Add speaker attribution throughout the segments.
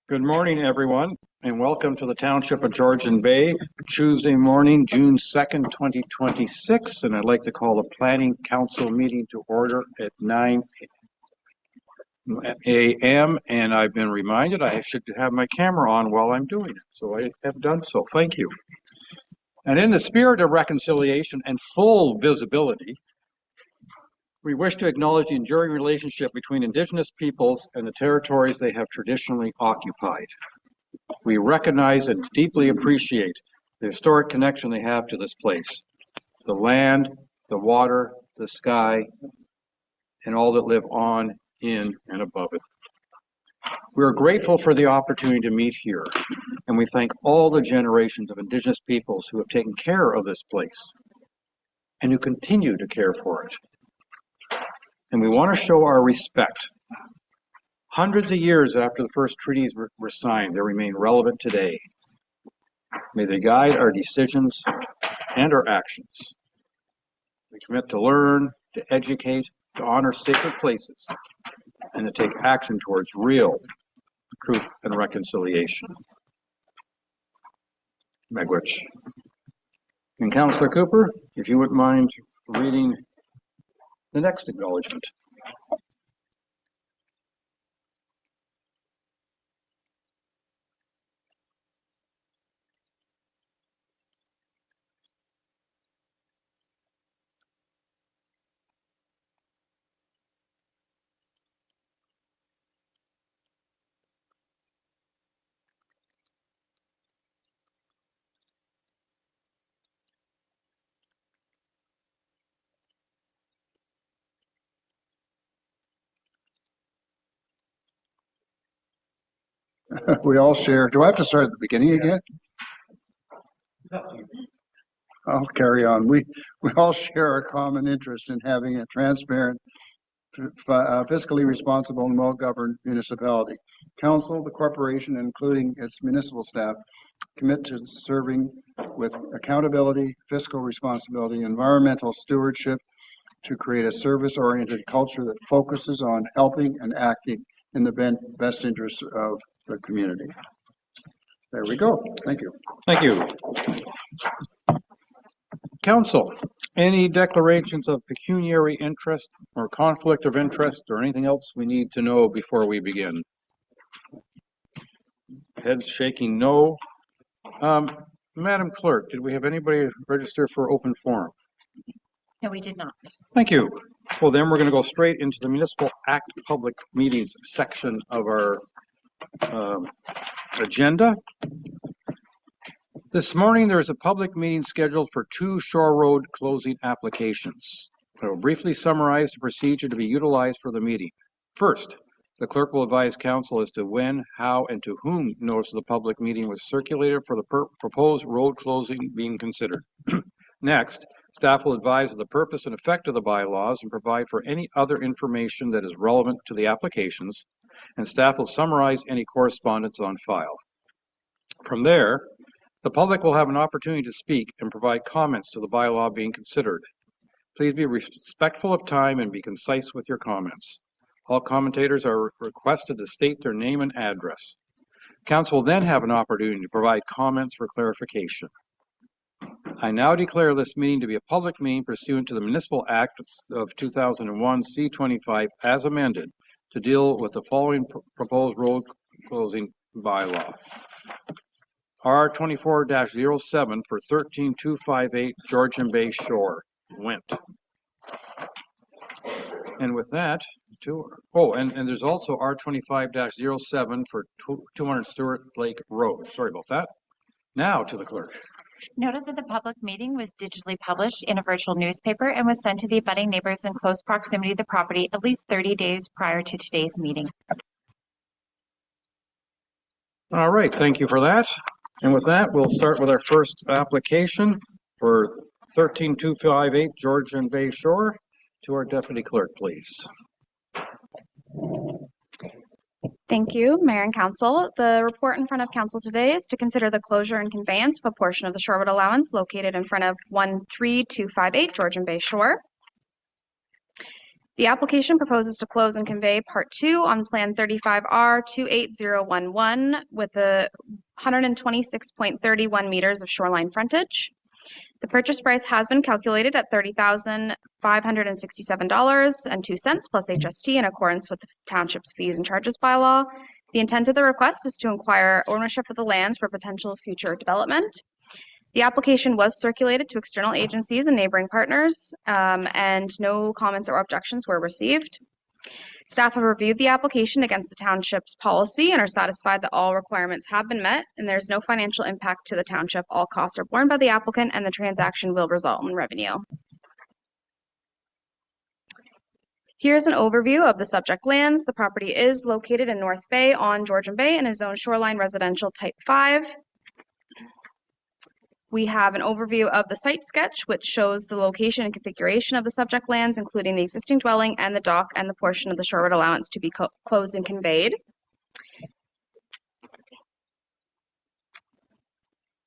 Speaker 1: Good morning, everyone, and welcome to the Township of Georgian Bay, Tuesday morning, June 2nd, 2026. And I'd like to call the Planning Council meeting to order at 9 a.m. And I've been reminded I should have my camera on while I'm doing it, so I have done so. Thank you. And in the spirit of reconciliation and full visibility, we wish to acknowledge the enduring relationship between Indigenous peoples and the territories they have traditionally occupied. We recognize and deeply appreciate the historic connection they have to this place, the land, the water, the sky, and all that live on, in, and above it. We are grateful for the opportunity to meet here, and we thank all the generations of Indigenous peoples who have taken care of this place and who continue to care for it. And we want to show our respect. Hundreds of years after the first treaties were signed, they remain relevant today. May they guide our decisions and our actions. We commit to learn, to educate, to honor sacred places, and to take action towards real truth and reconciliation. Megwich. And Councillor Cooper, if you wouldn't mind reading the next acknowledgement.
Speaker 2: We all share. Do I have to start at the beginning again? I'll carry on. We all share a common interest in having a transparent, fiscally responsible and well-governed municipality. Council, the corporation, including its municipal staff, commit to serving with accountability, fiscal responsibility, environmental stewardship to create a service-oriented culture that focuses on helping and acting in the best interests of the community. There we go. Thank you.
Speaker 1: Thank you. Council, any declarations of pecuniary interest or conflict of interest or anything else we need to know before we begin? Heads shaking no. Madam Clerk, did we have anybody register for open forum?
Speaker 3: No, we did not.
Speaker 1: Thank you. Well, then we're going to go straight into the Municipal Act Public Meetings section of our agenda. This morning, there is a public meeting scheduled for 2 Shore Road closing applications. I will briefly summarize the procedure to be utilized for the meeting. First, the clerk will advise council as to when, how, and to whom notice of the public meeting was circulated for the proposed road closing being considered. Next, staff will advise of the purpose and effect of the bylaws and provide for any other information that is relevant to the applications, and staff will summarize any correspondence on file. From there, the public will have an opportunity to speak and provide comments to the bylaw being considered. Please be respectful of time and be concise with your comments. All commentators are requested to state their name and address. Council will then have an opportunity to provide comments for clarification. I now declare this meeting to be a public meeting pursuant to the Municipal Act of 2001 C-25 as amended to deal with the following proposed road closing bylaw. R24-07 for 13258 Georgian Bay Shore, Wendt. And with that, and there's also R25-07 for 200 Stewart Lake Road. Sorry about that. Now to the clerk.
Speaker 3: Notice of the public meeting was digitally published in a virtual newspaper and was sent to the abutting neighbors in close proximity to the property at least 30 days prior to today's meeting.
Speaker 1: All right, thank you for that. And with that, we'll start with our first application for 13258 Georgian Bay Shore. To our deputy clerk, please.
Speaker 4: Thank you, Mayor and Council. The report in front of Council today is to consider the closure and conveyance of a portion of the Shorewood Allowance located in front of 13258 Georgian Bay Shore. The application proposes to close and convey Part 2 on Plan 35R 28011 with a 126.31 meters of shoreline frontage. The purchase price has been calculated at $30,567.02 plus HST in accordance with the township's fees and charges bylaw. The intent of the request is to acquire ownership of the lands for potential future development. The application was circulated to external agencies and neighboring partners, and no comments or objections were received. Staff have reviewed the application against the township's policy and are satisfied that all requirements have been met, and there's no financial impact to the township. All costs are borne by the applicant, and the transaction will result in revenue. Here's an overview of the subject lands. The property is located in North Bay on Georgian Bay and is zoned shoreline residential type 5. We have an overview of the site sketch, which shows the location and configuration of the subject lands, including the existing dwelling and the dock and the portion of the shoreward allowance to be closed and conveyed.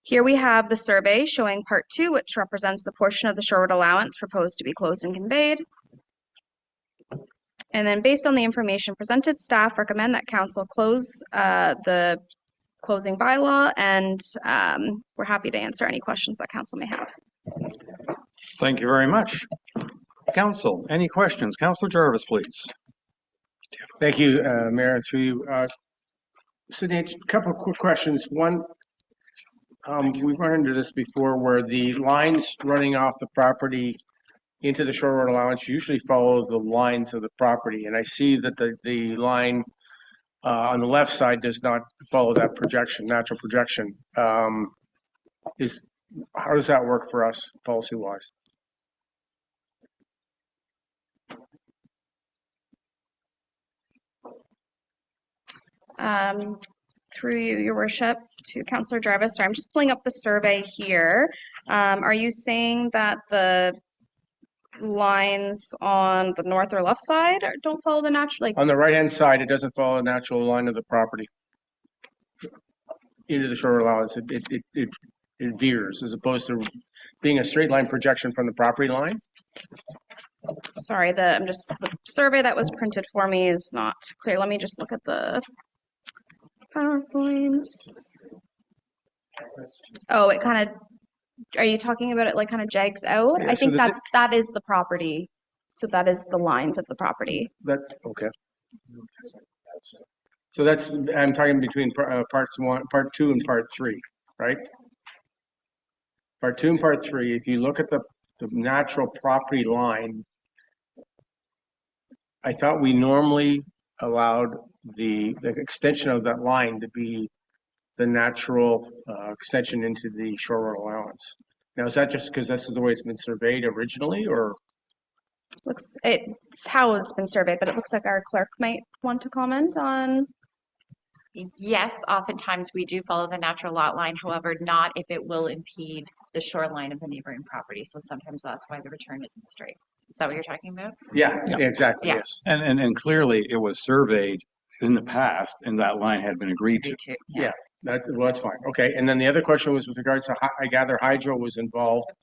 Speaker 4: Here we have the survey showing Part 2, which represents the portion of the shoreward allowance proposed to be closed and conveyed. And then based on the information presented, staff recommend that council close the closing bylaw, and we're happy to answer any questions that council may have.
Speaker 1: Thank you very much. Council, any questions? Councillor Jarvis, please.
Speaker 5: Thank you, Mayor, through you. Sydney, a couple of quick questions. One, we've run into this before where the lines running off the property into the shoreward allowance usually follow the lines of the property. And I see that the line on the left side does not follow that projection, natural projection. How does that work for us policy-wise?
Speaker 4: Through you, Your Worship, to Councillor Jarvis. Sorry, I'm just pulling up the survey here. Are you saying that the lines on the north or left side don't follow the natural?
Speaker 5: On the right-hand side, it doesn't follow the natural line of the property into the shoreward allowance. It veers as opposed to being a straight line projection from the property line.
Speaker 4: Sorry, the survey that was printed for me is not clear. Let me just look at the PowerPoints. Oh, it kind of, are you talking about it like kind of jags out?
Speaker 5: Yeah,
Speaker 4: I think that is the property. So that is the lines of the property.
Speaker 5: That's okay. So that's, I'm talking between parts 1, part 2 and part 3, right? Part 2 and part 3, if you look at the natural property line, I thought we normally allowed the extension of that line to be the natural extension into the shoreward allowance. Now, is that just because this is the way it's been surveyed originally, or?
Speaker 4: It's how it's been surveyed, but it looks like our clerk might want to comment on.
Speaker 3: Yes, oftentimes we do follow the natural lot line, however, not if it will impede the shoreline of the neighboring property. So sometimes that's why the return isn't straight. Is that what you're talking about?
Speaker 5: Yeah, exactly,
Speaker 3: Yeah.
Speaker 5: yes.
Speaker 1: And clearly it was surveyed in the past and that line had been agreed to.
Speaker 5: Yeah. That's fine. Okay, and then the other question was with regards to, I gather Hydro was involved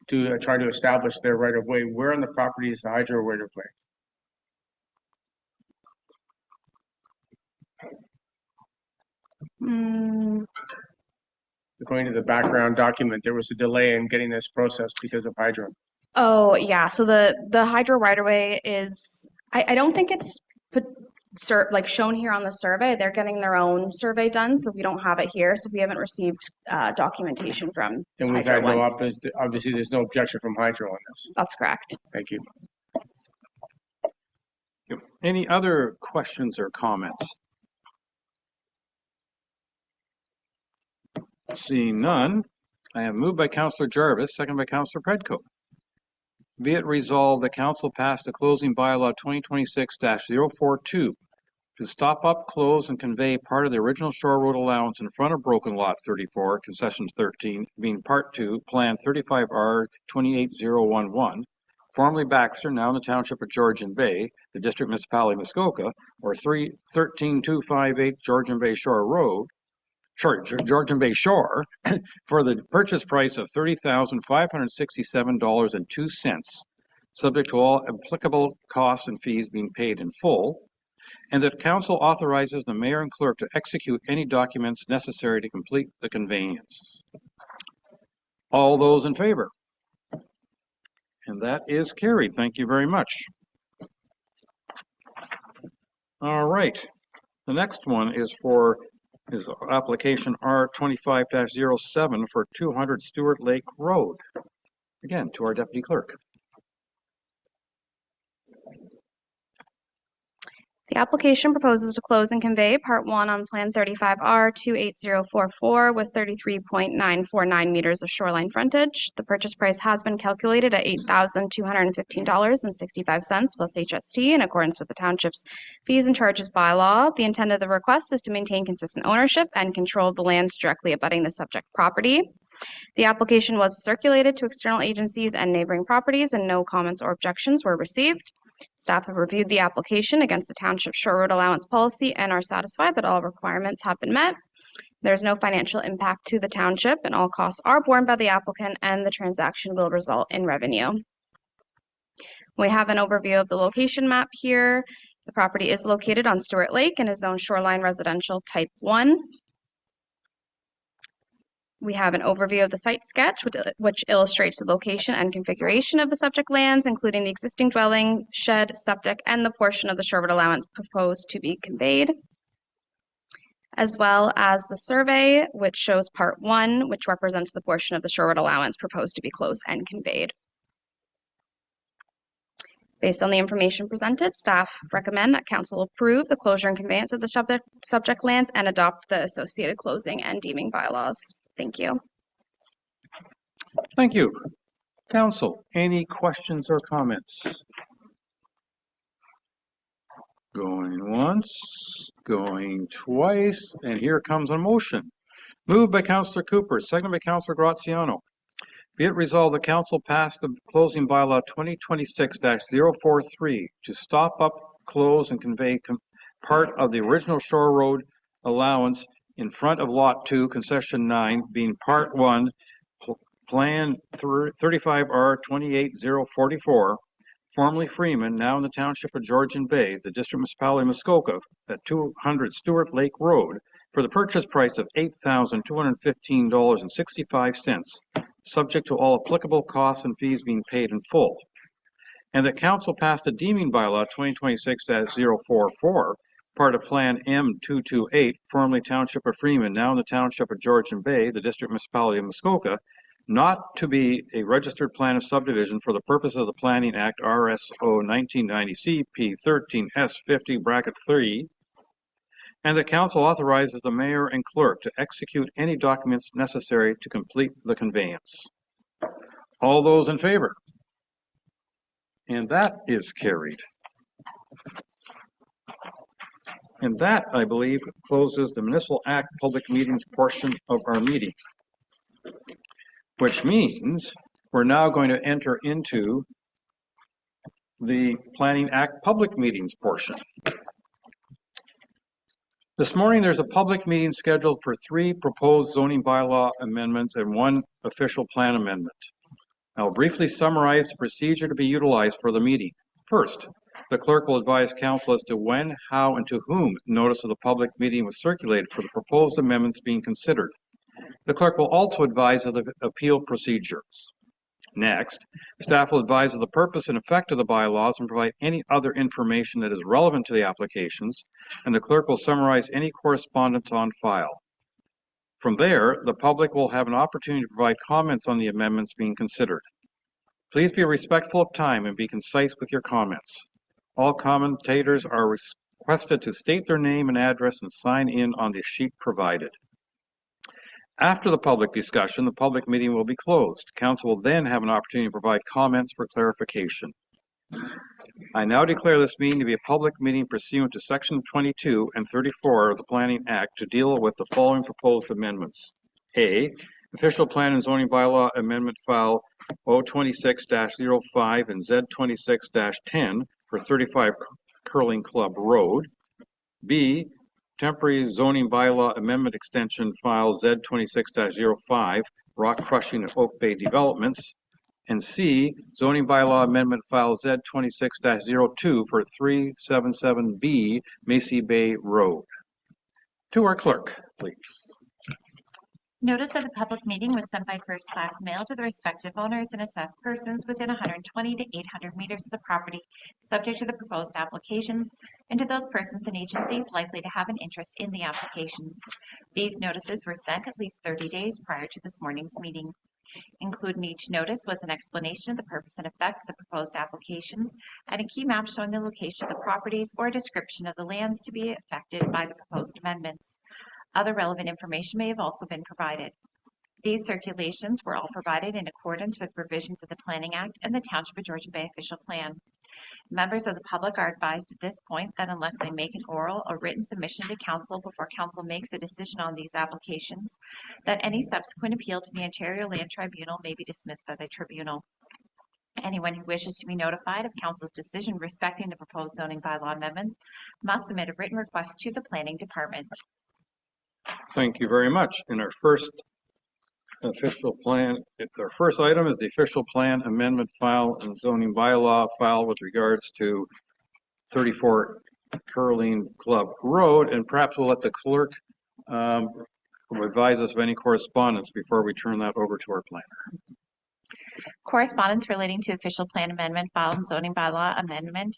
Speaker 5: to try to establish their right of way. Where on the property is the Hydro right of way? According to the background document, there was a delay in getting this process because of Hydro.
Speaker 4: Oh yeah, so the Hydro right of way is, I don't think it's like shown here on the survey. They're getting their own survey done, so we don't have it here. So we haven't received documentation from
Speaker 5: And we've
Speaker 4: Hydro
Speaker 5: had no,
Speaker 4: one.
Speaker 5: obviously there's no objection from Hydro on this.
Speaker 4: That's correct.
Speaker 5: Thank you.
Speaker 1: Any other questions or comments? Seeing none, I have moved by Councillor Jarvis, second by Councillor Predko. Be it resolved, the council passed the closing bylaw 2026-042 to stop up, close, and convey part of the original shore road allowance in front of broken lot 34, concession 13, being part 2, plan 35R 28011, formerly Baxter, now in the township of Georgian Bay, the district municipality of Muskoka, or 13258 Georgian Bay Shore Road, Georgian Bay Shore, for the purchase price of $30,567.02, subject to all applicable costs and fees being paid in full, and that council authorizes the mayor and clerk to execute any documents necessary to complete the conveyance. All those in favor? And that is carried. Thank you very much. All right. The next one is application R25-07 for 200 Stewart Lake Road. Again, to our deputy clerk.
Speaker 4: The application proposes to close and convey Part 1 on Plan 35R 28044 with 33.949 meters of shoreline frontage. The purchase price has been calculated at $8,215.65 plus HST in accordance with the township's fees and charges bylaw. The intent of the request is to maintain consistent ownership and control of the lands directly abutting the subject property. The application was circulated to external agencies and neighboring properties, and no comments or objections were received. Staff have reviewed the application against the township shore road allowance policy and are satisfied that all requirements have been met. There's no financial impact to the township, and all costs are borne by the applicant, and the transaction will result in revenue. We have an overview of the location map here. The property is located on Stewart Lake and is zoned shoreline residential type 1. We have an overview of the site sketch, which illustrates the location and configuration of the subject lands, including the existing dwelling, shed, septic, and the portion of the shore road allowance proposed to be conveyed, as well as the survey, which shows Part 1, which represents the portion of the shore road allowance proposed to be closed and conveyed. Based on the information presented, staff recommend that council approve the closure and conveyance of the subject lands and adopt the associated closing and deeming bylaws. Thank you.
Speaker 1: Thank you. Council, any questions or comments? Going once, going twice, and here comes a motion. Moved by Councillor Cooper, seconded by Councillor Graziano. Be it resolved, the council passed the closing bylaw 2026-043 to stop up, close, and convey part of the original shore road allowance in front of Lot 2, Concession 9, being Part 1, Plan 35R 28044, formerly Freeman, now in the Township of Georgian Bay, the District Municipality of Muskoka, at 200 Stewart Lake Road, for the purchase price of $8,215.65, subject to all applicable costs and fees being paid in full. And that council passed a deeming bylaw 2026-044, part of Plan M228, formerly Township of Freeman, now in the Township of Georgian Bay, the District Municipality of Muskoka, not to be a registered plan of subdivision for the purpose of the Planning Act RSO 1990 CP 13S50(3), and the council authorizes the mayor and clerk to execute any documents necessary to complete the conveyance. All those in favor? And that is carried. And that, I believe, closes the Municipal Act public meetings portion of our meeting, which means we're now going to enter into the Planning Act public meetings portion. This morning, there's a public meeting scheduled for 3 proposed zoning bylaw amendments and 1 official plan amendment. I'll briefly summarize the procedure to be utilized for the meeting. First, the clerk will advise council as to when, how, and to whom notice of the public meeting was circulated for the proposed amendments being considered. The clerk will also advise of the appeal procedures. Next, staff will advise of the purpose and effect of the bylaws and provide any other information that is relevant to the applications, and the clerk will summarize any correspondence on file. From there, the public will have an opportunity to provide comments on the amendments being considered. Please be respectful of time and be concise with your comments. All commentators are requested to state their name and address and sign in on the sheet provided. After the public discussion, the public meeting will be closed. Council will then have an opportunity to provide comments for clarification. I now declare this meeting to be a public meeting pursuant to Section 22 and 34 of the Planning Act to deal with the following proposed amendments. A, Official Plan and Zoning Bylaw Amendment File O26-05 and Z26-10 for 35 Curling Club Road. B, Temporary Zoning Bylaw Amendment Extension File Z26-05, Rock Crushing at Oak Bay Developments. And C, zoning bylaw amendment file Z 26-02 for 377B Macy Bay Road. To our clerk, please.
Speaker 3: Notice of the public meeting was sent by first-class mail to the respective owners and assessed persons within 120 to 800 meters of the property, subject to the proposed applications, and to those persons and agencies likely to have an interest in the applications. These notices were sent at least 30 days prior to this morning's meeting. Included in each notice was an explanation of the purpose and effect of the proposed applications and a key map showing the location of the properties or a description of the lands to be affected by the proposed amendments. Other relevant information may have also been provided. These circulations were all provided in accordance with provisions of the Planning Act and the Township of Georgian Bay Official Plan. Members of the public are advised at this point that unless they make an oral or written submission to council before council makes a decision on these applications, that any subsequent appeal to the Ontario Land Tribunal may be dismissed by the tribunal. Anyone who wishes to be notified of council's decision respecting the proposed zoning bylaw amendments must submit a written request to the planning department.
Speaker 1: Thank you very much. And our first official plan, our first item is the official plan amendment file and zoning bylaw file with regards to 34 Curling Club Road. And perhaps we'll let the clerk advise us of any correspondence before we turn that over to our planner.
Speaker 3: Correspondence relating to official plan amendment file and zoning bylaw amendment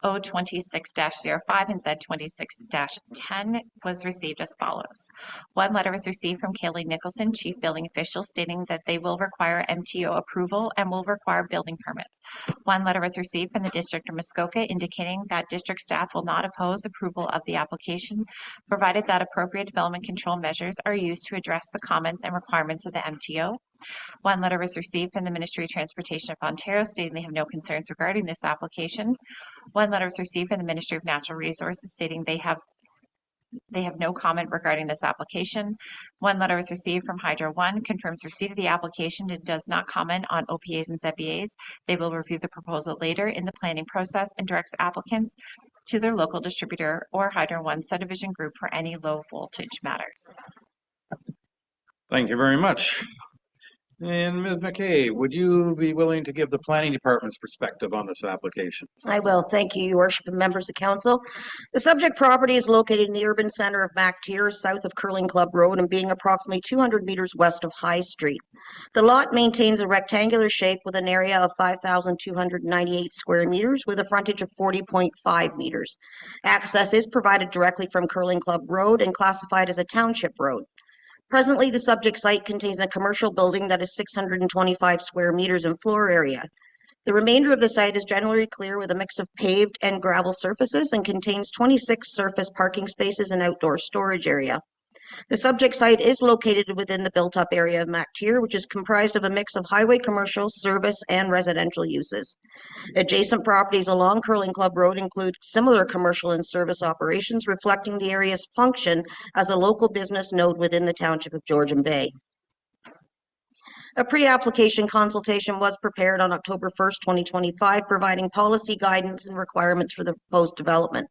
Speaker 3: O26-05 and Z26-10 was received as follows. One letter was received from Kaylee Nicholson, Chief Building Official, stating that they will require MTO approval and will require building permits. One letter was received from the District of Muskoka indicating that district staff will not oppose approval of the application, provided that appropriate development control measures are used to address the comments and requirements of the MTO. One letter was received from the Ministry of Transportation of Ontario stating they have no concerns regarding this application. One letter was received from the Ministry of Natural Resources stating they have no comment regarding this application. One letter was received from Hydro One, confirms receipt of the application and does not comment on OPAs and ZBAs. They will review the proposal later in the planning process and directs applicants to their local distributor or Hydro One subdivision group for any low voltage matters.
Speaker 1: Thank you very much. And Ms. McKay, would you be willing to give the planning department's perspective on this application?
Speaker 6: I will. Thank you, Your Worship and members of council. The subject property is located in the urban center of MacTier, south of Curling Club Road, and being approximately 200 meters west of High Street. The lot maintains a rectangular shape with an area of 5,298 square meters with a frontage of 40.5 meters. Access is provided directly from Curling Club Road and classified as a township road. Presently, the subject site contains a commercial building that is 625 square meters in floor area. The remainder of the site is generally clear with a mix of paved and gravel surfaces and contains 26 surface parking spaces and outdoor storage area. The subject site is located within the built-up area of MacTier, which is comprised of a mix of highway, commercial, service, and residential uses. Adjacent properties along Curling Club Road include similar commercial and service operations, reflecting the area's function as a local business node within the Township of Georgian Bay. A pre-application consultation was prepared on October 1st, 2025, providing policy guidance and requirements for the proposed development.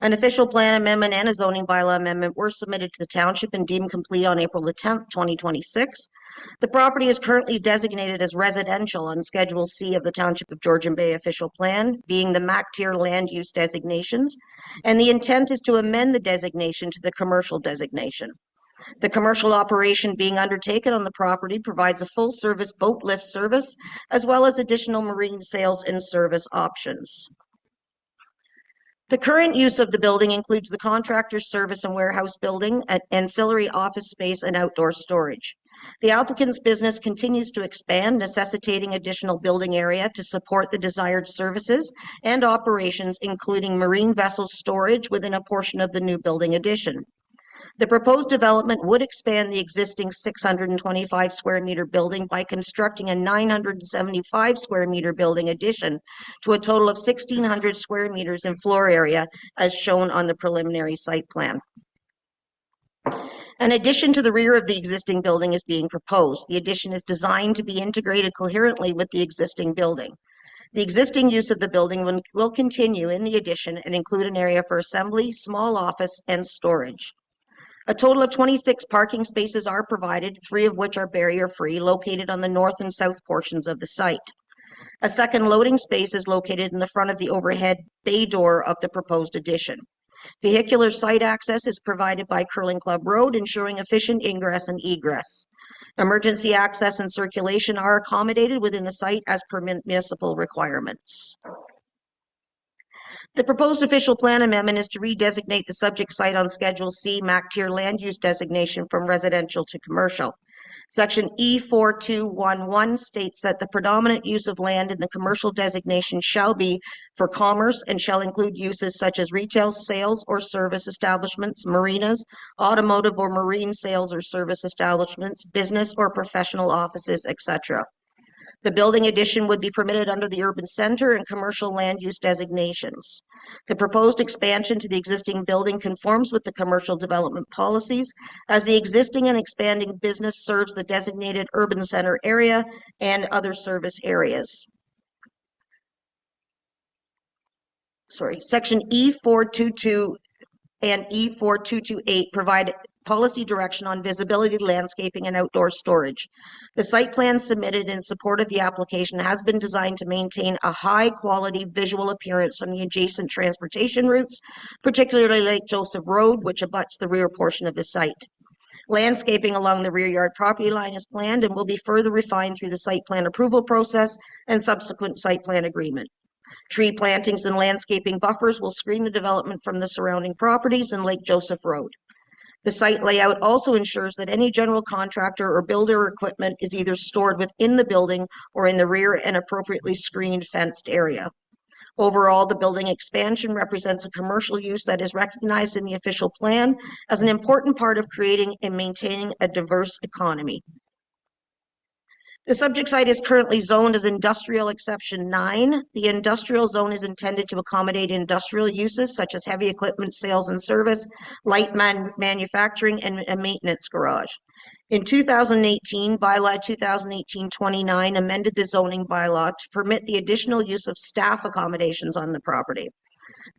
Speaker 6: An official plan amendment and a zoning bylaw amendment were submitted to the township and deemed complete on April the 10th, 2026. The property is currently designated as residential on Schedule C of the Township of Georgian Bay official plan, being the MacTier land use designations, and the intent is to amend the designation to the commercial designation. The commercial operation being undertaken on the property provides a full-service boat lift service, as well as additional marine sales and service options. The current use of the building includes the contractor's service and warehouse building, ancillary office space, and outdoor storage. The applicant's business continues to expand, necessitating additional building area to support the desired services and operations, including marine vessel storage within a portion of the new building addition. The proposed development would expand the existing 625 square meter building by constructing a 975 square meter building addition to a total of 1,600 square meters in floor area as shown on the preliminary site plan. An addition to the rear of the existing building is being proposed. The addition is designed to be integrated coherently with the existing building. The existing use of the building will continue in the addition and include an area for assembly, small office, and storage. A total of 26 parking spaces are provided, 3 of which are barrier-free, located on the north and south portions of the site. A second loading space is located in the front of the overhead bay door of the proposed addition. Vehicular site access is provided by Curling Club Road, ensuring efficient ingress and egress. Emergency access and circulation are accommodated within the site as per municipal requirements. The proposed official plan amendment is to redesignate the subject site on Schedule C MAC Tier land use designation from residential to commercial. Section E4211 states that the predominant use of land in the commercial designation shall be for commerce and shall include uses such as retail sales or service establishments, marinas, automotive or marine sales or service establishments, business or professional offices, etc. The building addition would be permitted under the urban center and commercial land use designations. The proposed expansion to the existing building conforms with the commercial development policies, as the existing and expanding business serves the designated urban center area and other service areas. Section E422 and E4228 provide policy direction on visibility, landscaping, and outdoor storage. The site plan submitted in support of the application has been designed to maintain a high-quality visual appearance from the adjacent transportation routes, particularly Lake Joseph Road, which abuts the rear portion of the site. Landscaping along the rear yard property line is planned and will be further refined through the site plan approval process and subsequent site plan agreement. Tree plantings and landscaping buffers will screen the development from the surrounding properties and Lake Joseph Road. The site layout also ensures that any general contractor or builder equipment is either stored within the building or in the rear and appropriately screened fenced area. Overall, the building expansion represents a commercial use that is recognized in the official plan as an important part of creating and maintaining a diverse economy. The subject site is currently zoned as Industrial Exception 9. The industrial zone is intended to accommodate industrial uses such as heavy equipment sales and service, light manufacturing, and a maintenance garage. In 2018, Bylaw 2018-29 amended the zoning bylaw to permit the additional use of staff accommodations on the property.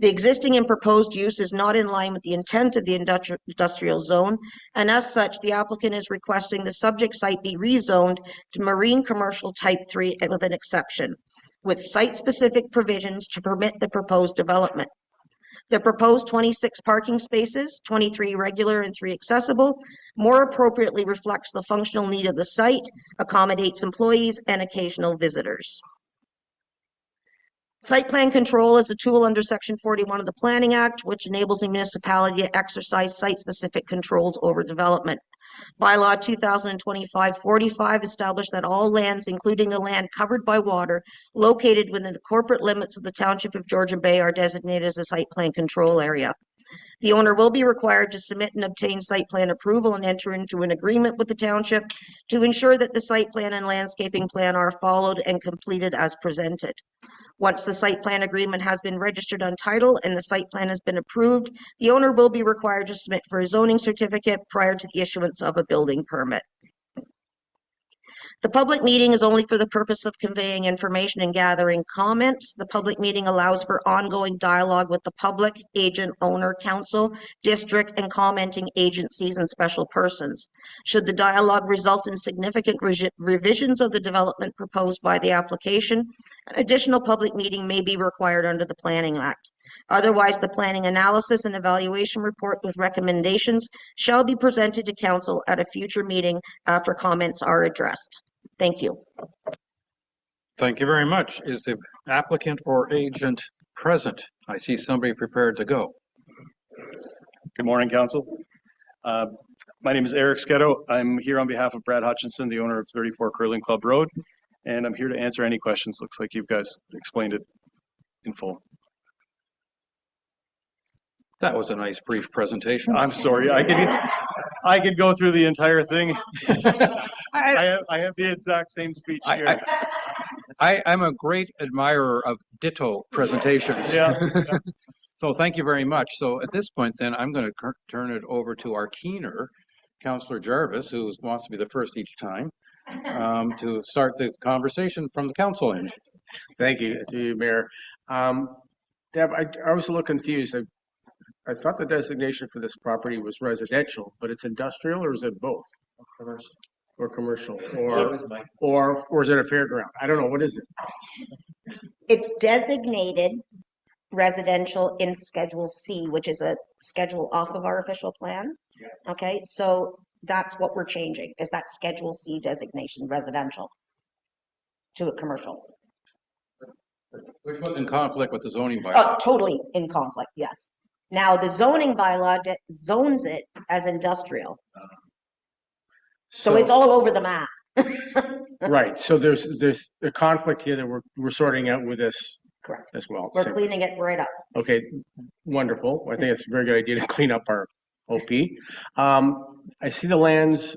Speaker 6: The existing and proposed use is not in line with the intent of the industrial zone, and as such, the applicant is requesting the subject site be rezoned to Marine Commercial Type 3 with an exception, with site-specific provisions to permit the proposed development. The proposed 26 parking spaces, 23 regular and 3 accessible, more appropriately reflects the functional need of the site, accommodates employees and occasional visitors. Site plan control is a tool under Section 41 of the Planning Act, which enables the municipality to exercise site-specific controls over development. Bylaw 2025-45 established that all lands, including the land covered by water, located within the corporate limits of the Township of Georgian Bay are designated as a site plan control area. The owner will be required to submit and obtain site plan approval and enter into an agreement with the township to ensure that the site plan and landscaping plan are followed and completed as presented. Once the site plan agreement has been registered on title and the site plan has been approved, the owner will be required to submit for a zoning certificate prior to the issuance of a building permit. The public meeting is only for the purpose of conveying information and gathering comments. The public meeting allows for ongoing dialogue with the public, agent, owner, council, district, and commenting agencies and special persons. Should the dialogue result in significant revisions of the development proposed by the application, an additional public meeting may be required under the Planning Act. Otherwise, the planning analysis and evaluation report with recommendations shall be presented to council at a future meeting after comments are addressed. Thank you.
Speaker 1: Thank you very much. Is the applicant or agent present? I see somebody prepared to go.
Speaker 7: Good morning, Council. My name is Eric Schetto. I'm here on behalf of Brad Hutchinson, the owner of 34 Curling Club Road, and I'm here to answer any questions. Looks like you guys explained it in full.
Speaker 1: That was a nice brief presentation.
Speaker 7: I'm sorry. I could go through the entire thing. I have the exact same speech here.
Speaker 1: I'm a great admirer of ditto presentations.
Speaker 7: Yeah.
Speaker 1: So thank you very much. So at this point, then, I'm going to turn it over to our keener, Councillor Jarvis, who wants to be the first each time, to start this conversation from the council end.
Speaker 5: Thank you, Mayor. Deb, I was a little confused. I thought the designation for this property was residential, but it's industrial, or is it both? Commercial. Or commercial, or is it a fairground? I don't know, what is it?
Speaker 6: It's designated residential in Schedule C, which is a schedule off of our official plan. Okay, so that's what we're changing, is that Schedule C designation, residential to a commercial.
Speaker 1: Which was in conflict with the zoning bylaw.
Speaker 6: Oh, totally in conflict, yes. Now, the zoning bylaw zones it as industrial, so it's all over the map.
Speaker 5: Right, so there's a conflict here that we're sorting out with this.
Speaker 6: Correct.
Speaker 5: As well.
Speaker 6: We're
Speaker 5: So-
Speaker 6: cleaning it right up.
Speaker 5: Okay, wonderful. I think it's a very good idea to clean up our OP. I see the lands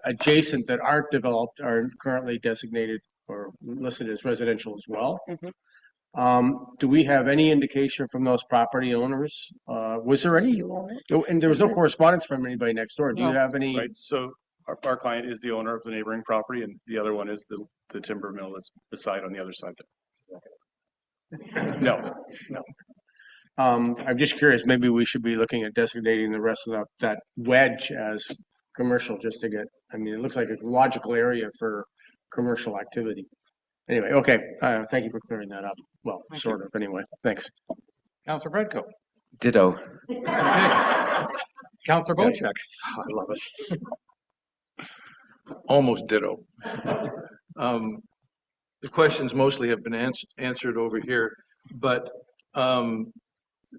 Speaker 5: adjacent that aren't developed are currently designated or listed as residential as well. Do we have any indication from those property owners? Was there any?
Speaker 6: You own it?
Speaker 5: Oh, and there was no correspondence from anybody next door. Do you
Speaker 6: No.
Speaker 5: have any?
Speaker 7: Right, so our client is the owner of the neighboring property, and the other one is the timber mill that's beside on the other side. No,
Speaker 5: I'm just curious, maybe we should be looking at designating the rest of that wedge as commercial just to get, I mean, it looks like a logical area for commercial activity. Anyway, okay, thank you for clearing that up. Well, sort of, anyway, thanks.
Speaker 1: Councillor Bredko.
Speaker 8: Ditto.
Speaker 1: Okay. Councillor Bocek.
Speaker 8: I love it. Almost ditto. The questions mostly have been answered over here, but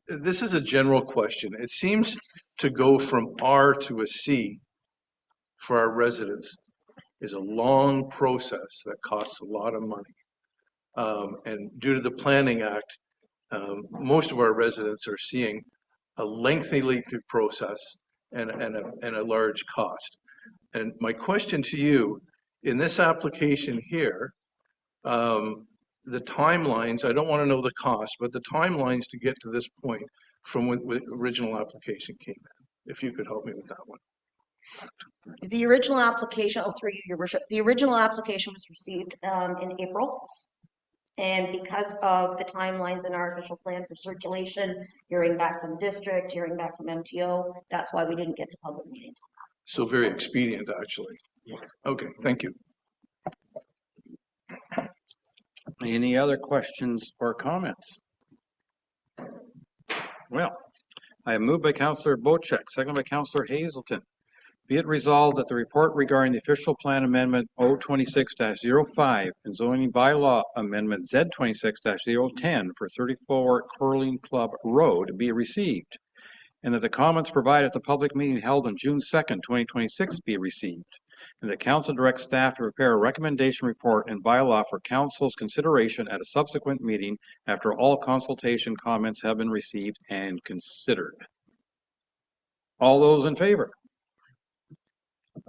Speaker 8: this is a general question. It seems to go from R to a C for our residents is a long process that costs a lot of money. And due to the Planning Act, most of our residents are seeing a lengthy process and a large cost. And my question to you, in this application here, the timelines, I don't want to know the cost, but the timelines to get to this point from when the original application came in, if you could help me with that one.
Speaker 6: The original application, through you, Your Worship, the original application was received in April. And because of the timelines in our official plan for circulation, hearing back from district, hearing back from MTO, that's why we didn't get to public meeting.
Speaker 8: So very expedient, actually. Okay, thank you.
Speaker 1: Any other questions or comments? Well, I have moved by Councillor Bocek, second by Councillor Hazelton. Be it resolved that the report regarding the official plan amendment O26-05 and zoning bylaw amendment Z26-010 for 34 Curling Club Road be received, and that the comments provided at the public meeting held on June 2nd, 2026 be received, and that council directs staff to prepare a recommendation report and bylaw for council's consideration at a subsequent meeting after all consultation comments have been received and considered. All those in favor?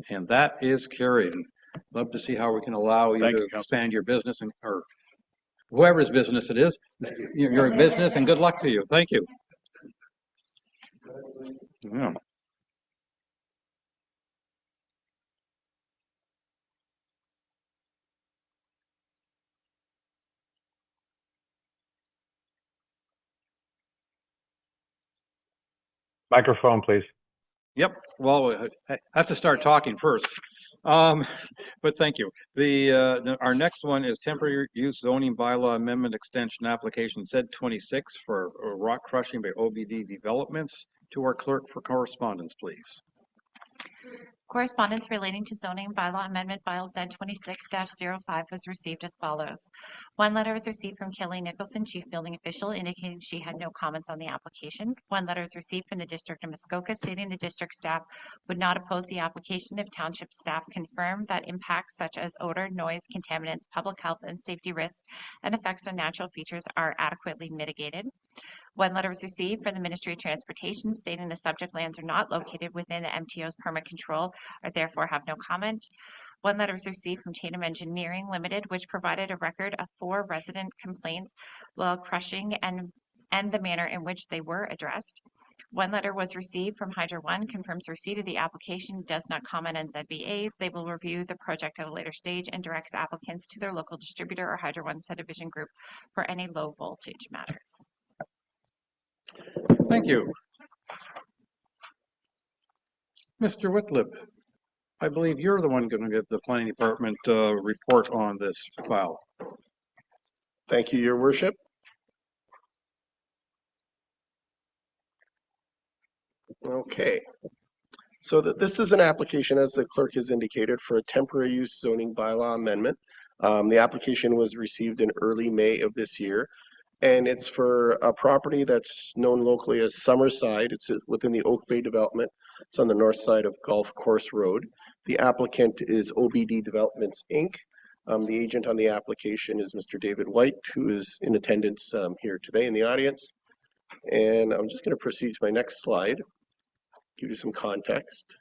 Speaker 1: And that is carried. Love to see how we can allow you
Speaker 7: Thank
Speaker 1: to
Speaker 7: you, Council.
Speaker 1: expand your business and or whoever's business it is, your business, and good luck to you. Thank you. Yeah.
Speaker 9: Microphone, please.
Speaker 1: Yep. Well, I have to start talking first. But thank you. Our next one is temporary use zoning bylaw amendment extension application Z26 for rock crushing by OBD Developments. To our clerk for correspondence, please.
Speaker 3: Correspondence relating to zoning bylaw amendment file Z26-05 was received as follows. One letter was received from Kelly Nicholson, Chief Building Official, indicating she had no comments on the application. One letter was received from the District of Muskoka stating the district staff would not oppose the application if township staff confirmed that impacts such as odor, noise, contaminants, public health and safety risks, and effects on natural features are adequately mitigated. One letter was received from the Ministry of Transportation stating the subject lands are not located within the MTO's permit control or therefore have no comment. One letter was received from Tatum Engineering Limited, which provided a record of 4 resident complaints while crushing and the manner in which they were addressed. One letter was received from Hydro One, confirms receipt of the application, does not comment on ZBAs. They will review the project at a later stage and directs applicants to their local distributor or Hydro One subdivision group for any low voltage matters.
Speaker 1: Thank you. Mr. Whitlib, I believe you're the one going to give the planning department report on this file.
Speaker 9: Thank you, Your Worship. Okay. So this is an application, as the clerk has indicated, for a temporary use zoning bylaw amendment. The application was received in early May of this year, and it's for a property that's known locally as Summerside. It's within the Oak Bay development. It's on the north side of Golf Course Road. The applicant is OBD Developments, Inc. The agent on the application is Mr. David White, who is in attendance here today in the audience. And I'm just going to proceed to my next slide, give you some context.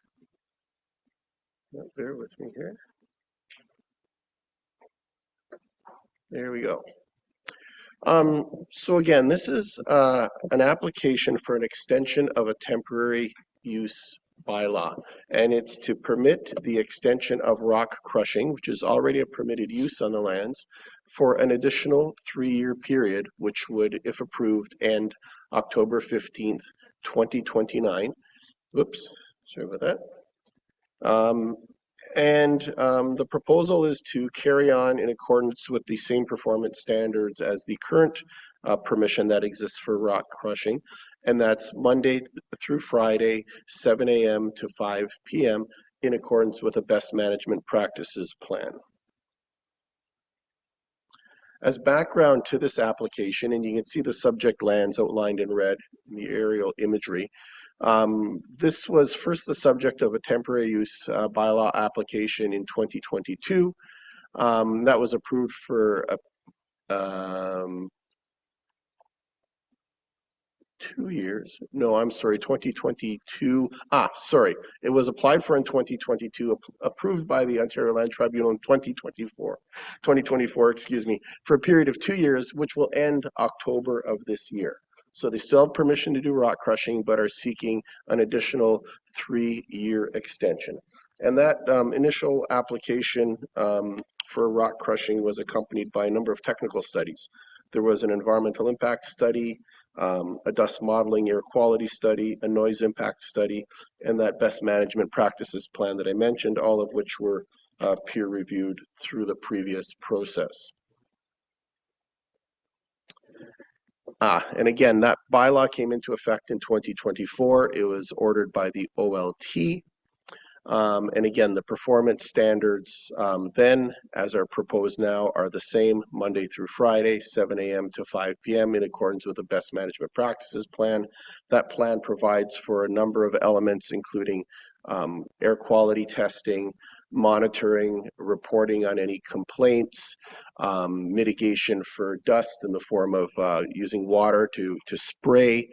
Speaker 9: Bear with me here. There we go. So again, this is an application for an extension of a temporary use bylaw, and it's to permit the extension of rock crushing, which is already a permitted use on the lands, for an additional 3-year period, which would, if approved, end October 15th, 2029. Whoops, sorry about that. The proposal is to carry on in accordance with the same performance standards as the current permission that exists for rock crushing, and that's Monday through Friday, 7 a.m. to 5 p.m. in accordance with a best management practices plan. As background to this application, and you can see the subject lands outlined in red in the aerial imagery, this was first the subject of a temporary use bylaw application in 2022. That was approved for 2 years. No, I'm sorry, 2022. It was applied for in 2022, approved by the Ontario Land Tribunal in 2024, excuse me, for a period of 2 years, which will end October of this year. So they still have permission to do rock crushing, but are seeking an additional 3-year extension. And that initial application for rock crushing was accompanied by a number of technical studies. There was an environmental impact study, a dust modeling air quality study, a noise impact study, and that best management practices plan that I mentioned, all of which were peer reviewed through the previous process. And again, that bylaw came into effect in 2024. It was ordered by the OLT. And again, the performance standards then, as are proposed now, are the same Monday through Friday, 7 a.m. to 5 p.m. in accordance with the best management practices plan. That plan provides for a number of elements, including air quality testing, monitoring, reporting on any complaints, mitigation for dust in the form of using water to spray,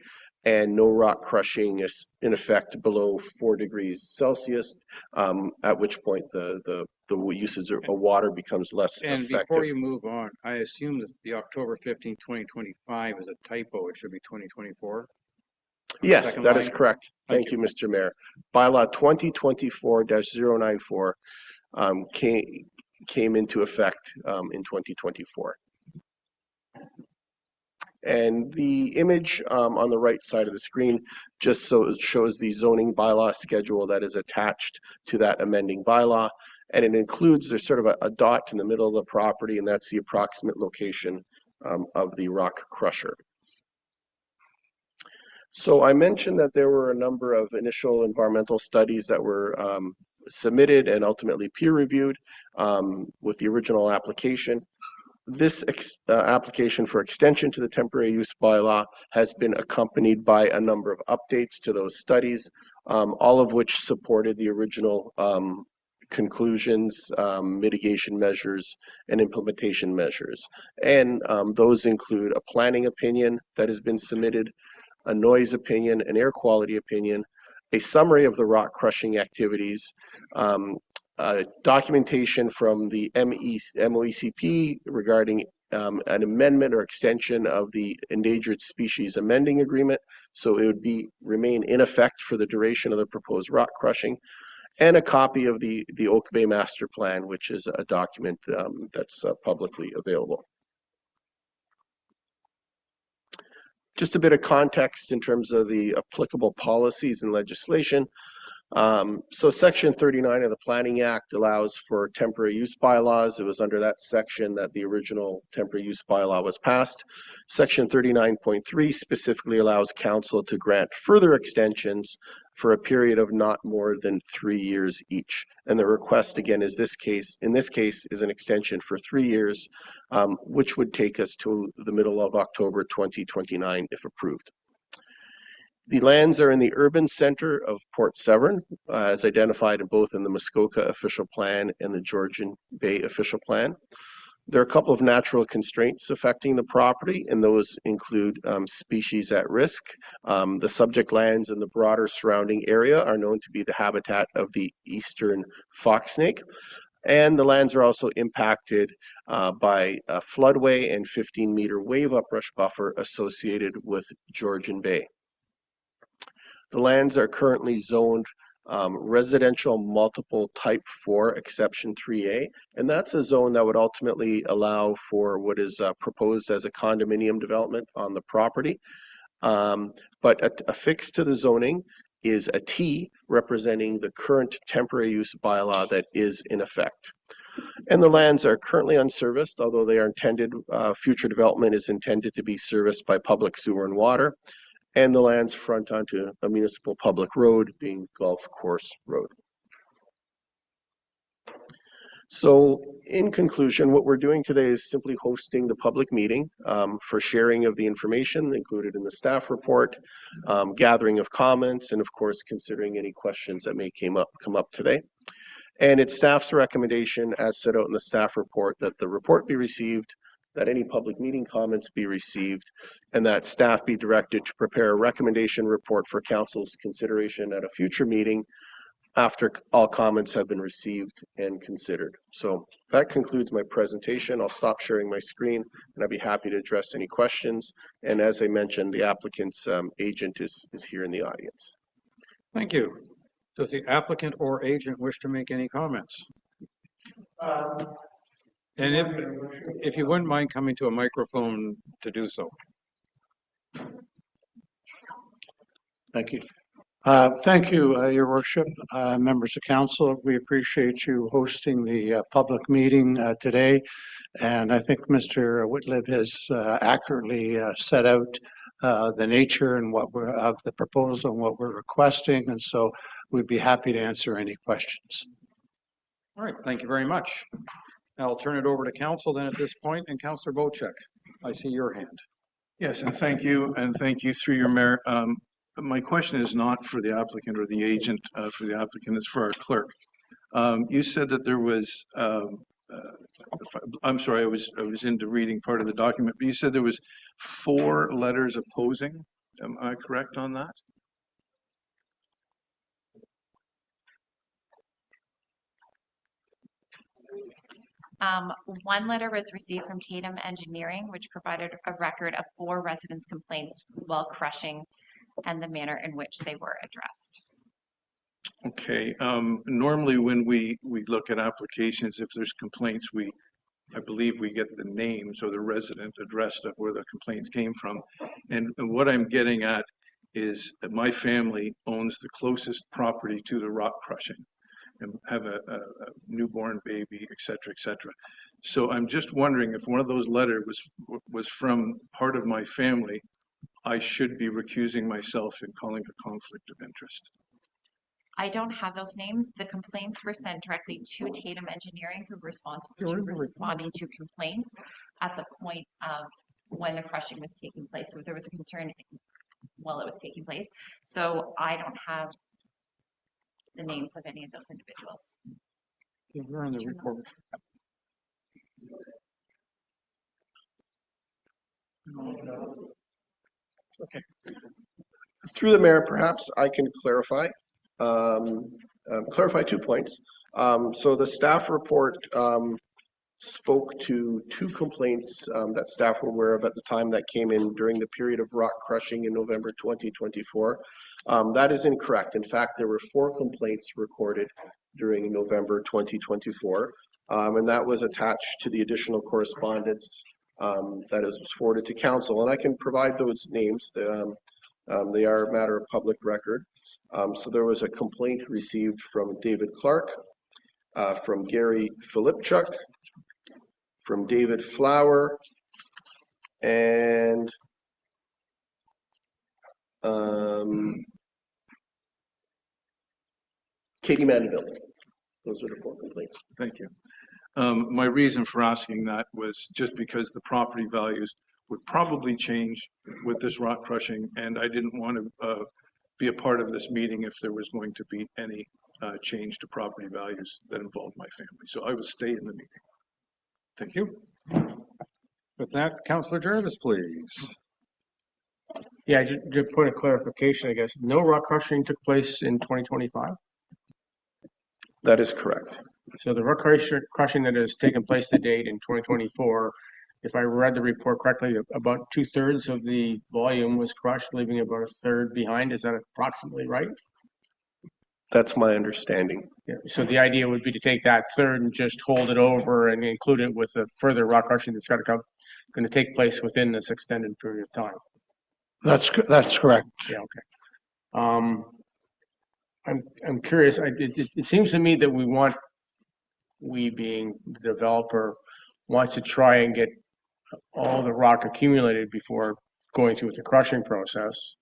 Speaker 9: and no rock crushing is in effect below 4 degrees Celsius, at which point the usage of water becomes less
Speaker 1: And
Speaker 9: effective.
Speaker 1: before you move on, I assume that the October 15, 2025 is a typo. It should be 2024.
Speaker 9: Yes, that is
Speaker 1: line?
Speaker 9: correct. Thank you, Mr. Mayor. Bylaw 2024-094 came into effect in 2024. And the image on the right side of the screen just so it shows the zoning bylaw schedule that is attached to that amending bylaw. And it includes, there's sort of a dot in the middle of the property, and that's the approximate location of the rock crusher. So I mentioned that there were a number of initial environmental studies that were submitted and ultimately peer reviewed with the original application. This application for extension to the temporary use bylaw has been accompanied by a number of updates to those studies, all of which supported the original conclusions, mitigation measures, and implementation measures. And those include a planning opinion that has been submitted, a noise opinion, an air quality opinion, a summary of the rock crushing activities, documentation from the MOECP regarding an amendment or extension of the Endangered Species Amending Agreement, so it would remain in effect for the duration of the proposed rock crushing, and a copy of the Oak Bay Master Plan, which is a document that's publicly available. Just a bit of context in terms of the applicable policies and legislation. So Section 39 of the Planning Act allows for temporary use bylaws. It was under that section that the original temporary use bylaw was passed. Section 39.3 specifically allows council to grant further extensions for a period of not more than 3 years each. And the request again is in this case is an extension for 3 years, which would take us to the middle of October 2029 if approved. The lands are in the urban center of Port Severn, as identified both in the Muskoka official plan and the Georgian Bay official plan. There are a couple of natural constraints affecting the property, and those include species at risk. The subject lands in the broader surrounding area are known to be the habitat of the eastern fox snake. And the lands are also impacted by a floodway and 15-meter wave uprush buffer associated with Georgian Bay. The lands are currently zoned residential multiple type 4 exception 3A, and that's a zone that would ultimately allow for what is proposed as a condominium development on the property. But affixed to the zoning is a T representing the current temporary use bylaw that is in effect. And the lands are currently unserviced, although they are intended, future development is intended to be serviced by public sewer and water. And the lands front onto a municipal public road, being Golf Course Road. So in conclusion, what we're doing today is simply hosting the public meeting for sharing of the information included in the staff report, gathering of comments, and of course, considering any questions that may come up today. And it's staff's recommendation, as set out in the staff report, that the report be received, that any public meeting comments be received, and that staff be directed to prepare a recommendation report for council's consideration at a future meeting after all comments have been received and considered. So that concludes my presentation. I'll stop sharing my screen and I'd be happy to address any questions. And as I mentioned, the applicant's agent is here in the audience.
Speaker 1: Thank you. Does the applicant or agent wish to make any comments? And if you wouldn't mind coming to a microphone to do so.
Speaker 10: Thank you. Thank you, Your Worship, members of council. We appreciate you hosting the public meeting today. And I think Mr. Whitliff has accurately set out the nature and what we're of the proposal and what we're requesting. And so we'd be happy to answer any questions.
Speaker 1: All right, thank you very much. I'll turn it over to council then at this point, and Councillor Bocek, I see your hand.
Speaker 8: Yes, and thank you through your mayor. My question is not for the applicant or the agent for the applicant, it's for our clerk. You said that there was, I'm sorry, I was into reading part of the document, but you said there was 4 letters opposing. Am I correct on that?
Speaker 3: One letter was received from Tatum Engineering, which provided a record of 4 residents' complaints while crushing and the manner in which they were addressed.
Speaker 8: Okay. Normally when we look at applications, if there's complaints, I believe we get the names or the resident address of where the complaints came from. And what I'm getting at is that my family owns the closest property to the rock crushing and have a newborn baby, et cetera, et cetera. So I'm just wondering if one of those letters was from part of my family, I should be recusing myself and calling a conflict of interest.
Speaker 3: I don't have those names. The complaints were sent directly to Tatum Engineering, who were responsible to responding to complaints at the point of when the crushing was taking place. So there was a concern while it was taking place. So I don't have the names of any of those individuals.
Speaker 1: You're in the report.
Speaker 9: Okay. Through the mayor, perhaps I can clarify 2 points. So the staff report spoke to 2 complaints that staff were aware of at the time that came in during the period of rock crushing in November 2024. That is incorrect. In fact, there were 4 complaints recorded during November 2024, and that was attached to the additional correspondence that was forwarded to council, and I can provide those names. They are a matter of public record. So there was a complaint received from David Clark, from Gary Filipchuk, from David Flower, and Katie Mandeville. Those are the 4 complaints.
Speaker 8: Thank you. My reason for asking that was just because the property values would probably change with this rock crushing, and I didn't want to be a part of this meeting if there was going to be any change to property values that involved my family. So I will stay in the meeting. Thank you.
Speaker 1: With that, Councillor Jarvis, please.
Speaker 5: Yeah, just a point of clarification, I guess. No rock crushing took place in 2025?
Speaker 9: That is correct.
Speaker 5: So the rock crushing that has taken place to date in 2024, if I read the report correctly, about 2/3 of the volume was crushed, leaving about 1/3 behind. Is that approximately right?
Speaker 9: That's my understanding.
Speaker 5: Yeah. So the idea would be to take that 1/3 and just hold it over and include it with the further rock crushing that's going to take place within this extended period of time.
Speaker 10: That's correct.
Speaker 5: Yeah. Okay. I'm curious. It seems to me that we being the developer, wants to try and get all the rock accumulated before going through the crushing process.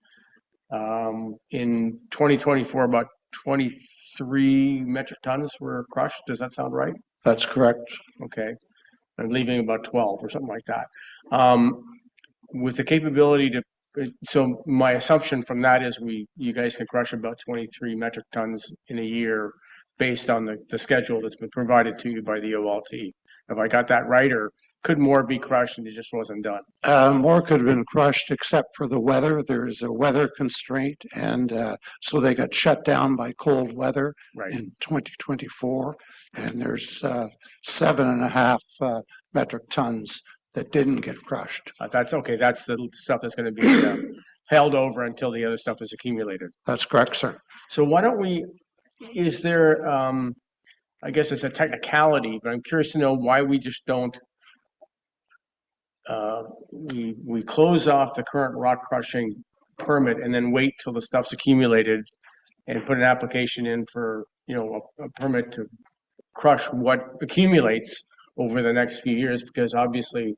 Speaker 5: In 2024, about 23 metric tons were crushed. Does that sound right?
Speaker 10: That's correct.
Speaker 5: Okay. And leaving about 12 or something like that. With the capability to, so my assumption from that is you guys can crush about 23 metric tons in a year based on the schedule that's been provided to you by the OLT. Have I got that right, or could more be crushed and it just wasn't done?
Speaker 10: More could have been crushed except for the weather. There is a weather constraint, and so they got shut down by cold weather in 2024. And there's 7.5 metric tons that didn't get crushed.
Speaker 5: That's okay. That's the stuff that's going to be held over until the other stuff is accumulated.
Speaker 10: That's correct, sir.
Speaker 5: So why don't we, is there, I guess it's a technicality, but I'm curious to know why we just don't, we close off the current rock crushing permit and then wait till the stuff's accumulated and put an application in for, a permit to crush what accumulates over the next few years, because obviously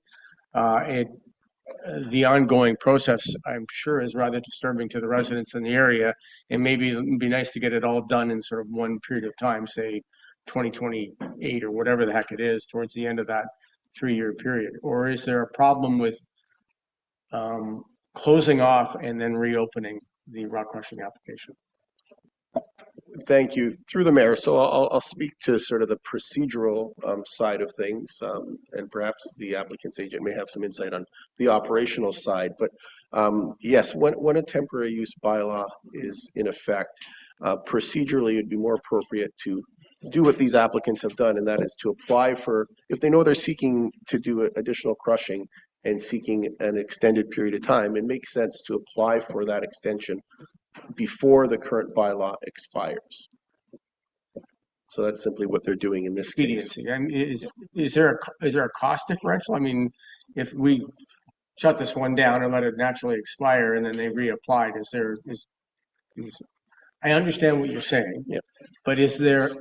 Speaker 5: the ongoing process, I'm sure, is rather disturbing to the residents in the area, and maybe it'd be nice to get it all done in sort of one period of time, say 2028 or whatever the heck it is, towards the end of that 3-year period. Or is there a problem with closing off and then reopening the rock crushing application?
Speaker 9: Thank you. Through the mayor. So I'll speak to sort of the procedural side of things, and perhaps the applicant's agent may have some insight on the operational side. But yes, when a temporary use bylaw is in effect, procedurally it'd be more appropriate to do what these applicants have done, and that is to apply for, if they know they're seeking to do additional crushing and seeking an extended period of time, it makes sense to apply for that extension before the current bylaw expires. So that's simply what they're doing in this case.
Speaker 5: I mean, is there a cost differential? I mean, if we shut this one down and let it naturally expire and then they reapplied, I understand what you're saying, but is there,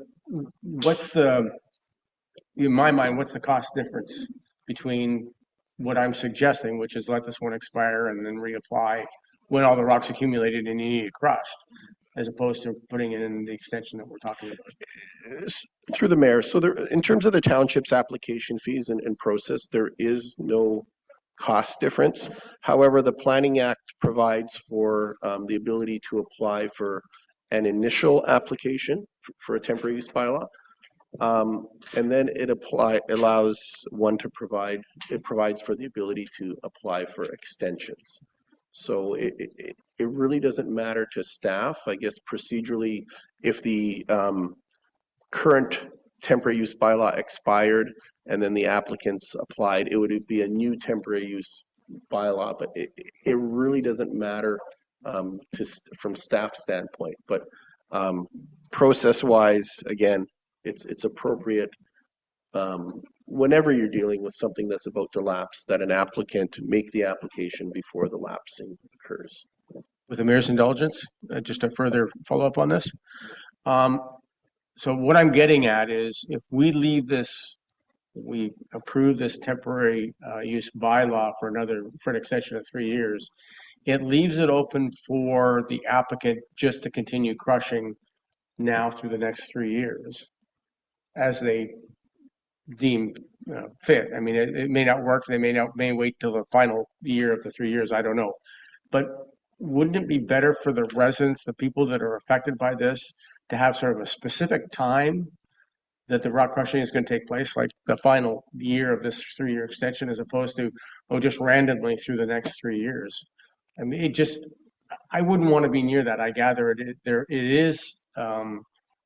Speaker 5: in my mind, what's the cost difference between what I'm suggesting, which is let this one expire and then reapply when all the rock's accumulated and you need it crushed, as opposed to putting it in the extension that we're talking about?
Speaker 9: Through the mayor. So there, in terms of the township's application fees and process, there is no cost difference. However, the Planning Act provides for the ability to apply for an initial application for a temporary use bylaw. And then it allows one to provides for the ability to apply for extensions. So it really doesn't matter to staff, I guess, procedurally, if the current temporary use bylaw expired and then the applicants applied, it would be a new temporary use bylaw, but it really doesn't matter from staff standpoint. But process wise, again, it's appropriate whenever you're dealing with something that's about to lapse, that an applicant make the application before the lapsing occurs.
Speaker 5: With the mayor's indulgence, just a further follow-up on this. So what I'm getting at is if we leave this, we approve this temporary use bylaw for an extension of 3 years, it leaves it open for the applicant just to continue crushing now through the next 3 years as they deem fit. I mean, it may not work. They may wait till the final year of the 3 years. I don't know. But wouldn't it be better for the residents, the people that are affected by this, to have sort of a specific time that the rock crushing is going to take place, like the final year of this 3-year extension, as opposed to, just randomly through the next 3 years? I mean, I wouldn't want to be near that. I gather it is an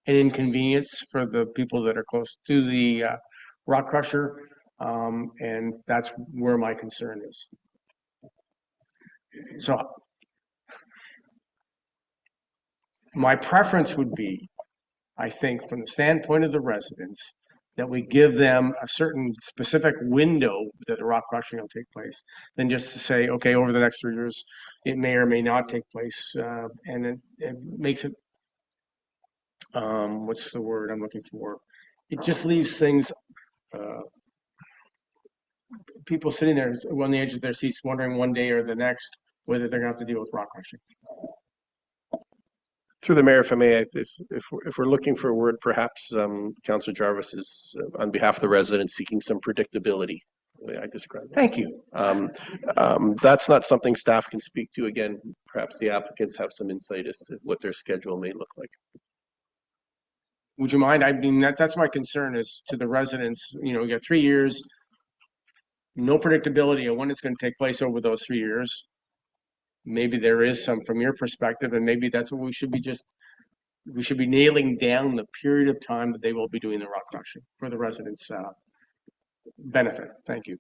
Speaker 5: inconvenience for the people that are close to the rock crusher, and that's where my concern is. So my preference would be, I think, from the standpoint of the residents, that we give them a certain specific window that the rock crushing will take place, than just to say, okay, over the next 3 years, it may or may not take place. And it makes it, what's the word I'm looking for? It just leaves things, people sitting there on the edge of their seats wondering one day or the next whether they're going to have to deal with rock crushing.
Speaker 9: Through the mayor, if I may, if we're looking for a word, perhaps Councillor Jarvis is, on behalf of the residents, seeking some predictability. The way I described it.
Speaker 5: Thank you.
Speaker 9: That's not something staff can speak to. Again, perhaps the applicants have some insight as to what their schedule may look like.
Speaker 5: Would you mind? I mean, that's my concern is to the residents. You know, you got 3 years, no predictability of when it's going to take place over those 3 years. Maybe there is some from your perspective, and maybe that's what we should be nailing down the period of time that they will be doing the rock crushing for the residents' benefit. Thank you.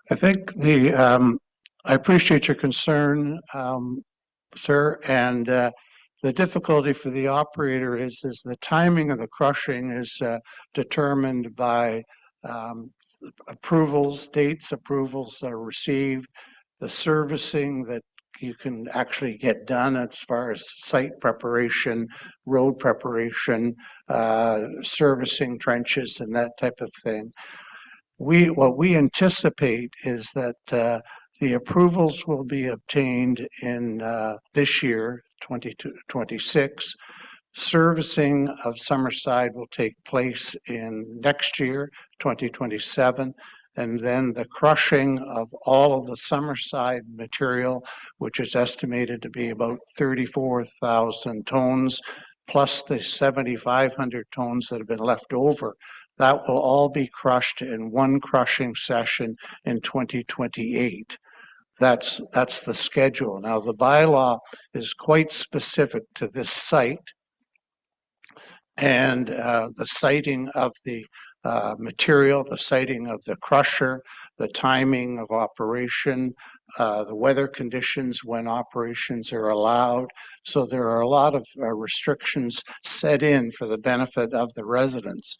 Speaker 10: I think I appreciate your concern, sir, and the difficulty for the operator is the timing of the crushing is determined by dates approvals that are received, the servicing that you can actually get done as far as site preparation, road preparation, servicing trenches and that type of thing. What we anticipate is that the approvals will be obtained in this year, 2026. Servicing of Summerside will take place in next year, 2027. And then the crushing of all of the Summerside material, which is estimated to be about 34,000 tons, plus the 7,500 tons that have been left over, that will all be crushed in one crushing session in 2028. That's the schedule. Now, the bylaw is quite specific to this site, and the siting of the material, the siting of the crusher, the timing of operation, the weather conditions when operations are allowed. So there are a lot of restrictions set in for the benefit of the residents.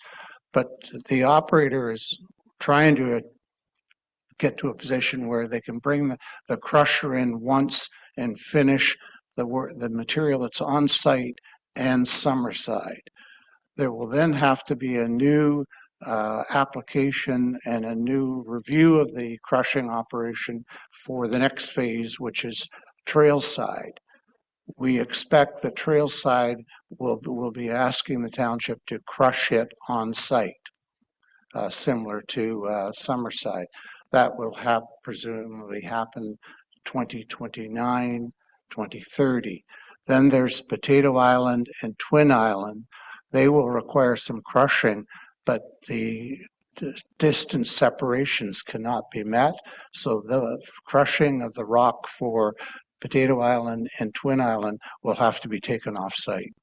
Speaker 10: But the operator is trying to get to a position where they can bring the crusher in once and finish the material that's on site and Summerside. There will then have to be a new application and a new review of the crushing operation for the next phase, which is Trailside. We expect that Trailside will be asking the township to crush it on site, similar to Summerside. That will presumably happen 2029, 2030. Then there's Potato Island and Twin Island. They will require some crushing, but the distance separations cannot be met. So the crushing of the rock for Potato Island and Twin Island will have to be taken off site.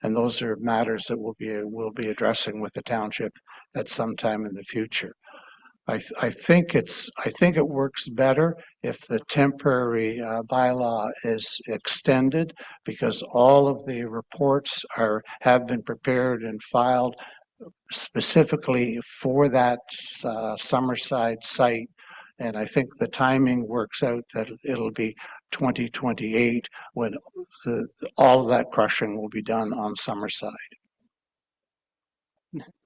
Speaker 10: And those are matters that we'll be addressing with the township at some time in the future. I think it works better if the temporary bylaw is extended, because all of the reports have been prepared and filed specifically for that Summerside site. And I think the timing works out that it'll be 2028 when all of that crushing will be done on Summerside.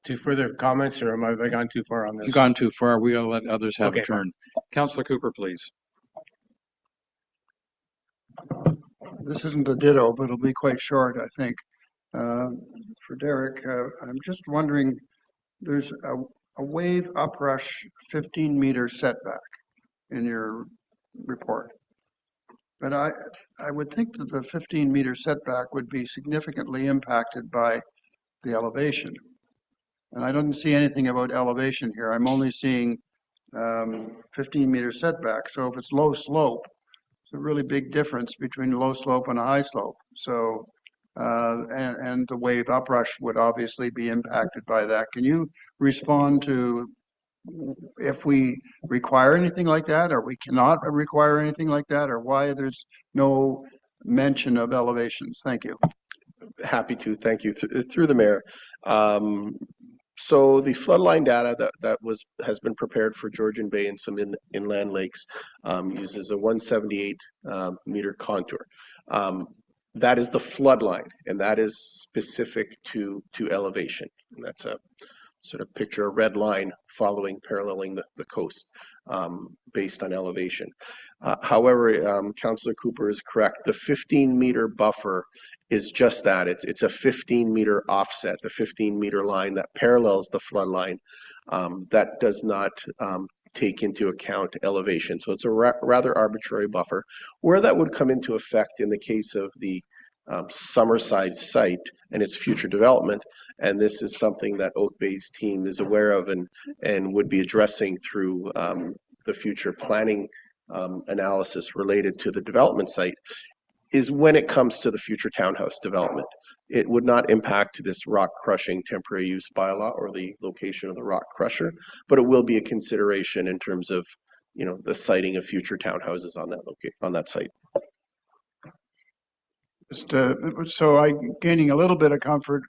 Speaker 5: Two further comments, or have I gone too far on this?
Speaker 1: You've gone too far. We gotta let others have
Speaker 5: Okay,
Speaker 1: a turn. Councillor Cooper, please.
Speaker 2: This isn't a ditto, but it'll be quite short, I think. For Derek, I'm just wondering, there's a wave uprush 15-meter setback in your report. But I would think that the 15-meter setback would be significantly impacted by the elevation. And I don't see anything about elevation here. I'm only seeing 15-meter setback. So if it's low slope, it's a really big difference between a low slope and a high slope. So, and the wave uprush would obviously be impacted by that. Can you respond to if we require anything like that, or we cannot require anything like that, or why there's no mention of elevations? Thank you.
Speaker 9: Happy to, thank you. Through the mayor. So the floodline data that has been prepared for Georgian Bay and some inland lakes uses a 178 meter contour. That is the floodline, and that is specific to elevation. And that's a sort of picture a red line paralleling the coast based on elevation. However, Councillor Cooper is correct. The 15-meter buffer is just that. It's a 15-meter offset, the 15-meter line that parallels the flood line that does not take into account elevation. So it's a rather arbitrary buffer. Where that would come into effect in the case of the Summerside site and its future development, and this is something that Oak Bay's team is aware of and would be addressing through the future planning analysis related to the development site, is when it comes to the future townhouse development. It would not impact this rock crushing temporary use bylaw or the location of the rock crusher, but it will be a consideration in terms of, you know, the siting of future townhouses on that site.
Speaker 2: So I'm gaining a little bit of comfort,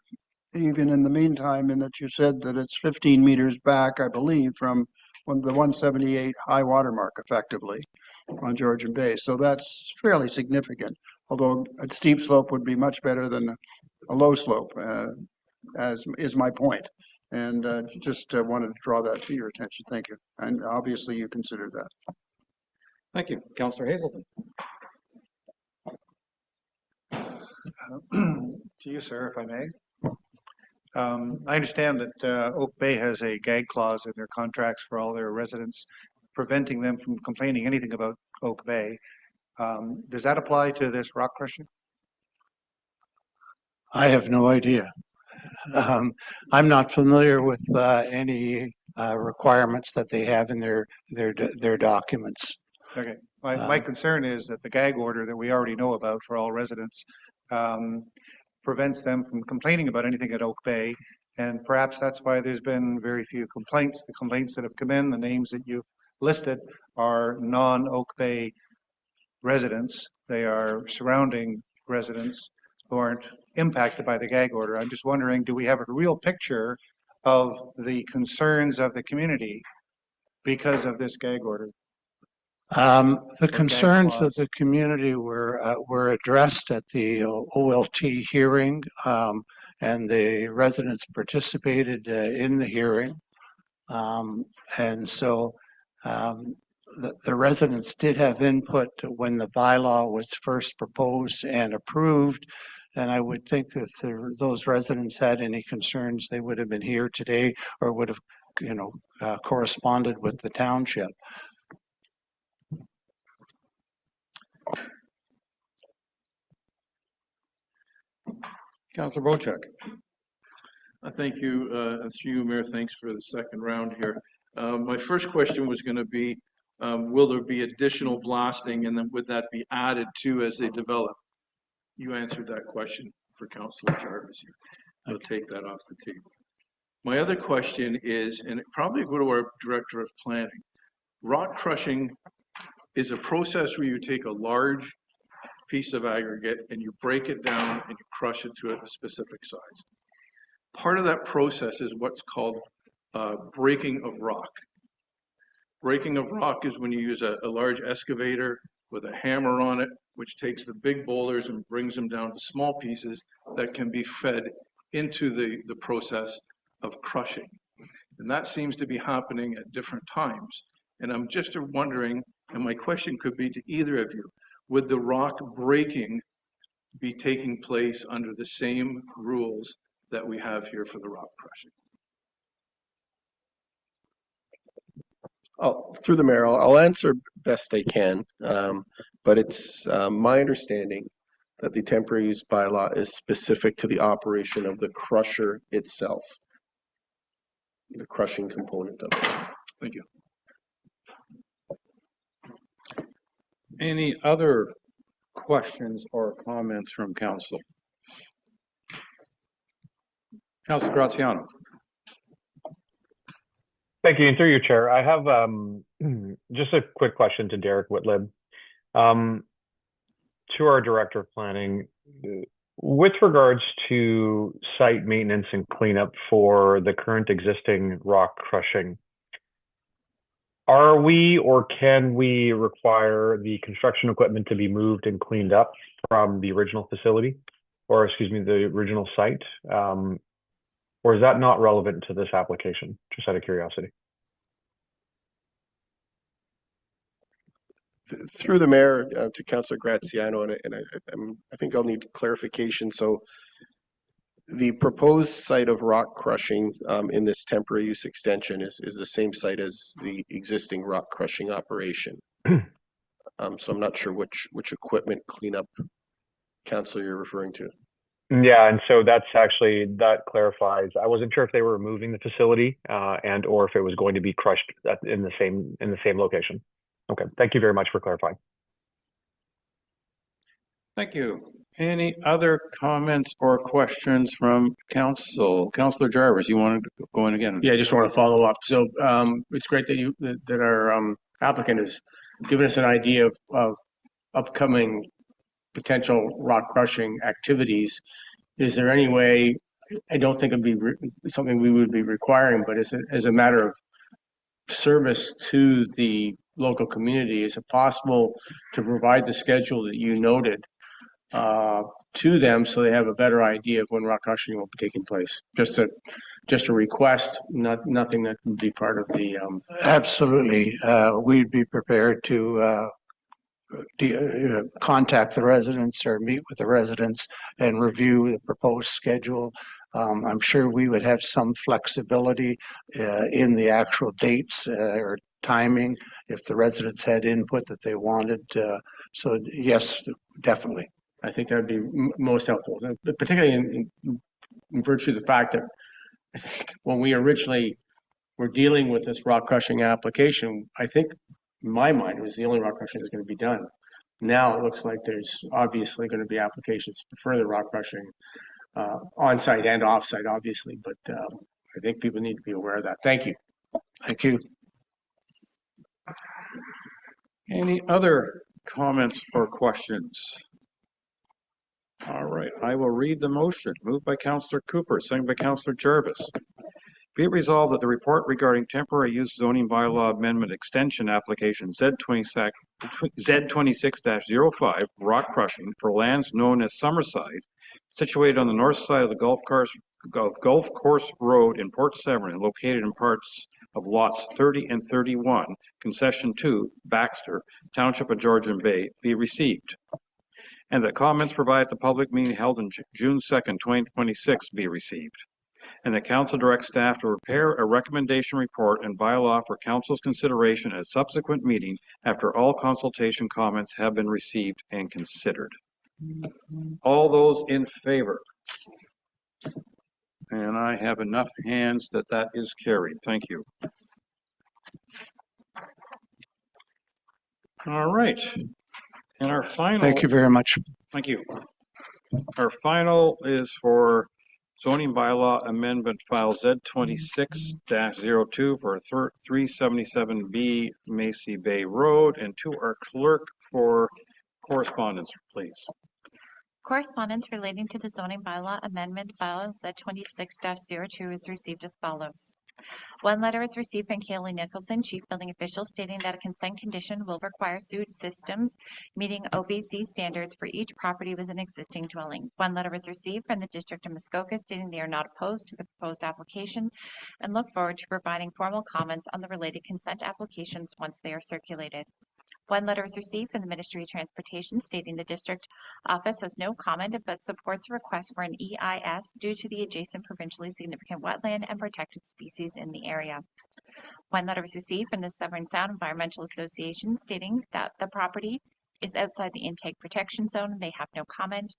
Speaker 2: even in the meantime, in that you said that it's 15 meters back, I believe, from the 178 high water mark, effectively, on Georgian Bay. So that's fairly significant, although a steep slope would be much better than a low slope, as is my point. And just wanted to draw that to your attention. Thank you. And obviously you considered that.
Speaker 1: Thank you. Councillor Hazelton.
Speaker 11: To you, sir, if I may. I understand that Oak Bay has a gag clause in their contracts for all their residents, preventing them from complaining anything about Oak Bay. Does that apply to this rock crushing?
Speaker 10: I have no idea. I'm not familiar with any requirements that they have in their documents.
Speaker 11: Okay. My concern is that the gag order that we already know about for all residents prevents them from complaining about anything at Oak Bay, and perhaps that's why there's been very few complaints. The complaints that have come in, the names that you've listed, are non-Oak Bay residents. They are surrounding residents who aren't impacted by the gag order. I'm just wondering, do we have a real picture of the concerns of the community because of this gag order?
Speaker 10: The concerns of the community were addressed at the OLT hearing, and the residents participated in the hearing. And so the residents did have input when the bylaw was first proposed and approved. And I would think if those residents had any concerns, they would have been here today or would have, corresponded with the township.
Speaker 1: Councillor Bochek.
Speaker 8: Thank you. Through you, Mayor, thanks for the second round here. My first question was going to be, will there be additional blasting, and then would that be added to as they develop? You answered that question for Councillor Jarvis. I'll take that off the table. My other question is, and it probably go to our Director of Planning, rock crushing is a process where you take a large piece of aggregate and you break it down and you crush it to a specific size. part of that process is what's called breaking of rock. Breaking of rock is when you use a large excavator with a hammer on it, which takes the big boulders and brings them down to small pieces that can be fed into the process of crushing. And that seems to be happening at different times. And I'm just wondering, and my question could be to either of you, would the rock breaking be taking place under the same rules that we have here for the rock crushing?
Speaker 9: Oh, through the mayor, I'll answer best I can, but it's my understanding that the temporary use bylaw is specific to the operation of the crusher itself, the crushing component of it.
Speaker 8: Thank you.
Speaker 1: Any other questions or comments from council? Councilor Graziano.
Speaker 12: Thank you. And through your chair, I have just a quick question to Derek Whitlib. To our director of planning, with regards to site maintenance and cleanup for the current existing rock crushing, are we or can we require the construction equipment to be moved and cleaned up from the original facility, or excuse me, the original site? Or is that not relevant to this application? Just out of curiosity.
Speaker 9: Through the mayor to Councilor Graziano, and I think I'll need clarification. So the proposed site of rock crushing in this temporary use extension is the same site as the existing rock crushing operation. So I'm not sure which equipment cleanup, Councilor, you're referring to.
Speaker 12: Yeah, and so that clarifies. I wasn't sure if they were moving the facility and or if it was going to be crushed in the same location. Okay, thank you very much for clarifying.
Speaker 1: Thank you. Any other comments or questions from council? Councilor Jarvis, you wanted to go in again?
Speaker 5: Yeah, I just want to follow up. So it's great that our applicant has given us an idea of upcoming potential rock crushing activities. Is there any way, I don't think it'd be something we would be requiring, but as a matter of service to the local community, is it possible to provide the schedule that you noted to them so they have a better idea of when rock crushing will be taking place? Just a request, nothing that would be part of the
Speaker 10: Absolutely. We'd be prepared to contact the residents or meet with the residents and review the proposed schedule. I'm sure we would have some flexibility in the actual dates or timing if the residents had input that they wanted. So yes, definitely.
Speaker 5: I think that would be most helpful, particularly in virtue of the fact that I think when we originally were dealing with this rock crushing application, I think in my mind it was the only rock crushing that's going to be done. Now it looks like there's obviously going to be applications for further rock crushing on-site and off-site, obviously, but I think people need to be aware of that. Thank you.
Speaker 10: Thank you.
Speaker 1: Any other comments or questions? All right, I will read the motion. Moved by Councillor Cooper, seconded by Councillor Jarvis. Be it resolved that the report regarding temporary use zoning bylaw amendment extension application Z26-05 rock crushing for lands known as Summerside, situated on the north side of the Golf Course Road in Port Severn and located in parts of lots 30 and 31, concession 2, Baxter, Township of Georgian Bay, be received. And that comments provided at the public meeting held on June 2nd, 2026 be received. And the council directs staff to prepare a recommendation report and bylaw for council's consideration at a subsequent meeting after all consultation comments have been received and considered. All those in favor? And I have enough hands that is carried. Thank you. All right. And our final.
Speaker 10: Thank you very much.
Speaker 1: Thank you. Our final is for zoning bylaw amendment file Z26-02 for 377B Macy Bay Road, and to our clerk for correspondence, please.
Speaker 3: Correspondence relating to the zoning bylaw amendment bylaw Z26-02 is received as follows. One letter is received from Kaylee Nicholson, Chief Building Official, stating that a consent condition will require sewage systems meeting OBC standards for each property with an existing dwelling. One letter was received from the District of Muskoka, stating they are not opposed to the proposed application and look forward to providing formal comments on the related consent applications once they are circulated. One letter was received from the Ministry of Transportation, stating the district office has no comment but supports a request for an EIS due to the adjacent provincially significant wetland and protected species in the area. One letter was received from the Severn Sound Environmental Association, stating that the property is outside the intake protection zone and they have no comment.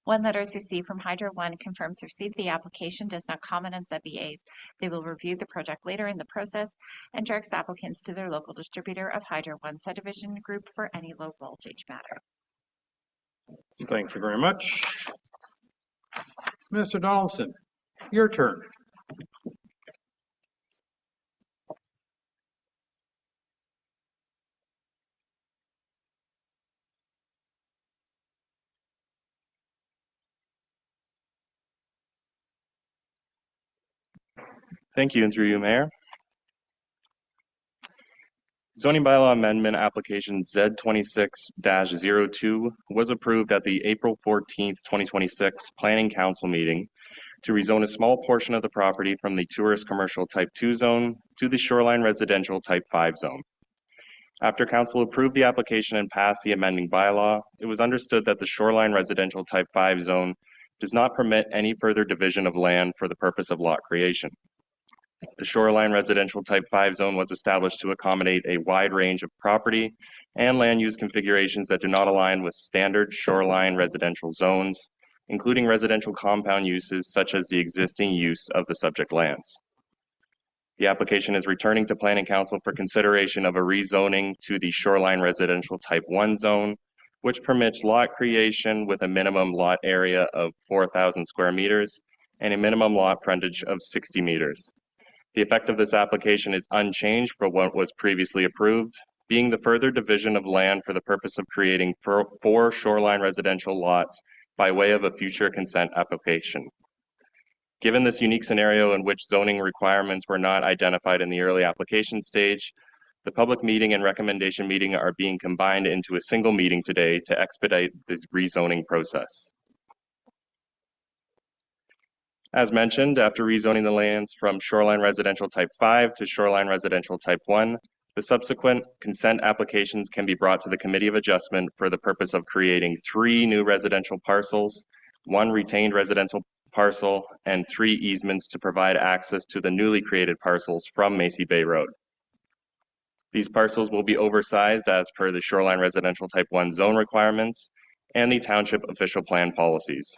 Speaker 3: One letter is received from Hydro One, confirms receipt of the application, does not comment on ZBAs. They will review the project later in the process and directs applicants to their local distributor of Hydro One subdivision group for any low voltage matter.
Speaker 1: Thank you very much. Mr. Donaldson, your turn.
Speaker 13: Thank you, and through you, Mayor. Zoning bylaw amendment application Z26-02 was approved at the April 14th, 2026 Planning Council meeting to rezone a small portion of the property from the Tourist Commercial Type 2 zone to the Shoreline Residential Type 5 zone. After Council approved the application and passed the amending bylaw, it was understood that the Shoreline Residential Type 5 zone does not permit any further division of land for the purpose of lot creation. The Shoreline Residential Type 5 zone was established to accommodate a wide range of property and land use configurations that do not align with standard shoreline residential zones, including residential compound uses such as the existing use of the subject lands. The application is returning to Planning Council for consideration of a rezoning to the Shoreline Residential Type 1 zone, which permits lot creation with a minimum lot area of 4,000 square meters and a minimum lot frontage of 60 meters. The effect of this application is unchanged from what was previously approved, being the further division of land for the purpose of creating 4 shoreline residential lots by way of a future consent application. Given this unique scenario in which zoning requirements were not identified in the early application stage, the public meeting and recommendation meeting are being combined into a single meeting today to expedite this rezoning process. As mentioned, after rezoning the lands from Shoreline Residential Type 5 to Shoreline Residential Type 1, the subsequent consent applications can be brought to the Committee of Adjustment for the purpose of creating 3 new residential parcels, 1 retained residential parcel, and 3 easements to provide access to the newly created parcels from Macy Bay Road. These parcels will be oversized as per the Shoreline Residential Type 1 zone requirements and the Township official plan policies.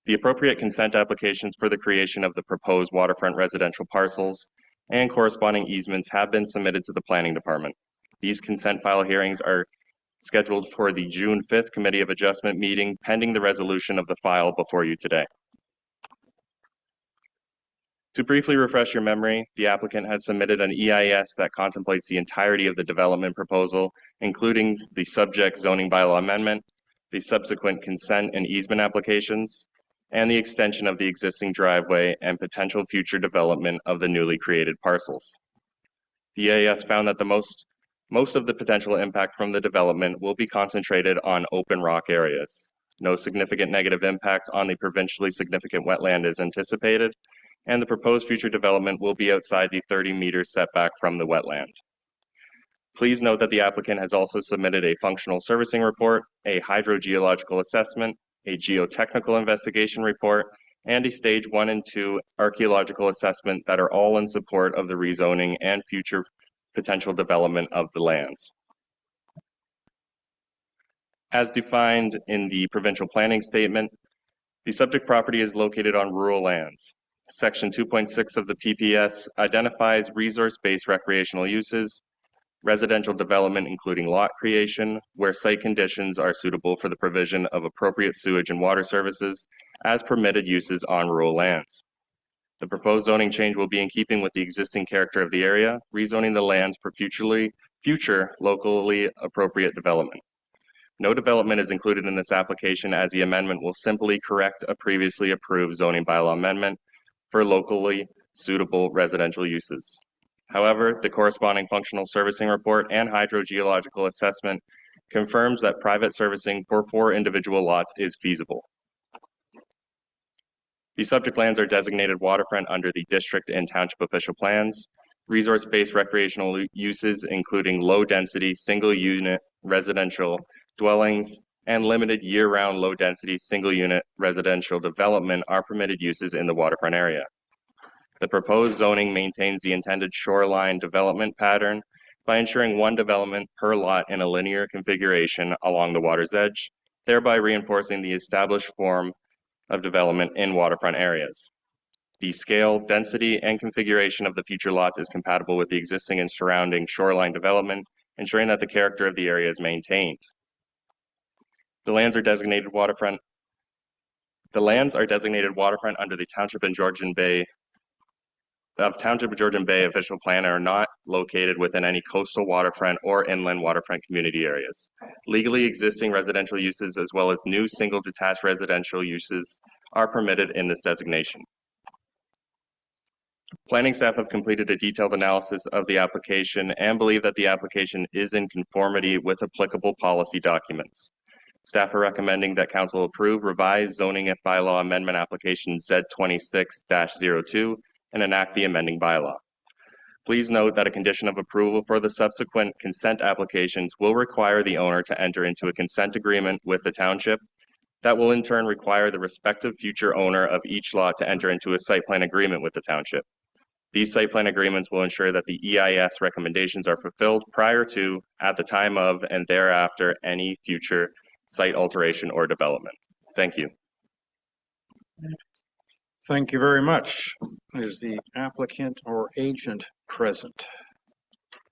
Speaker 13: The appropriate consent applications for the creation of the proposed waterfront residential parcels and corresponding easements have been submitted to the Planning Department. These consent file hearings are scheduled for the June 5th Committee of Adjustment meeting, pending the resolution of the file before you today. To briefly refresh your memory, the applicant has submitted an EIS that contemplates the entirety of the development proposal, including the subject zoning bylaw amendment, the subsequent consent and easement applications, and the extension of the existing driveway and potential future development of the newly created parcels. The EIS found that the most of the potential impact from the development will be concentrated on open rock areas. No significant negative impact on the provincially significant wetland is anticipated, and the proposed future development will be outside the 30-meter setback from the wetland. Please note that the applicant has also submitted a functional servicing report, a hydrogeological assessment, a geotechnical investigation report, and a stage 1 and 2 archaeological assessment that are all in support of the rezoning and future potential development of the lands. As defined in the provincial planning statement, the subject property is located on rural lands. Section 2.6 of the PPS identifies resource-based recreational uses, residential development including lot creation, where site conditions are suitable for the provision of appropriate sewage and water services as permitted uses on rural lands. The proposed zoning change will be in keeping with the existing character of the area, rezoning the lands for future locally appropriate development. No development is included in this application as the amendment will simply correct a previously approved zoning bylaw amendment for locally suitable residential uses. However, the corresponding functional servicing report and hydrogeological assessment confirms that private servicing for 4 individual lots is feasible. The subject lands are designated waterfront under the district and township official plans. Resource-based recreational uses, including low-density, single-unit residential dwellings and limited year-round low-density, single-unit residential development are permitted uses in the waterfront area. The proposed zoning maintains the intended shoreline development pattern by ensuring one development per lot in a linear configuration along the water's edge, thereby reinforcing the established form of development in waterfront areas. The scale, density, and configuration of the future lots is compatible with the existing and surrounding shoreline development, ensuring that the character of the area is maintained. The lands are designated waterfront. The lands are designated waterfront under the Township of Georgian Bay official plan and are not located within any coastal waterfront or inland waterfront community areas. Legally existing residential uses as well as new single detached residential uses are permitted in this designation. Planning staff have completed a detailed analysis of the application and believe that the application is in conformity with applicable policy documents. Staff are recommending that council approve revised zoning bylaw amendment application Z26-02 and enact the amending bylaw. Please note that a condition of approval for the subsequent consent applications will require the owner to enter into a consent agreement with the township. That will in turn require the respective future owner of each lot to enter into a site plan agreement with the township. These site plan agreements will ensure that the EIS recommendations are fulfilled prior to, at the time of, and thereafter any future site alteration or development. Thank you.
Speaker 1: Thank you very much. Is the applicant or agent present?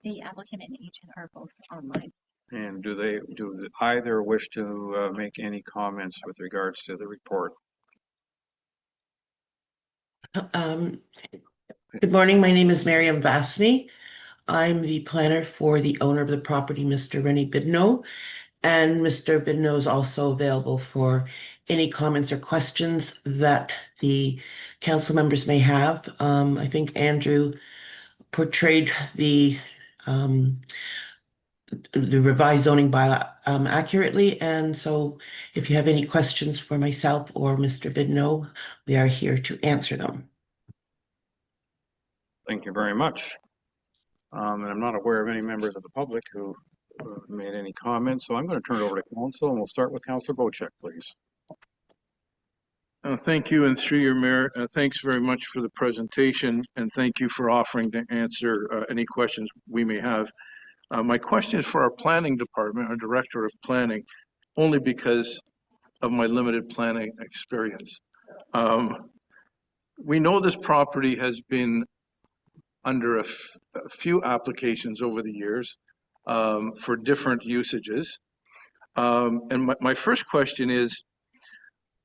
Speaker 3: The applicant and agent are both online.
Speaker 1: And do either wish to make any comments with regards to the report?
Speaker 14: Good morning. My name is Miriam Vasny. I'm the planner for the owner of the property, Mr. Rennie Bidno. And Mr. Bidno is also available for any comments or questions that the council members may have. I think Andrew portrayed the revised zoning bylaw accurately. And so if you have any questions for myself or Mr. Bidno, we are here to answer them.
Speaker 1: Thank you very much. And I'm not aware of any members of the public who made any comments, so I'm going to turn it over to council, and we'll start with Councillor Bocek, please.
Speaker 8: Thank you, and through your mayor, thanks very much for the presentation, and thank you for offering to answer any questions we may have. My question is for our planning department, our director of planning, only because of my limited planning experience. We know this property has been under a few applications over the years for different usages. And my first question is,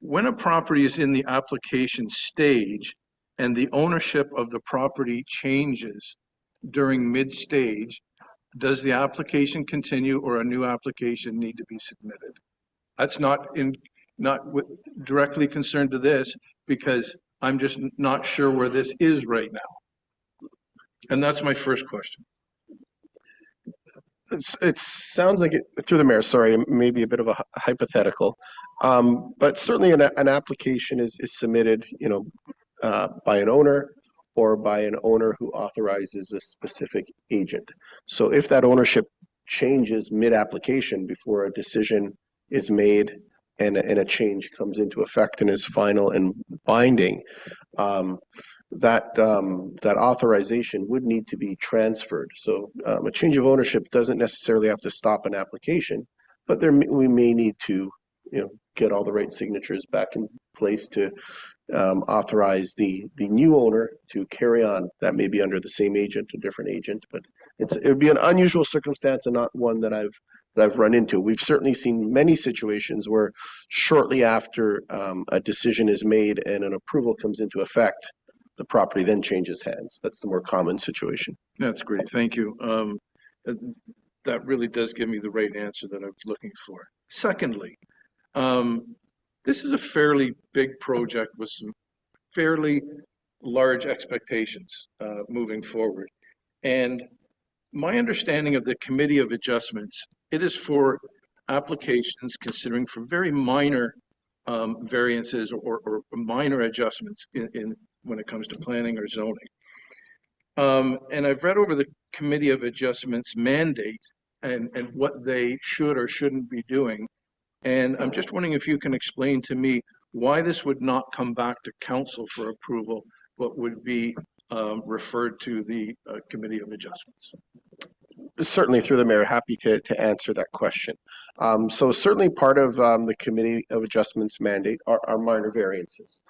Speaker 8: when a property is in the application stage and the ownership of the property changes during mid-stage, does the application continue or a new application need to be submitted? That's not directly concerned to this, because I'm just not sure where this is right now. And that's my first question.
Speaker 9: It sounds like, through the mayor, sorry, maybe a bit of a hypothetical, but certainly an application is submitted, by an owner or by an owner who authorizes a specific agent. So if that ownership changes mid-application before a decision is made and a change comes into effect and is final and binding, that authorization would need to be transferred. So a change of ownership doesn't necessarily have to stop an application, but we may need to, get all the right signatures back in place to authorize the new owner to carry on. That may be under the same agent, a different agent, but it would be an unusual circumstance and not one that I've run into. We've certainly seen many situations where shortly after a decision is made and an approval comes into effect, the property then changes hands. That's the more common situation.
Speaker 8: That's great. Thank you. that really does give me the right answer that I was looking for. Secondly, this is a fairly big project with some fairly large expectations moving forward. And my understanding of the Committee of Adjustments, it is for applications considering for very minor variances or minor adjustments in when it comes to planning or zoning. And I've read over the Committee of Adjustments mandate and what they should or shouldn't be doing. And I'm just wondering if you can explain to me why this would not come back to council for approval, but would be referred to the Committee of Adjustments.
Speaker 9: Certainly, through the mayor, happy to answer that question. So certainly part of the Committee of Adjustments mandate are minor variances.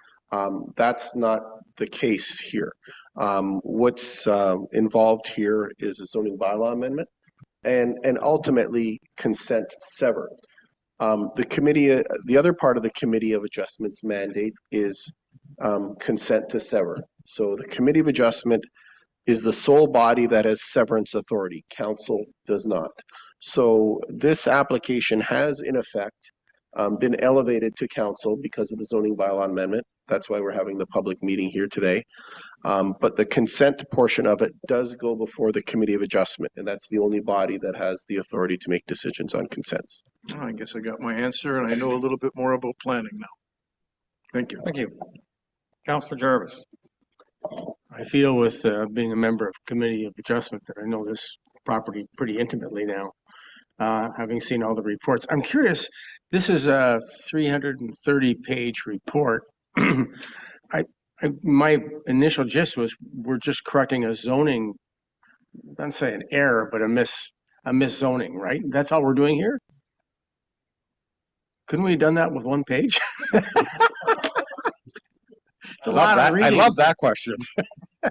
Speaker 9: That's not the case here. What's involved here is a zoning bylaw amendment and ultimately consent to sever. The other part of the Committee of Adjustments mandate is consent to sever. So the Committee of Adjustment is the sole body that has severance authority. Council does not. So this application has, in effect, been elevated to council because of the zoning bylaw amendment. That's why we're having the public meeting here today. But the consent portion of it does go before the Committee of Adjustment, and that's the only body that has the authority to make decisions on consents.
Speaker 8: Oh, I guess I got my answer, and I know a little bit more about planning now. Thank you.
Speaker 1: Thank you. Councillor Jarvis.
Speaker 5: I feel with being a member of Committee of Adjustment that I know this property pretty intimately now, having seen all the reports. I'm curious, this is a 330-page report. My initial gist was we're just correcting a zoning, I don't say an error, but a miszoning, right? That's all we're doing here? Couldn't we have done that with one page? It's a lot of reading.
Speaker 1: I love that question.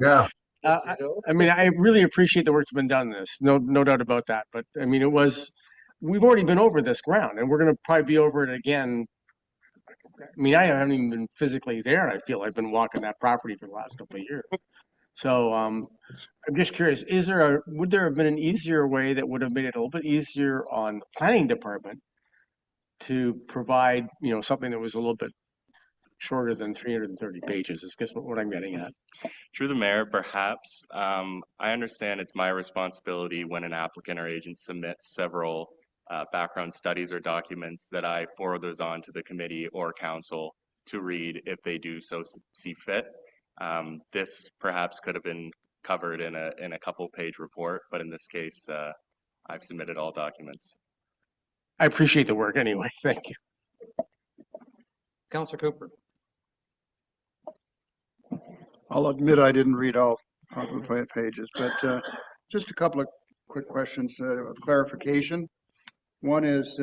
Speaker 8: Yeah.
Speaker 5: I mean, I really appreciate the work that's been done in this. No doubt about that. But I mean, we've already been over this ground, and we're going to probably be over it again. I mean, I haven't even been physically there. I feel I've been walking that property for the last couple of years. So I'm just curious, would there have been an easier way that would have made it a little bit easier on the planning department to provide, something that was a little bit shorter than 330 pages, is guess what I'm getting at.
Speaker 13: Through the mayor, perhaps. I understand it's my responsibility when an applicant or agent submits several background studies or documents that I forward those on to the committee or council to read if they do so see fit. This perhaps could have been covered in a couple-page report, but in this case, I've submitted all documents.
Speaker 5: I appreciate the work anyway. Thank you.
Speaker 1: Councillor Cooper.
Speaker 2: I'll admit I didn't read all of the pages, but just a couple of quick questions of clarification. One is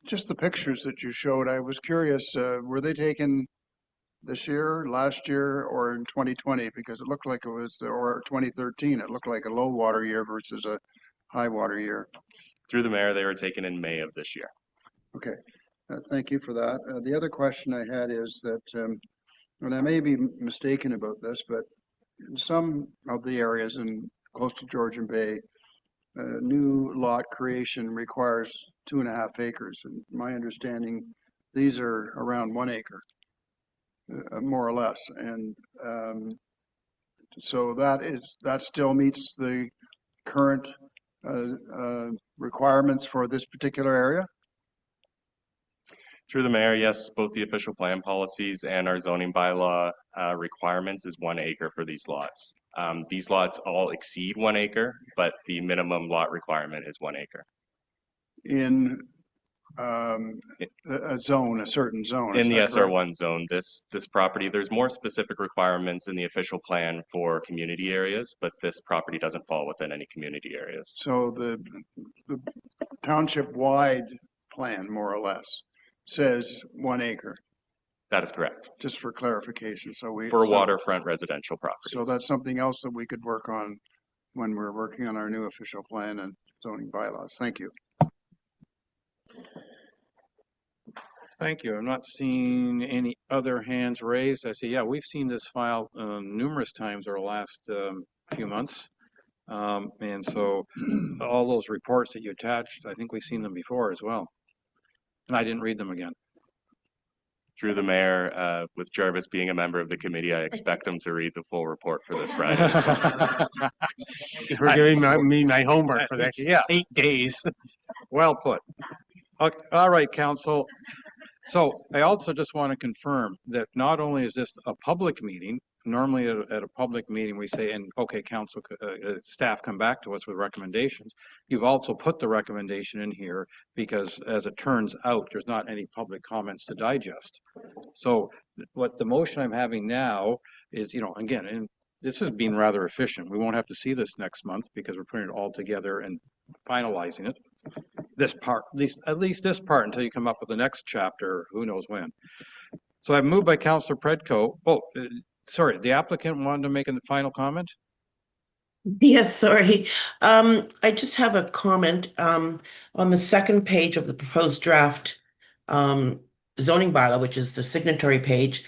Speaker 2: just the pictures that you showed. I was curious, were they taken this year, last year, or in 2020? Because it looked like it was, or 2013, it looked like a low water year versus a high water year.
Speaker 13: Through the mayor, they were taken in May of this year.
Speaker 2: Okay, thank you for that. The other question I had is that, and I may be mistaken about this, but in some of the areas in coastal Georgian Bay, new lot creation requires 2.5 acres. And my understanding, these are around 1 acre, more or less. And so that still meets the current requirements for this particular area?
Speaker 13: Through the mayor, yes, both the official plan policies and our zoning bylaw requirements is 1 acre for these lots. These lots all exceed 1 acre, but the minimum lot requirement is 1 acre.
Speaker 2: In a zone, a certain zone?
Speaker 13: In the SR1 zone, this property, there's more specific requirements in the official plan for community areas, but this property doesn't fall within any community areas.
Speaker 2: So the township-wide plan, more or less, says 1 acre.
Speaker 13: That is correct.
Speaker 2: Just for clarification,
Speaker 13: for waterfront residential properties.
Speaker 2: So that's something else that we could work on when we're working on our new official plan and zoning bylaws. Thank you.
Speaker 1: Thank you. I'm not seeing any other hands raised. I see, yeah, we've seen this file numerous times over the last few months. And so all those reports that you attached, I think we've seen them before as well. And I didn't read them again.
Speaker 13: Through the mayor, with Jarvis being a member of the committee, I expect him to read the full report for this Friday.
Speaker 5: For giving me my homework for the next 8 days.
Speaker 1: Well put. Okay, all right, council. So I also just want to confirm that not only is this a public meeting, normally at a public meeting, we say, and okay, council, staff come back to us with recommendations. You've also put the recommendation in here because as it turns out, there's not any public comments to digest. So what the motion I'm having now is, again, and this has been rather efficient. We won't have to see this next month because we're putting it all together and finalizing it. This part, at least this part, until you come up with the next chapter, who knows when. So I've moved by Councillor Predko. Oh, sorry, the applicant wanted to make a final comment?
Speaker 14: Yes, sorry. I just have a comment on the second page of the proposed draft zoning bylaw, which is the signatory page.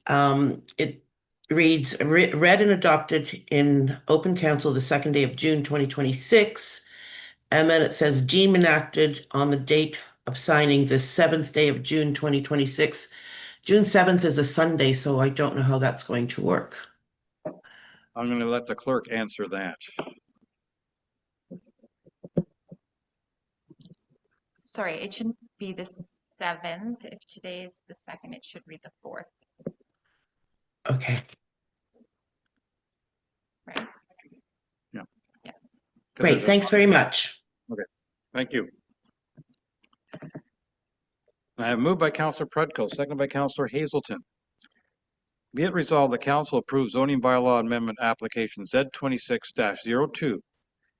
Speaker 14: It reads, read and adopted in open council the 2nd day of June 2026. And then it says deem enacted on the date of signing the 7th day of June 2026. June 7th is a Sunday, so I don't know how that's going to work.
Speaker 1: I'm going to let the clerk answer that.
Speaker 3: Sorry, it shouldn't be the 7th. If today is the 2nd, it should read the 4th.
Speaker 14: Okay.
Speaker 3: Right?
Speaker 1: Yeah.
Speaker 3: Yeah.
Speaker 14: Great, thanks very much.
Speaker 1: Okay, thank you. I have moved by Councillor Predko, seconded by Councillor Hazelton. Be it resolved, the council approves zoning bylaw amendment application Z26-02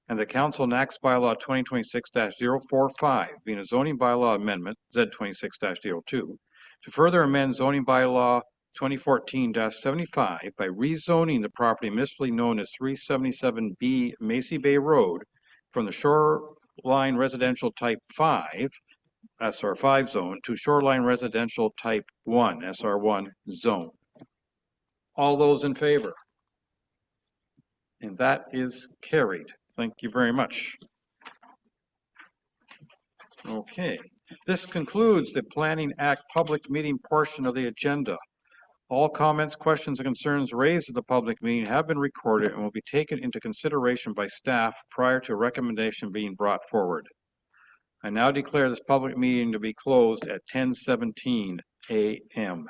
Speaker 1: and the council enacts bylaw 2026-045 being a zoning bylaw amendment Z26-02 to further amend zoning bylaw 2014-75 by rezoning the property municipally known as 377B Macy Bay Road from the shoreline residential type 5 SR5 zone to shoreline residential type 1 SR1 zone. All those in favor? And that is carried. Thank you very much. Okay, this concludes the Planning Act public meeting portion of the agenda. All comments, questions, and concerns raised at the public meeting have been recorded and will be taken into consideration by staff prior to a recommendation being brought forward. I now declare this public meeting to be closed at 10:17 a.m.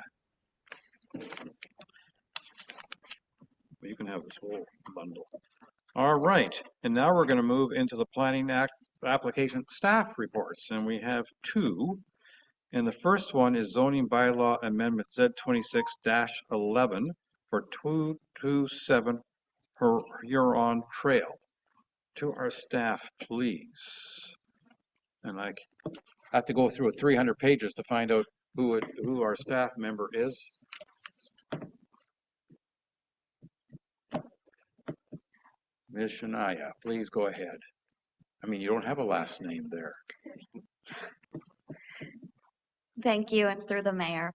Speaker 1: You can have this whole bundle. All right, and now we're going to move into the Planning Act application staff reports, and we have two. And the first one is zoning bylaw amendment Z26-11 for 227 Huron Trail. To our staff, please. And I have to go through 300 pages to find out who our staff member is. Ms. Shania, please go ahead. I mean, you don't have a last name there.
Speaker 4: Thank you, and through the mayor.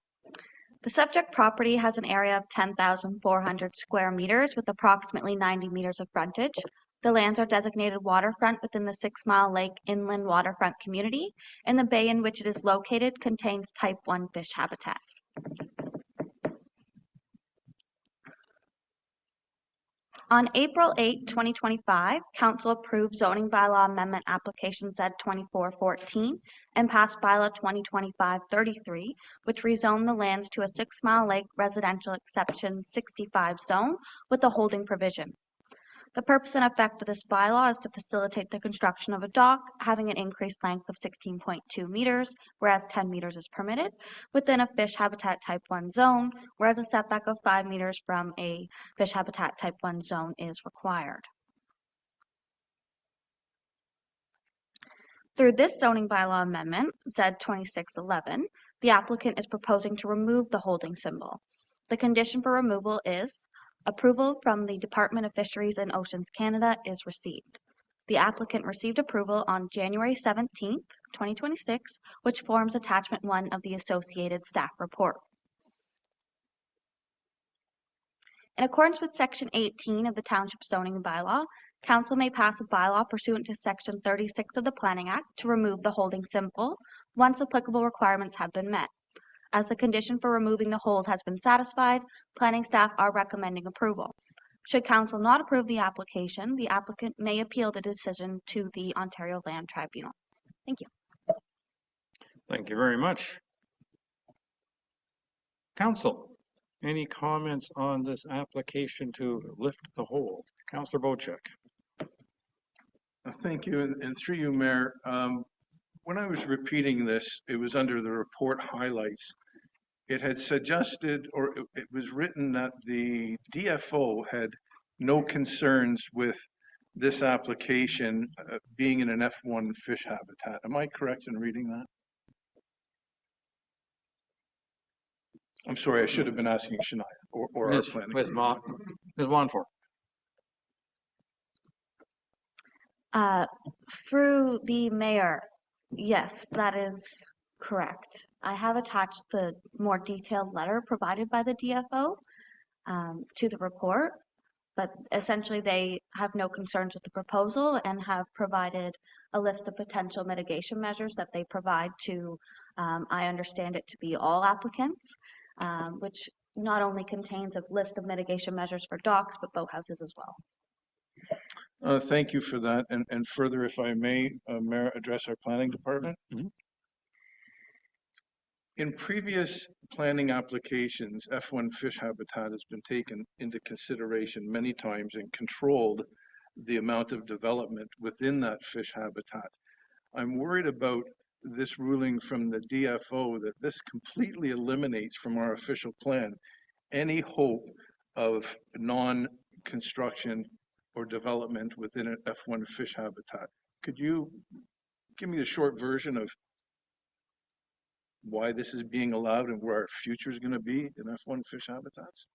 Speaker 4: The subject property has an area of 10,400 square meters with approximately 90 meters of frontage. The lands are designated waterfront within the 6 Mile Lake Inland Waterfront Community, and the bay in which it is located contains type 1 fish habitat. On April 8, 2025, Council approved zoning bylaw amendment application Z2414 and passed bylaw 2025-33, which rezoned the lands to a 6 Mile Lake residential exception 65 zone with a holding provision. The purpose and effect of this bylaw is to facilitate the construction of a dock having an increased length of 16.2 meters, whereas 10 meters is permitted, within a fish habitat type 1 zone, whereas a setback of 5 meters from a fish habitat type 1 zone is required. Through this zoning bylaw amendment, Z2611, the applicant is proposing to remove the holding symbol. The condition for removal is approval from the Department of Fisheries and Oceans Canada is received. The applicant received approval on January 17th, 2026, which forms attachment 1 of the associated staff report. In accordance with Section 18 of the Township Zoning Bylaw, Council may pass a bylaw pursuant to Section 36 of the Planning Act to remove the holding symbol once applicable requirements have been met. As the condition for removing the hold has been satisfied, planning staff are recommending approval. Should council not approve the application, the applicant may appeal the decision to the Ontario Land Tribunal. Thank you.
Speaker 1: Thank you very much. Council, any comments on this application to lift the hold? Councillor Bocek.
Speaker 8: Thank you, and through you, Mayor. When I was repeating this, it was under the report highlights. It had suggested, or it was written that the DFO had no concerns with this application being in an F1 fish habitat. Am I correct in reading that? I'm sorry, I should have been asking Shania or our planning.
Speaker 1: Ms. Monfort.
Speaker 4: Through the mayor, yes, that is correct. I have attached the more detailed letter provided by the DFO to the report, but essentially they have no concerns with the proposal and have provided a list of potential mitigation measures that they provide to, I understand it to be all applicants, which not only contains a list of mitigation measures for docks, but boathouses as well.
Speaker 8: Thank you for that. And further, if I may, Mayor, address our planning department.
Speaker 1: Mm-hmm.
Speaker 8: In previous planning applications, F1 fish habitat has been taken into consideration many times and controlled the amount of development within that fish habitat. I'm worried about this ruling from the DFO that this completely eliminates from our official plan any hope of non-construction or development within an F1 fish habitat. Could you give me a short version of why this is being allowed and where our future is going to be in F1 fish habitats?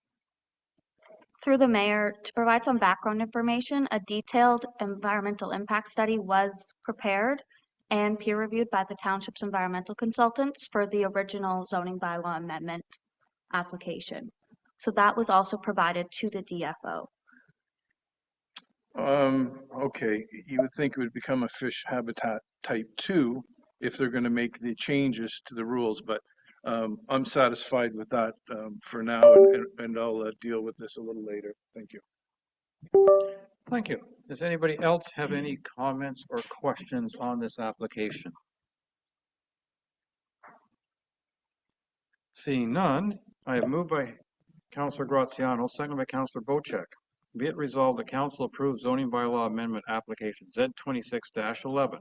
Speaker 4: Through the mayor, to provide some background information, a detailed environmental impact study was prepared and peer-reviewed by the township's environmental consultants for the original zoning bylaw amendment application. So that was also provided to the DFO.
Speaker 8: Okay, you would think it would become a fish habitat type 2 if they're going to make the changes to the rules, but I'm satisfied with that for now, and I'll deal with this a little later. Thank you.
Speaker 1: Thank you. Does anybody else have any comments or questions on this application? Seeing none, I have moved by Councillor Graziano, seconded by Councillor Bocek. Be it resolved, the council approves zoning bylaw amendment application Z26-11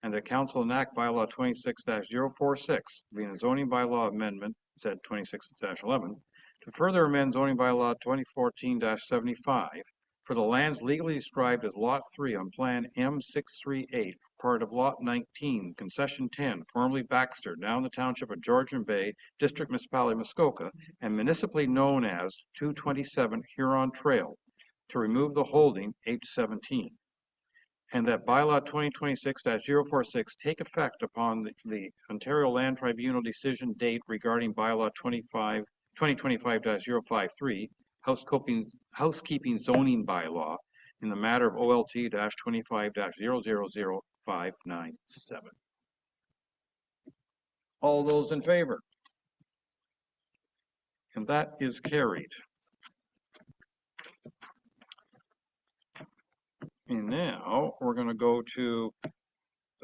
Speaker 1: and the council enact bylaw 26-046, being a zoning bylaw amendment Z26-11 to further amend zoning bylaw 2014-75 for the lands legally described as Lot 3 on Plan M638, part of Lot 19, Concession 10, formerly Baxter, now in the Township of Georgian Bay, District Municipality Muskoka, and municipally known as 227 Huron Trail, to remove the holding H17. And that bylaw 2026-046 take effect upon the Ontario Land Tribunal decision date regarding bylaw 2025-053, housekeeping zoning bylaw in the matter of OLT-25-000597. All those in favor? And that is carried. And now we're going to go to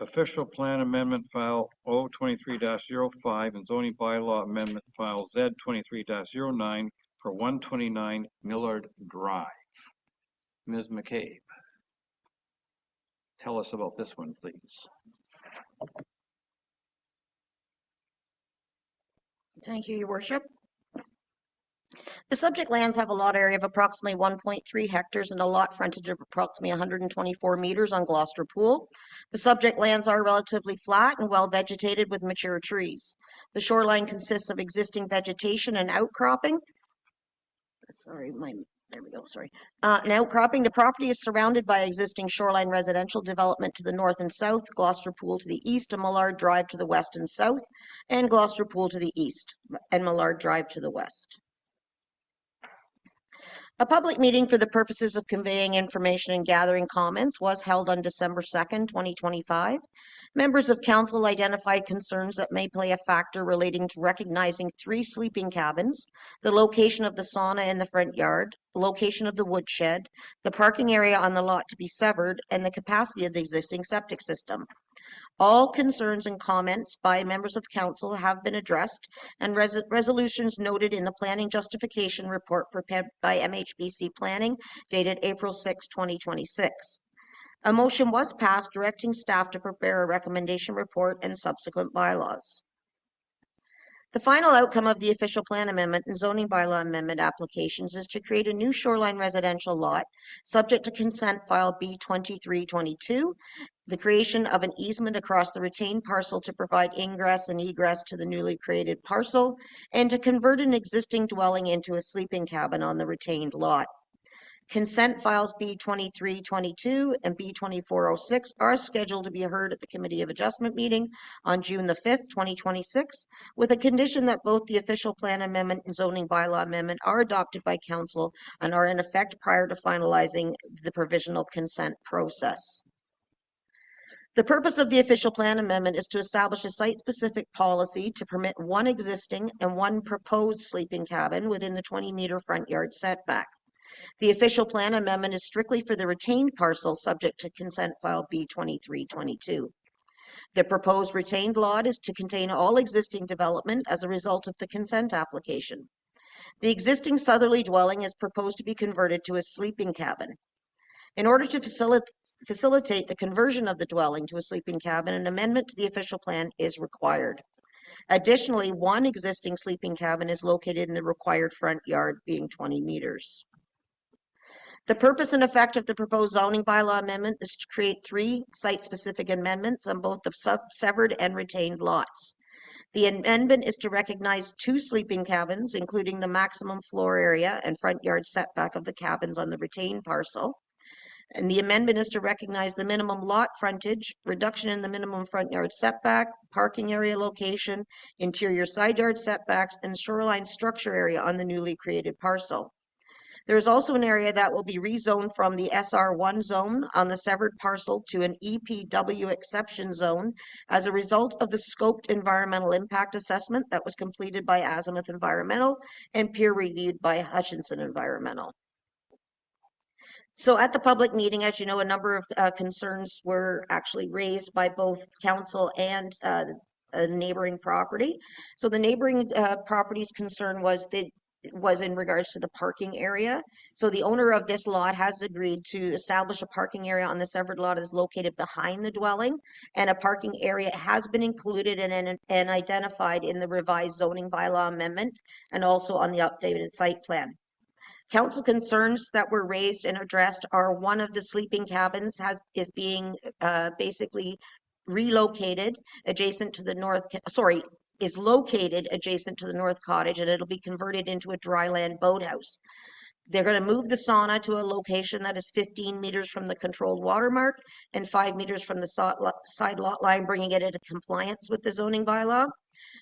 Speaker 1: official plan amendment file O23-05 and zoning bylaw amendment file Z23-09 for 129 Millard Drive. Ms. McCabe, tell us about this one, please.
Speaker 6: Thank you, Your Worship. The subject lands have a lot area of approximately 1.3 hectares and a lot frontage of approximately 124 meters on Gloucester Pool. The subject lands are relatively flat and well vegetated with mature trees. The shoreline consists of existing vegetation and outcropping. There we go, sorry. An outcropping. The property is surrounded by existing shoreline residential development to the north and south, Gloucester Pool to the east, and Millard Drive to the west and south, and Gloucester Pool to the east, and Millard Drive to the west. A public meeting for the purposes of conveying information and gathering comments was held on December 2nd, 2025. Members of council identified concerns that may play a factor relating to recognizing 3 sleeping cabins, the location of the sauna in the front yard, location of the woodshed, the parking area on the lot to be severed, and the capacity of the existing septic system. All concerns and comments by members of council have been addressed, and resolutions noted in the planning justification report prepared by MHBC Planning dated April 6, 2026. A motion was passed directing staff to prepare a recommendation report and subsequent bylaws. The final outcome of the official plan amendment and zoning bylaw amendment applications is to create a new shoreline residential lot subject to consent file B2322, the creation of an easement across the retained parcel to provide ingress and egress to the newly created parcel, and to convert an existing dwelling into a sleeping cabin on the retained lot. Consent files B2322 and B2406 are scheduled to be heard at the Committee of Adjustment meeting on June the 5th, 2026, with a condition that both the official plan amendment and zoning bylaw amendment are adopted by council and are in effect prior to finalizing the provisional consent process. The purpose of the official plan amendment is to establish a site-specific policy to permit 1 existing and 1 proposed sleeping cabin within the 20-meter front yard setback. The official plan amendment is strictly for the retained parcel subject to consent file B2322. The proposed retained lot is to contain all existing development as a result of the consent application. The existing southerly dwelling is proposed to be converted to a sleeping cabin. In order to facilitate the conversion of the dwelling to a sleeping cabin, an amendment to the official plan is required. Additionally, 1 existing sleeping cabin is located in the required front yard, being 20 meters. The purpose and effect of the proposed zoning bylaw amendment is to create 3 site-specific amendments on both the severed and retained lots. The amendment is to recognize 2 sleeping cabins, including the maximum floor area and front yard setback of the cabins on the retained parcel. And the amendment is to recognize the minimum lot frontage, reduction in the minimum front yard setback, parking area location, interior side yard setbacks, and shoreline structure area on the newly created parcel. There is also an area that will be rezoned from the SR1 zone on the severed parcel to an EPW exception zone as a result of the scoped environmental impact assessment that was completed by Azimuth Environmental and peer-reviewed by Hutchinson Environmental. So at the public meeting, as you know, a number of concerns were actually raised by both council and a neighboring property. So the neighboring property's concern was in regards to the parking area. So the owner of this lot has agreed to establish a parking area on the severed lot that is located behind the dwelling, and a parking area has been included and identified in the revised zoning bylaw amendment and also on the updated site plan. Council concerns that were raised and addressed are 1 of the sleeping cabins is being basically relocated adjacent to the is located adjacent to the north cottage, and it'll be converted into a dryland boathouse. They're going to move the sauna to a location that is 15 meters from the controlled watermark and 5 meters from the side lot line, bringing it into compliance with the zoning bylaw.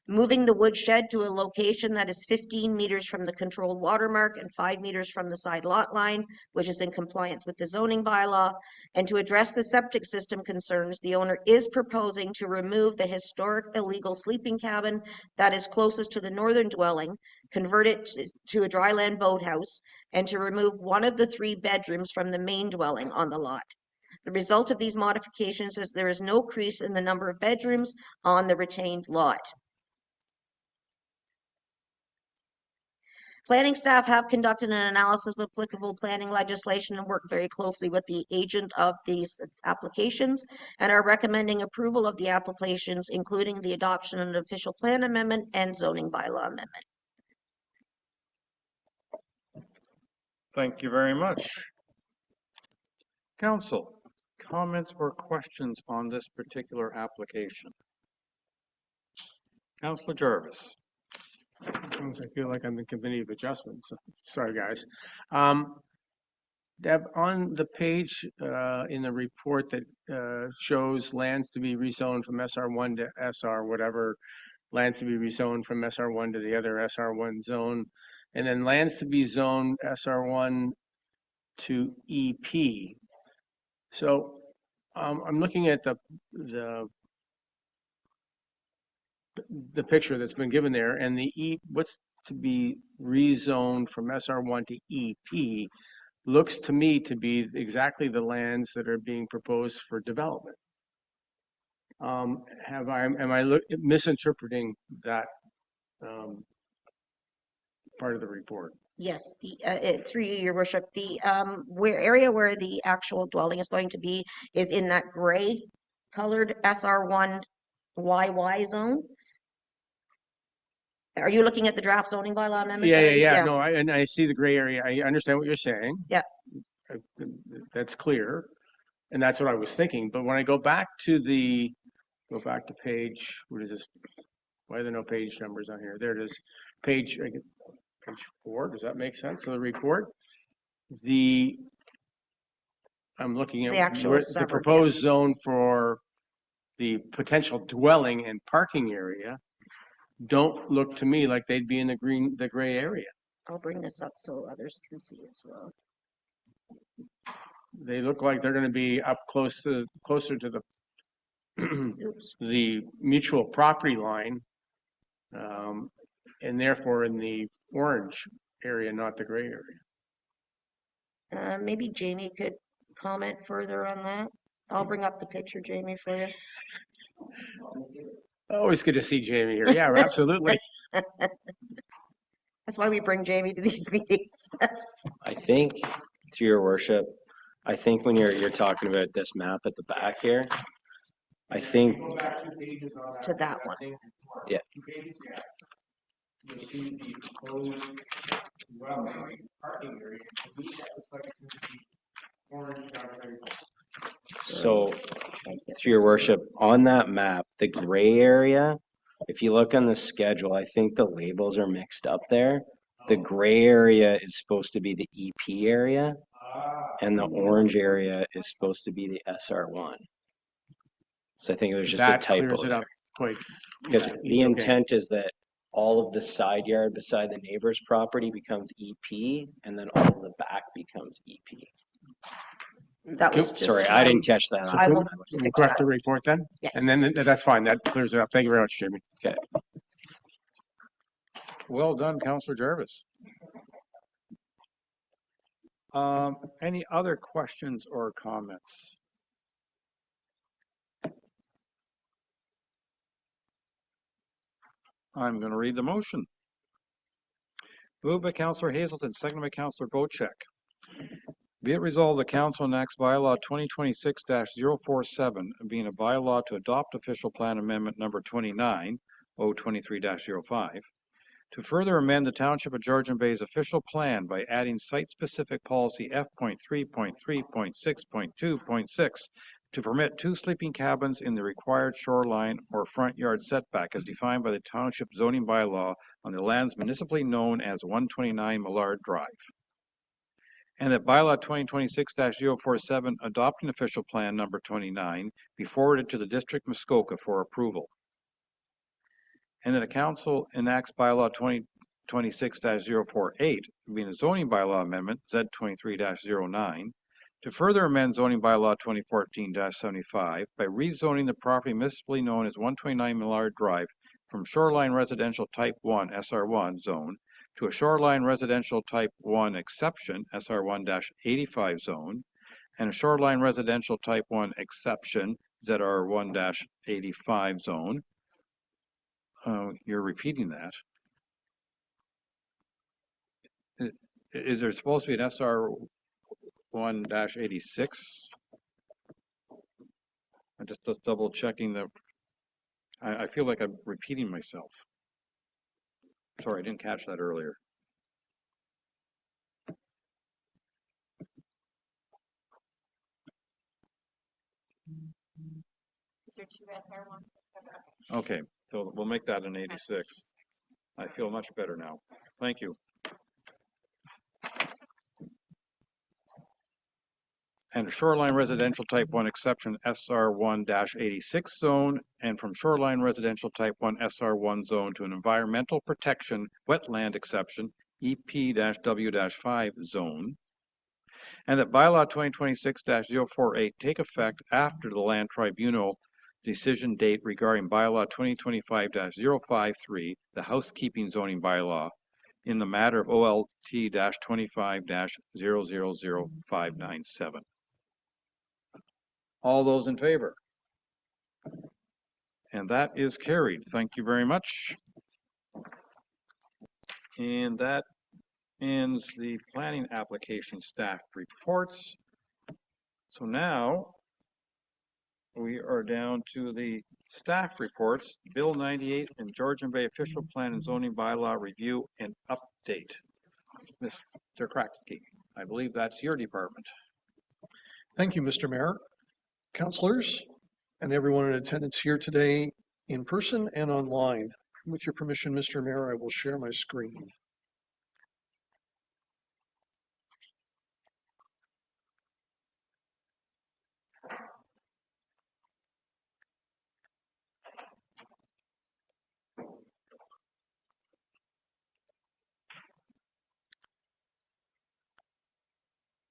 Speaker 6: Moving the woodshed to a location that is 15 meters from the controlled watermark and 5 meters from the side lot line, which is in compliance with the zoning bylaw. And to address the septic system concerns, the owner is proposing to remove the historic illegal sleeping cabin that is closest to the northern dwelling, convert it to a dryland boathouse, and to remove 1 of the 3 bedrooms from the main dwelling on the lot. The result of these modifications is there is no increase in the number of bedrooms on the retained lot. Planning staff have conducted an analysis of applicable planning legislation and worked very closely with the agent of these applications and are recommending approval of the applications, including the adoption of an official plan amendment and zoning bylaw amendment.
Speaker 1: Thank you very much. Council, comments or questions on this particular application? Councillor Jarvis.
Speaker 5: I feel like I'm in Committee of Adjustments. Sorry, guys. Deb, on the page in the report that shows lands to be rezoned from SR1 to SR whatever, lands to be rezoned from SR1 to the other SR1 zone, and then lands to be zoned SR1 to EP. So I'm looking at the picture that's been given there, and what's to be rezoned from SR1 to EP looks to me to be exactly the lands that are being proposed for development. Am I misinterpreting that part of the report?
Speaker 6: Yes, through you, your worship, the area where the actual dwelling is going to be is in that gray colored SR1 YY zone. Are you looking at the draft zoning bylaw amendment?
Speaker 5: Yeah. No, I see the gray area. I understand what you're saying.
Speaker 6: Yeah.
Speaker 5: That's clear. And that's what I was thinking. But when I go back to page, what is this? Why are there no page numbers on here? There it is. Page 4. Does that make sense? So the report, I'm looking at the proposed zone for the potential dwelling and parking area don't look to me like they'd be in the gray area.
Speaker 6: I'll bring this up so others can see as well.
Speaker 5: They look like they're going to be up closer to the the mutual property line, and therefore in the orange area, not the gray area.
Speaker 6: Maybe Jamie could comment further on that. I'll bring up the picture, Jamie, for you.
Speaker 5: Always good to see Jamie here. Yeah, absolutely.
Speaker 6: That's why we bring Jamie to these meetings.
Speaker 15: I think, through your worship, I think when you're talking about this map at the back here, I think
Speaker 5: Go back 2 pages on
Speaker 6: to that one.
Speaker 15: Yeah.
Speaker 5: 2 pages, yeah. You'll see the proposed dwelling parking area. To me, that looks like it's going to be orange down.
Speaker 15: so. Through your worship, on that map, the gray area, if you look on the schedule, I think the labels are mixed up there. The gray area is supposed to be the EP area, and the orange area is supposed to be the SR1. So I think it was just a typo.
Speaker 5: Clears it up quite.
Speaker 15: Because the intent is that all of the side yard beside the neighbor's property becomes EP, and then all of the back becomes EP.
Speaker 6: That was
Speaker 15: Sorry, I didn't catch that.
Speaker 6: I will
Speaker 5: correct the report then?
Speaker 6: Yes.
Speaker 5: And then that's fine. That clears it up. Thank you very much, Jamie.
Speaker 15: Okay.
Speaker 1: Well done, Councillor Jarvis. Any other questions or comments? I'm going to read the motion. Moved by Councillor Hazelton, seconded by Councillor Bocek. Be it resolved, the Council enacts Bylaw 2026-047, being a bylaw to adopt official plan amendment number 29, 023-05, to further amend the Township of Georgian Bay's official plan by adding site-specific policy F.3.3.6.2.6 to permit 2 sleeping cabins in the required shoreline or front yard setback as defined by the Township zoning bylaw on the lands municipally known as 129 Millard Drive. And that Bylaw 2026-047 adopting official plan number 29 be forwarded to the District Muskoka for approval. And that the Council enacts Bylaw 2026-048, being a zoning bylaw amendment Z23-09, to further amend zoning bylaw 2014-75 by rezoning the property municipally known as 129 Millard Drive from shoreline residential type 1 SR1 zone to a shoreline residential type 1 exception SR1-85 zone and a shoreline residential type 1 exception ZR1-85 zone. You're repeating that. Is there supposed to be an SR1-86? I'm just double checking the. I feel like I'm repeating myself. Sorry, I didn't catch that earlier.
Speaker 3: Is there 2 SR1?
Speaker 1: Okay, so we'll make that an 86. I feel much better now. Thank you. And shoreline residential type 1 exception SR1-86 zone, and from shoreline residential type 1 SR1 zone to an environmental protection wetland exception EP-W-5 zone, and that bylaw 2026-048 take effect after the Land Tribunal decision date regarding bylaw 2025-053, the housekeeping zoning bylaw, in the matter of OLT-25-000597. All those in favor? And that is carried. Thank you very much. And that ends the planning application staff reports. So now we are down to the staff reports, Bill 98 and Georgian Bay Official Plan and Zoning Bylaw Review and Update. Mr. Kratky, I believe that's your department.
Speaker 16: Thank you, Mr. Mayor, councilors, and everyone in attendance here today in person and online. With your permission, Mr. Mayor, I will share my screen.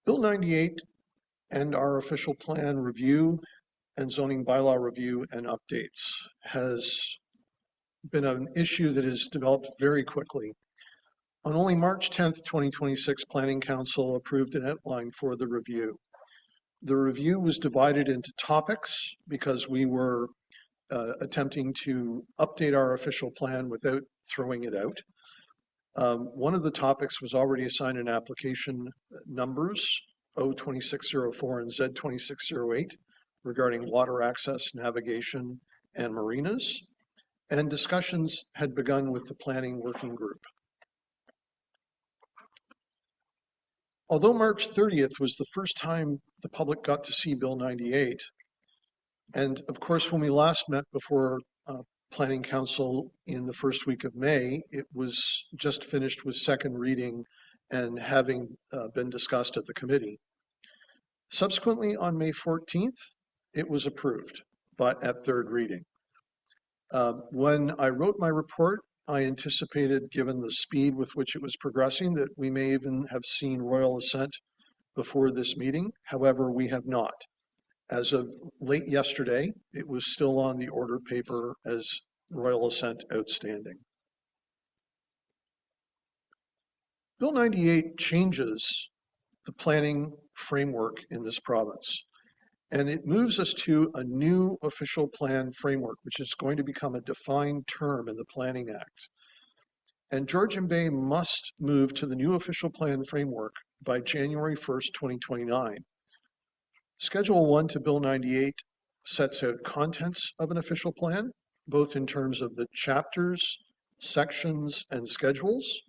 Speaker 16: Bill 98 and our official plan review and zoning bylaw review and updates has been an issue that has developed very quickly. On only March 10th, 2026, Planning Council approved an outline for the review. The review was divided into topics because we were attempting to update our official plan without throwing it out. One of the topics was already assigned in application numbers O2604 and Z2608 regarding water access, navigation, and marinas, and discussions had begun with the planning working group. Although March 30th was the first time the public got to see Bill 98, and of course when we last met before Planning Council in the first week of May, it was just finished with second reading and having been discussed at the committee. Subsequently, on May 14th, it was approved, but at third reading. When I wrote my report, I anticipated, given the speed with which it was progressing, that we may even have seen royal assent before this meeting. However, we have not. As of late yesterday, it was still on the order paper as royal assent outstanding. Bill 98 changes the planning framework in this province, and it moves us to a new official plan framework, which is going to become a defined term in the Planning Act. And Georgian Bay must move to the new official plan framework by January 1st, 2029. Schedule 1 to Bill 98 sets out contents of an official plan, both in terms of the chapters, sections, and schedules.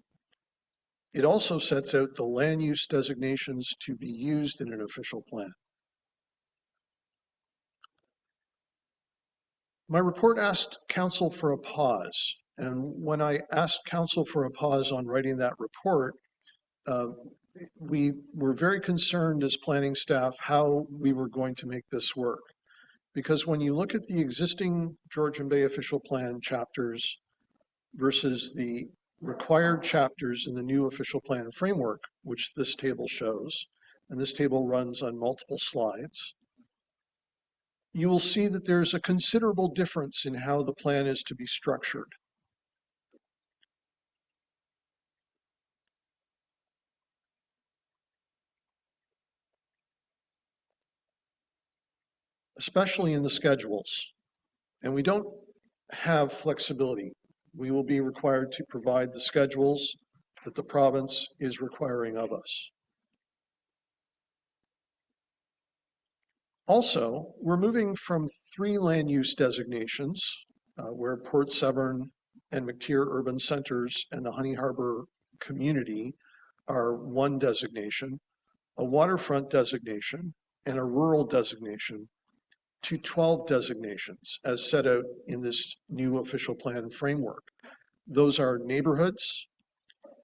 Speaker 16: It also sets out the land use designations to be used in an official plan. My report asked Council for a pause, and when I asked Council for a pause on writing that report, we were very concerned as planning staff how we were going to make this work. Because when you look at the existing Georgian Bay official plan chapters versus the required chapters in the new official plan framework, which this table shows, and this table runs on multiple slides, you will see that there's a considerable difference in how the plan is to be structured. Especially in the schedules. And we don't have flexibility. We will be required to provide the schedules that the province is requiring of us. Also, we're moving from 3 land use designations, where Port Severn and McTier urban centers and the Honey Harbor community are 1 designation, a waterfront designation, and a rural designation, to 12 designations as set out in this new official plan framework. Those are neighborhoods,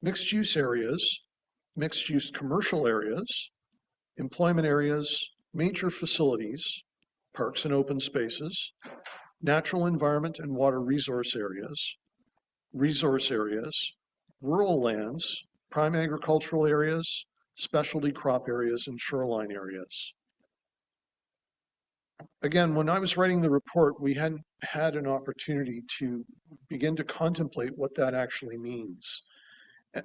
Speaker 16: mixed use areas, mixed use commercial areas, employment areas, major facilities, parks and open spaces, natural environment and water resource areas, rural lands, prime agricultural areas, specialty crop areas, and shoreline areas. Again, when I was writing the report, we hadn't had an opportunity to begin to contemplate what that actually means.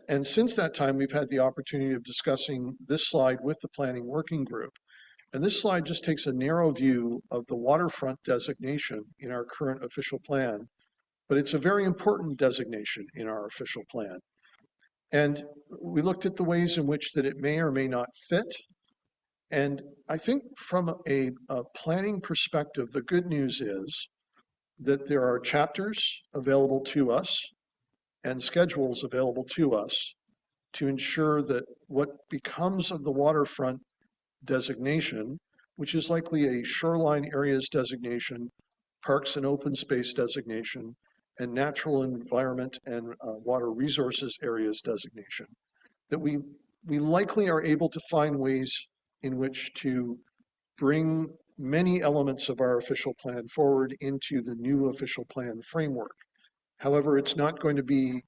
Speaker 16: And since that time, we've had the opportunity of discussing this slide with the planning working group. And this slide just takes a narrow view of the waterfront designation in our current official plan, but it's a very important designation in our official plan. And we looked at the ways in which that it may or may not fit. And I think from a planning perspective, the good news is that there are chapters available to us and schedules available to us to ensure that what becomes of the waterfront designation, which is likely a shoreline areas designation, parks and open space designation, and natural environment and water resources areas designation, that we likely are able to find ways in which to bring many elements of our official plan forward into the new official plan framework. However, it's not going to be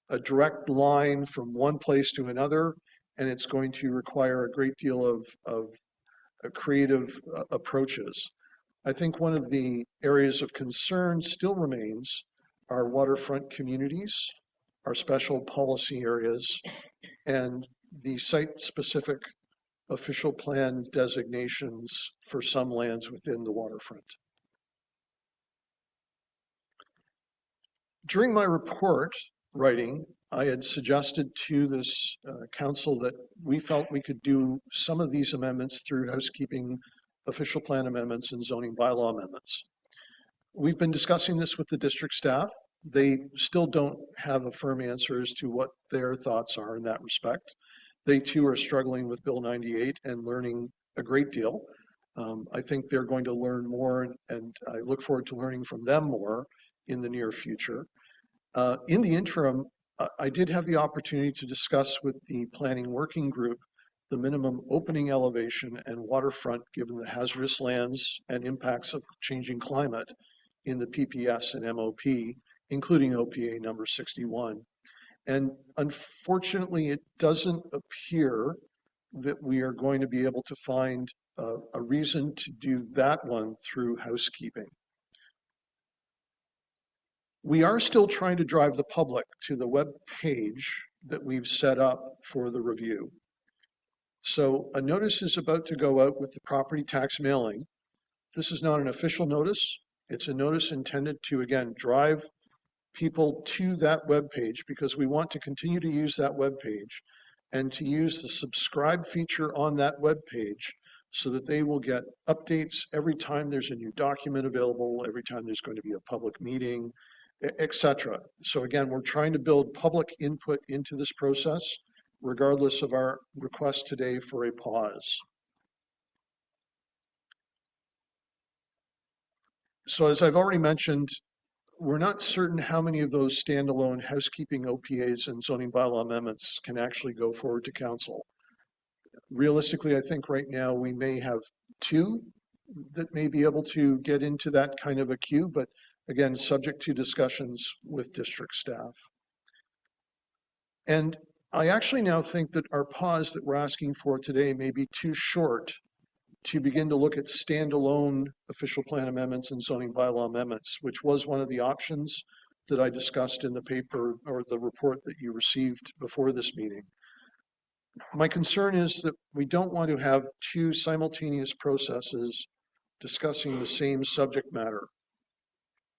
Speaker 16: a direct line from one place to another, and it's going to require a great deal of creative approaches. I think one of the areas of concern still remains our waterfront communities, our special policy areas, and the site-specific official plan designations for some lands within the waterfront. During my report writing, I had suggested to this council that we felt we could do some of these amendments through housekeeping official plan amendments and zoning bylaw amendments. We've been discussing this with the district staff. They still don't have a firm answer as to what their thoughts are in that respect. They too are struggling with Bill 98 and learning a great deal. I think they're going to learn more, and I look forward to learning from them more in the near future. In the interim, I did have the opportunity to discuss with the planning working group the minimum opening elevation and waterfront given the hazardous lands and impacts of changing climate in the PPS and MOP, including OPA number 61. And unfortunately, it doesn't appear that we are going to be able to find a reason to do that one through housekeeping. We are still trying to drive the public to the web page that we've set up for the review. So a notice is about to go out with the property tax mailing. This is not an official notice. It's a notice intended to, again, drive people to that web page because we want to continue to use that web page and to use the subscribe feature on that web page so that they will get updates every time there's a new document available, every time there's going to be a public meeting, etc. So again, we're trying to build public input into this process, regardless of our request today for a pause. So as I've already mentioned, we're not certain how many of those standalone housekeeping OPAs and zoning bylaw amendments can actually go forward to council. Realistically, I think right now we may have 2 that may be able to get into that kind of a queue, but again, subject to discussions with district staff. And I actually now think that our pause that we're asking for today may be too short to begin to look at standalone official plan amendments and zoning bylaw amendments, which was one of the options that I discussed in the paper or the report that you received before this meeting. My concern is that we don't want to have 2 simultaneous processes discussing the same subject matter.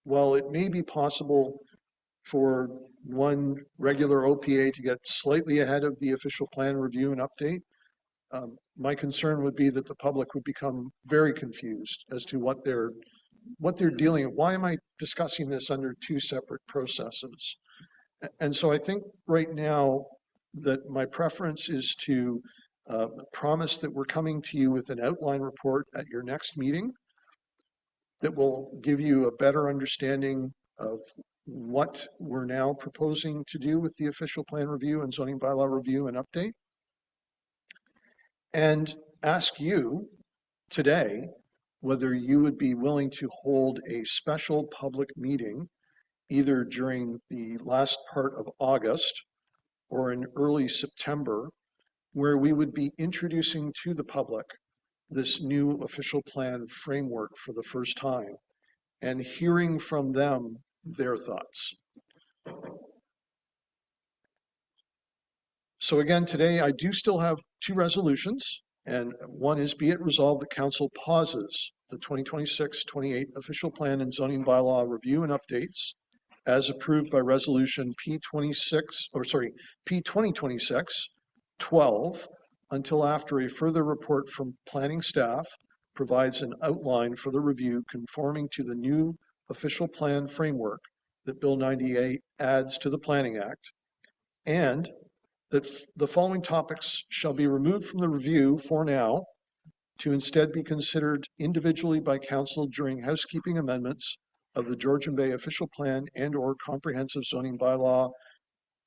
Speaker 16: While it may be possible for one regular OPA to get slightly ahead of the official plan review and update, my concern would be that the public would become very confused as to what they're dealing with. Why am I discussing this under 2 separate processes? And so I think right now that my preference is to promise that we're coming to you with an outline report at your next meeting that will give you a better understanding of what we're now proposing to do with the official plan review and zoning bylaw review and update, and ask you today whether you would be willing to hold a special public meeting either during the last part of August or in early September, where we would be introducing to the public this new official plan framework for the first time and hearing from them their thoughts. So again, today I do still have two resolutions, and one is be it resolved that council pauses the 2026-28 official plan and zoning bylaw review and updates as approved by resolution P2026-12 until after a further report from planning staff provides an outline for the review conforming to the new official plan framework that Bill 98 adds to the Planning Act, and that the following topics shall be removed from the review for now to instead be considered individually by council during housekeeping amendments of the Georgian Bay official plan and/or comprehensive zoning bylaw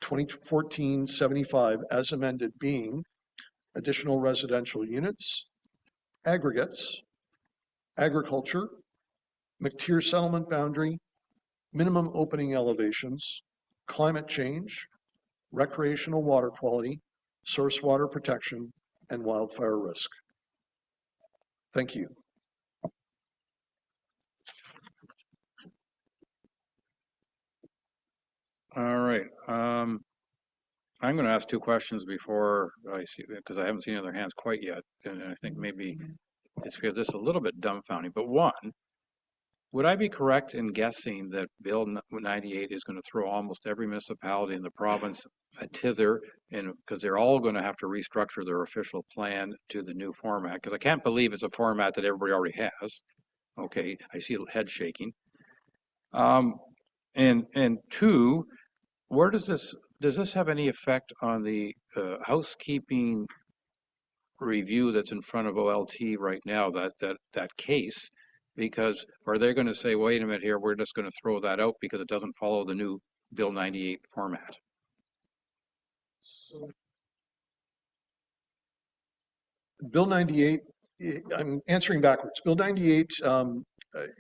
Speaker 16: 2014-75 as amended, being additional residential units, aggregates, agriculture, McTier settlement boundary, minimum opening elevations, climate change, recreational water quality, source water protection, and wildfire risk. Thank you.
Speaker 1: All right. I'm going to ask two questions before I see, because I haven't seen other hands quite yet. And I think maybe it's because this is a little bit dumbfounding. But one, would I be correct in guessing that Bill 98 is going to throw almost every municipality in the province a tither, and because they're all going to have to restructure their official plan to the new format? Because I can't believe it's a format that everybody already has. Okay, I see a head shaking. And two, where does this have any effect on the housekeeping review that's in front of OLT right now, that case? Because are they going to say, wait a minute here, we're just going to throw that out because it doesn't follow the new Bill 98 format?
Speaker 16: Bill 98, I'm answering backwards. Bill 98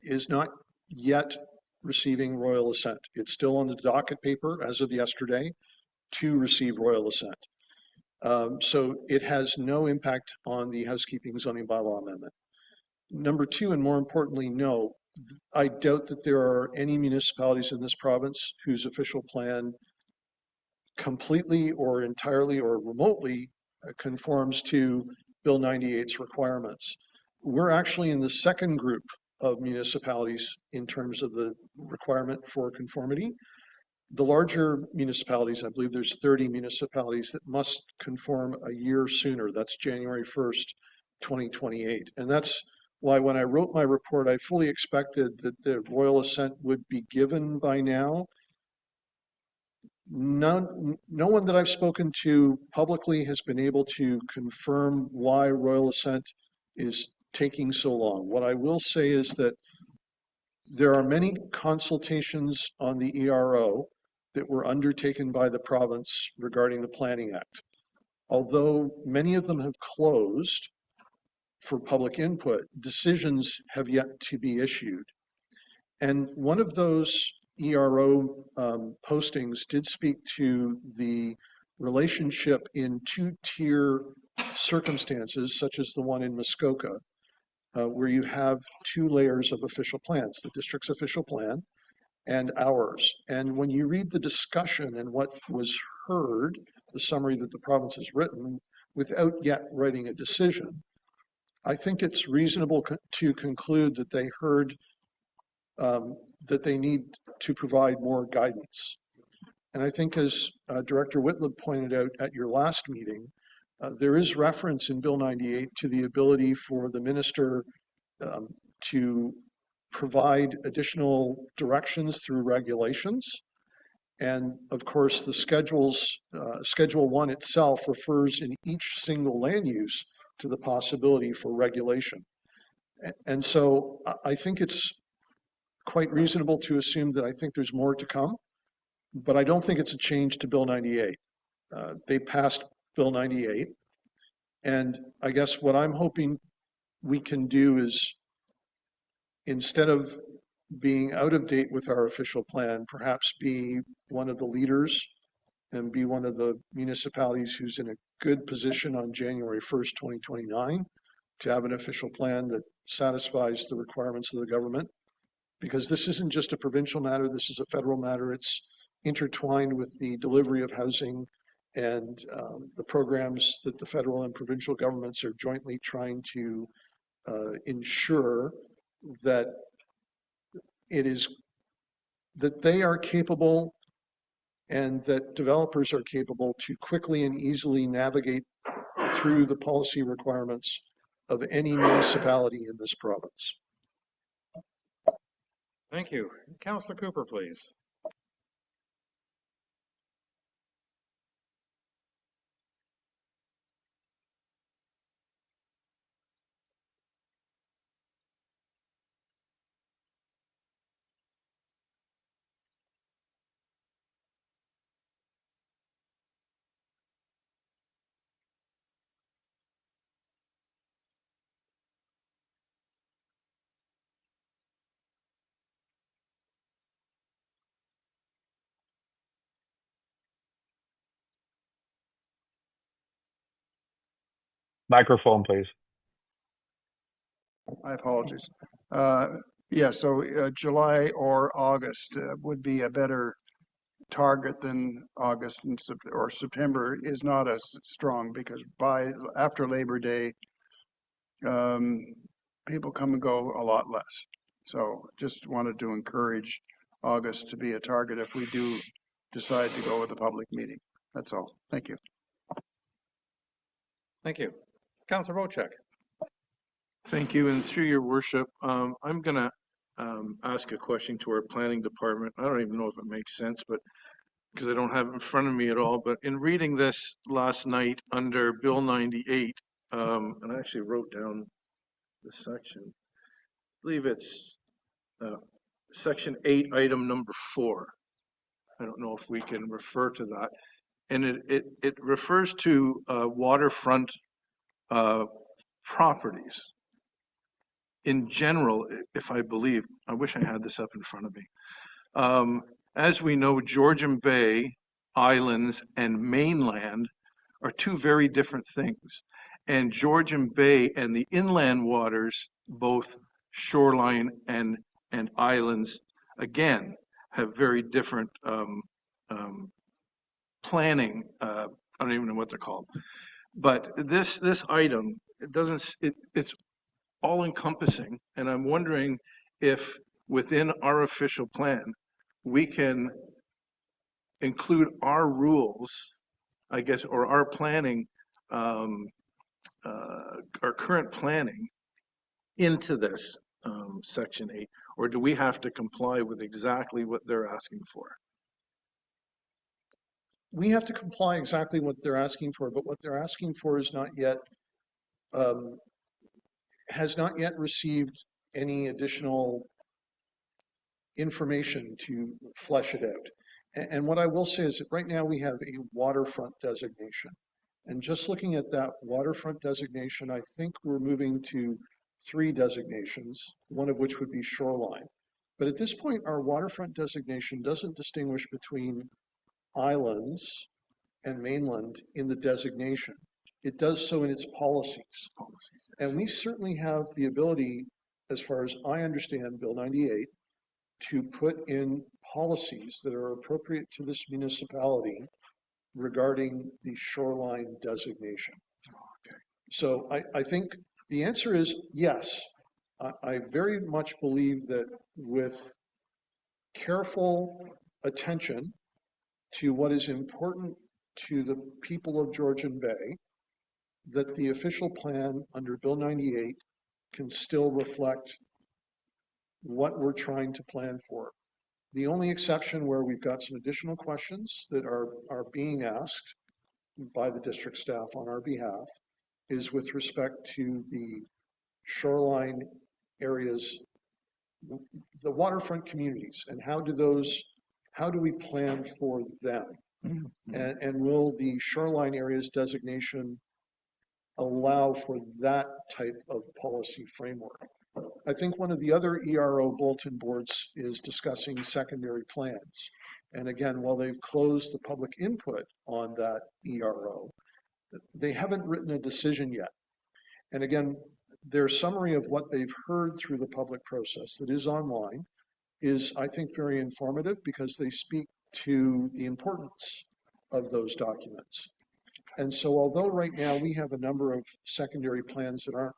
Speaker 16: is not yet receiving royal assent. It's still on the docket paper as of yesterday to receive royal assent. So it has no impact on the housekeeping zoning bylaw amendment. Number two, and more importantly, no, I doubt that there are any municipalities in this province whose official plan completely or entirely or remotely conforms to Bill 98's requirements. We're actually in the second group of municipalities in terms of the requirement for conformity. The larger municipalities, I believe there's 30 municipalities that must conform a year sooner. That's January 1st, 2028. And that's why when I wrote my report, I fully expected that the royal assent would be given by now. No one that I've spoken to publicly has been able to confirm why royal assent is taking so long. What I will say is that there are many consultations on the ERO that were undertaken by the province regarding the Planning Act. Although many of them have closed for public input, decisions have yet to be issued. And one of those ERO postings did speak to the relationship in two-tier circumstances, such as the one in Muskoka, where you have two layers of official plans, the district's official plan and ours. And when you read the discussion and what was heard, the summary that the province has written, without yet writing a decision, I think it's reasonable to conclude that they heard that they need to provide more guidance. And I think, as Director Whitlow pointed out at your last meeting, there is reference in Bill 98 to the ability for the minister to provide additional directions through regulations. And of course, the Schedule 1 itself refers in each single land use to the possibility for regulation. And so I think it's quite reasonable to assume that I think there's more to come, but I don't think it's a change to Bill 98. They passed Bill 98. And I guess what I'm hoping we can do is, instead of being out of date with our official plan, perhaps be one of the leaders and be one of the municipalities who's in a good position on January 1st, 2029, to have an official plan that satisfies the requirements of the government. Because this isn't just a provincial matter, this is a federal matter. It's intertwined with the delivery of housing and the programs that the federal and provincial governments are jointly trying to ensure that that they are capable and that developers are capable to quickly and easily navigate through the policy requirements of any municipality in this province.
Speaker 1: Thank you. Councillor Cooper, please.
Speaker 12: Microphone, please.
Speaker 2: I apologize. Yeah, so July or August would be a better target than August and or September is not as strong, because after Labor Day, people come and go a lot less. So just wanted to encourage August to be a target if we do decide to go with a public meeting. That's all. Thank you.
Speaker 1: Thank you. Councillor Wojcik.
Speaker 8: Thank you, and through your worship, I'm going to ask a question to our planning department. I don't even know if it makes sense, but because I don't have it in front of me at all, but in reading this last night under Bill 98, and I actually wrote down the section, I believe it's section 8, item number 4. I don't know if we can refer to that. And it refers to waterfront properties. In general, if I believe, I wish I had this up in front of me. As we know, Georgian Bay, islands, and mainland are two very different things. And Georgian Bay and the inland waters, both shoreline and islands, again, have very different planning. I don't even know what they're called. But this item, it's all encompassing, and I'm wondering if within our official plan we can include our rules, I guess, or our planning, our current planning into this section 8, or do we have to comply with exactly what they're asking for?
Speaker 16: We have to comply exactly what they're asking for, but what they're asking for is not yet has not yet received any additional information to flesh it out. And what I will say is that right now we have a waterfront designation. And just looking at that waterfront designation, I think we're moving to 3 designations, one of which would be shoreline. But at this point, our waterfront designation doesn't distinguish between islands and mainland in the designation. It does so in its policies. And we certainly have the ability, as far as I understand Bill 98, to put in policies that are appropriate to this municipality regarding the shoreline designation. Okay. So I think the answer is yes. I very much believe that with careful attention to what is important to the people of Georgian Bay, that the official plan under Bill 98 can still reflect what we're trying to plan for. The only exception where we've got some additional questions that are being asked by the district staff on our behalf is with respect to the shoreline areas, the waterfront communities, and how do we plan for them? And will the shoreline areas designation allow for that type of policy framework? I think one of the other ERO bulletin boards is discussing secondary plans. And again, while they've closed the public input on that ERO, they haven't written a decision yet. And again, their summary of what they've heard through the public process that is online is, I think, very informative because they speak to the importance of those documents. And so although right now we have a number of secondary plans that aren't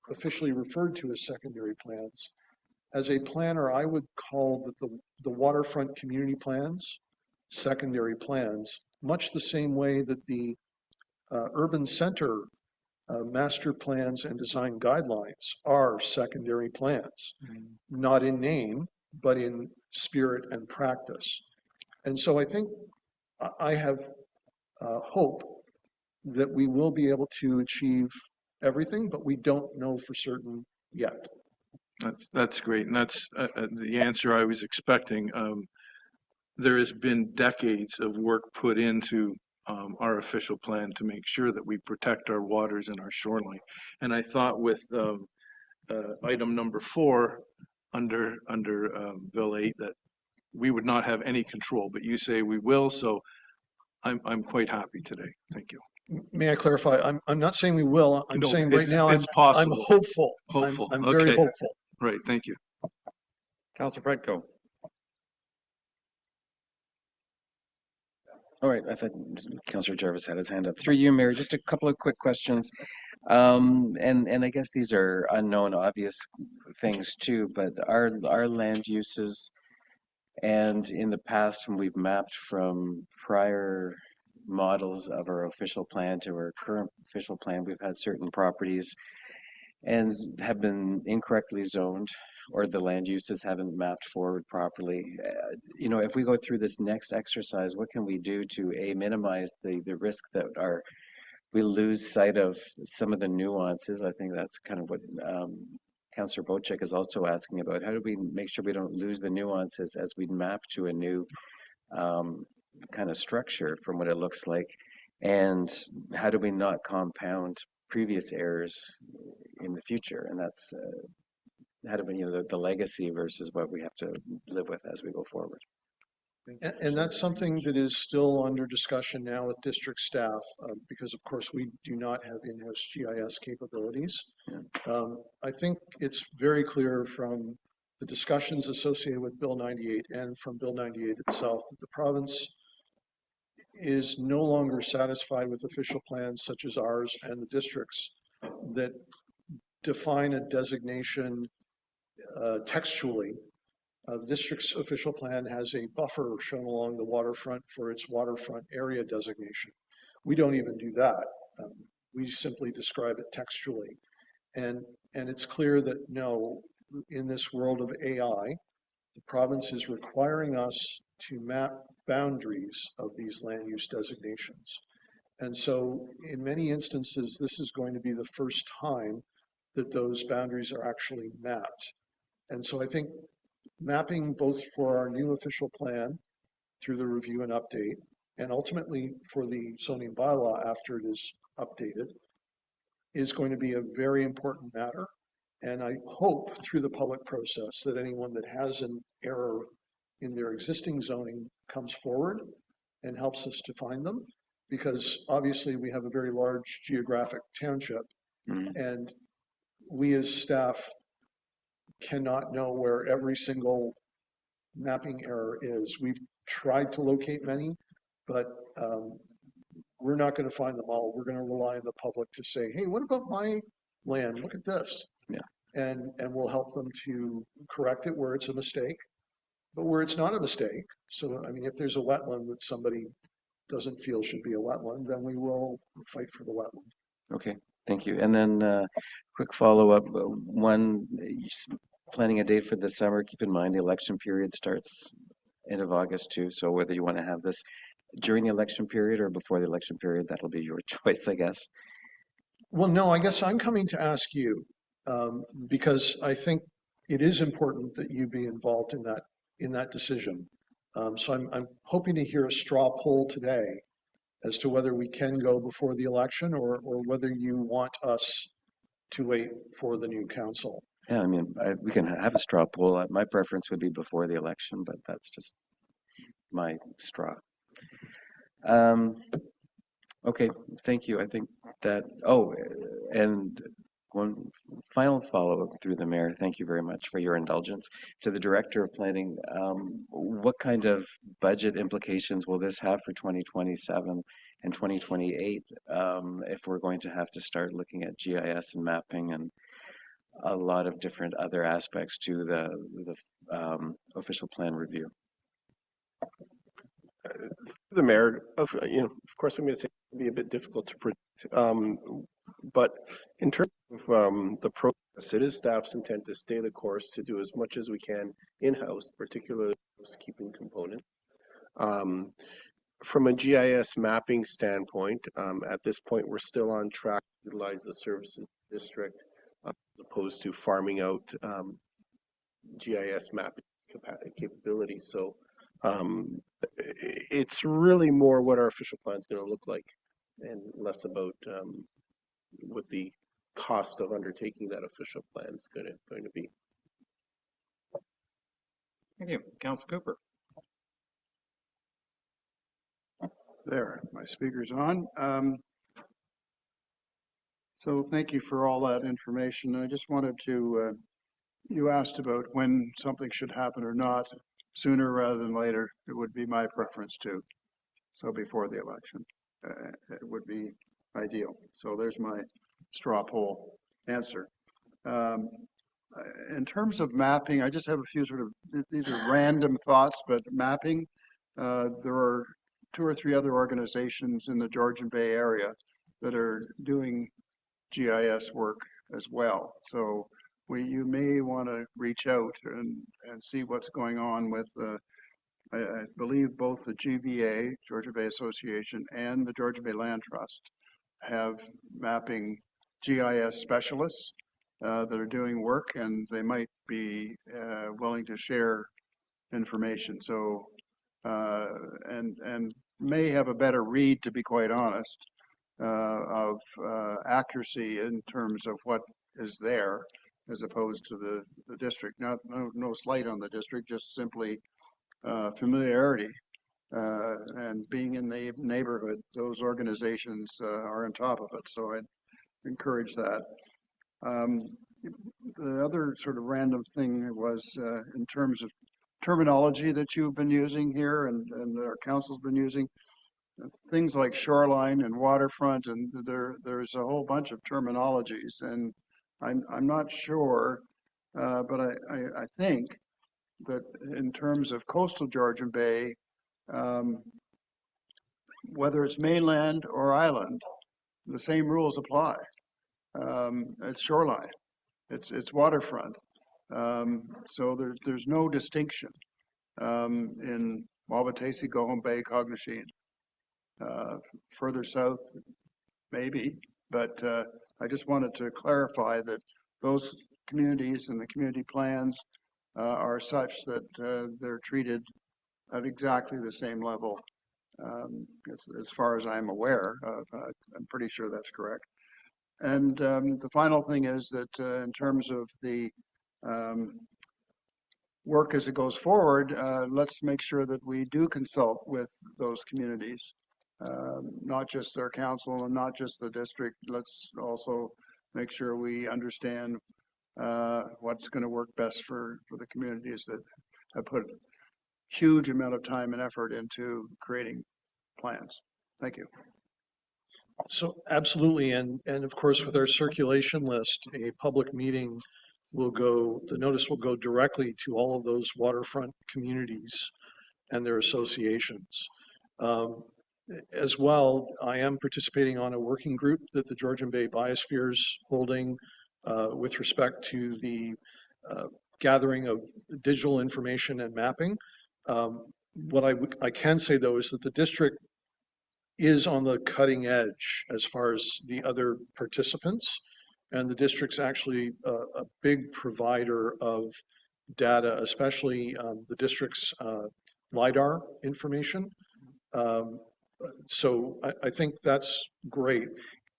Speaker 16: officially referred to as secondary plans, as a planner, I would call the waterfront community plans secondary plans, much the same way that the urban center master plans and design guidelines are secondary plans, not in name, but in spirit and practice. And so I think I have hope that we will be able to achieve everything, but we don't know for certain yet.
Speaker 8: That's great, and that's the answer I was expecting. There has been decades of work put into our official plan to make sure that we protect our waters and our shoreline. And I thought with item number 4 under Bill 8 that we would not have any control, but you say we will, so I'm quite happy today. Thank you.
Speaker 16: May I clarify? I'm not saying we will. I'm saying right now
Speaker 8: it's possible.
Speaker 16: I'm hopeful.
Speaker 8: Hopeful.
Speaker 16: I'm very hopeful.
Speaker 8: Right. Thank you.
Speaker 1: Councilor Predko.
Speaker 17: All right, I thought Councillor Jarvis had his hand up. Through you, Mayor, just a couple of quick questions. And I guess these are unknown, obvious things too, but our land uses, and in the past when we've mapped from prior models of our official plan to our current official plan, we've had certain properties and have been incorrectly zoned, or the land uses haven't mapped forward properly. You know, if we go through this next exercise, what can we do to minimize the risk that we lose sight of some of the nuances? I think that's kind of what Councillor Bocek is also asking about. How do we make sure we don't lose the nuances as we map to a new kind of structure from what it looks like? And how do we not compound previous errors in the future? And that's how do we, the legacy versus what we have to live with as we go forward.
Speaker 16: And that's something that is still under discussion now with district staff, because of course we do not have in-house GIS capabilities. I think it's very clear from the discussions associated with Bill 98 and from Bill 98 itself that the province is no longer satisfied with official plans such as ours and the districts that define a designation textually. The district's official plan has a buffer shown along the waterfront for its waterfront area designation. We don't even do that. We simply describe it textually. And it's clear that no, in this world of AI, the province is requiring us to map boundaries of these land use designations. And so in many instances, this is going to be the first time that those boundaries are actually mapped. And so I think mapping both for our new official plan through the review and update, and ultimately for the zoning bylaw after it is updated, is going to be a very important matter. And I hope through the public process that anyone that has an error in their existing zoning comes forward and helps us to find them, because obviously we have a very large geographic township, and we as staff cannot know where every single mapping error is. We've tried to locate many, but we're not going to find them all. We're going to rely on the public to say, hey, what about my land? Look at this.
Speaker 17: Yeah.
Speaker 16: And we'll help them to correct it where it's a mistake, but where it's not a mistake. So, I mean, if there's a wetland that somebody doesn't feel should be a wetland, then we will fight for the wetland.
Speaker 17: Okay, thank you. And then quick follow-up, planning a date for the summer. Keep in mind the election period starts end of August too. So whether you want to have this during the election period or before the election period, that'll be your choice, I guess.
Speaker 16: Well, no, I guess I'm coming to ask you because I think it is important that you be involved in that decision. So I'm hoping to hear a straw poll today as to whether we can go before the election or whether you want us too late for the new council.
Speaker 17: Yeah, I mean, we can have a straw poll. My preference would be before the election, but that's just my straw. Okay, thank you. I think that, and one final follow-up through the mayor. Thank you very much for your indulgence. To the director of planning, what kind of budget implications will this have for 2027 and 2028 if we're going to have to start looking at GIS and mapping and a lot of different other aspects to the official plan review?
Speaker 9: The mayor, of course, I'm going to say it'd be a bit difficult to predict. But in terms of the process, it is staff's intent to stay the course, to do as much as we can in-house, particularly the housekeeping component. From a GIS mapping standpoint, at this point, we're still on track to utilize the services district as opposed to farming out GIS mapping capability. So it's really more what our official plan is going to look like and less about what the cost of undertaking that official plan is going to be.
Speaker 1: Thank you. Councilor Cooper.
Speaker 2: There, my speaker's on. So thank you for all that information. I just wanted to, you asked about when something should happen or not. Sooner rather than later, it would be my preference too. So before the election, it would be ideal. So there's my straw poll answer. In terms of mapping, I just have a few sort of, these are random thoughts, but mapping, there are 2 or 3 other organizations in the Georgian Bay area that are doing GIS work as well. So you may want to reach out and see what's going on with, I believe both the GBA, Georgian Bay Association, and the Georgian Bay Land Trust have mapping GIS specialists that are doing work, and they might be willing to share information. So, and may have a better read, to be quite honest, of accuracy in terms of what is there, as opposed to the district. No slight on the district, just simply familiarity and being in the neighborhood. Those organizations are on top of it, so I'd encourage that. The other sort of random thing was in terms of terminology that you've been using here and our council's been using. Things like shoreline and waterfront, and there's a whole bunch of terminologies, and I'm not sure, but I think that in terms of coastal Georgian Bay, whether it's mainland or island, the same rules apply. It's shoreline, it's waterfront, so there's no distinction in Wabautethi, Goham Bay, Cognizine. Further south, maybe, but I just wanted to clarify that those communities and the community plans are such that they're treated at exactly the same level, as far as I'm aware. I'm pretty sure that's correct. And the final thing is that in terms of the work as it goes forward, let's make sure that we do consult with those communities. Not just our council and not just the district. Let's also make sure we understand what's going to work best for the communities that have put huge amount of time and effort into creating plans. Thank you.
Speaker 16: So absolutely, and of course with our circulation list, a public meeting will go, the notice will go directly to all of those waterfront communities and their associations. As well, I am participating on a working group that the Georgian Bay Biosphere is holding with respect to the gathering of digital information and mapping. What I can say though is that the district is on the cutting edge as far as the other participants, and the district's actually a big provider of data, especially the district's LiDAR information. So I think that's great.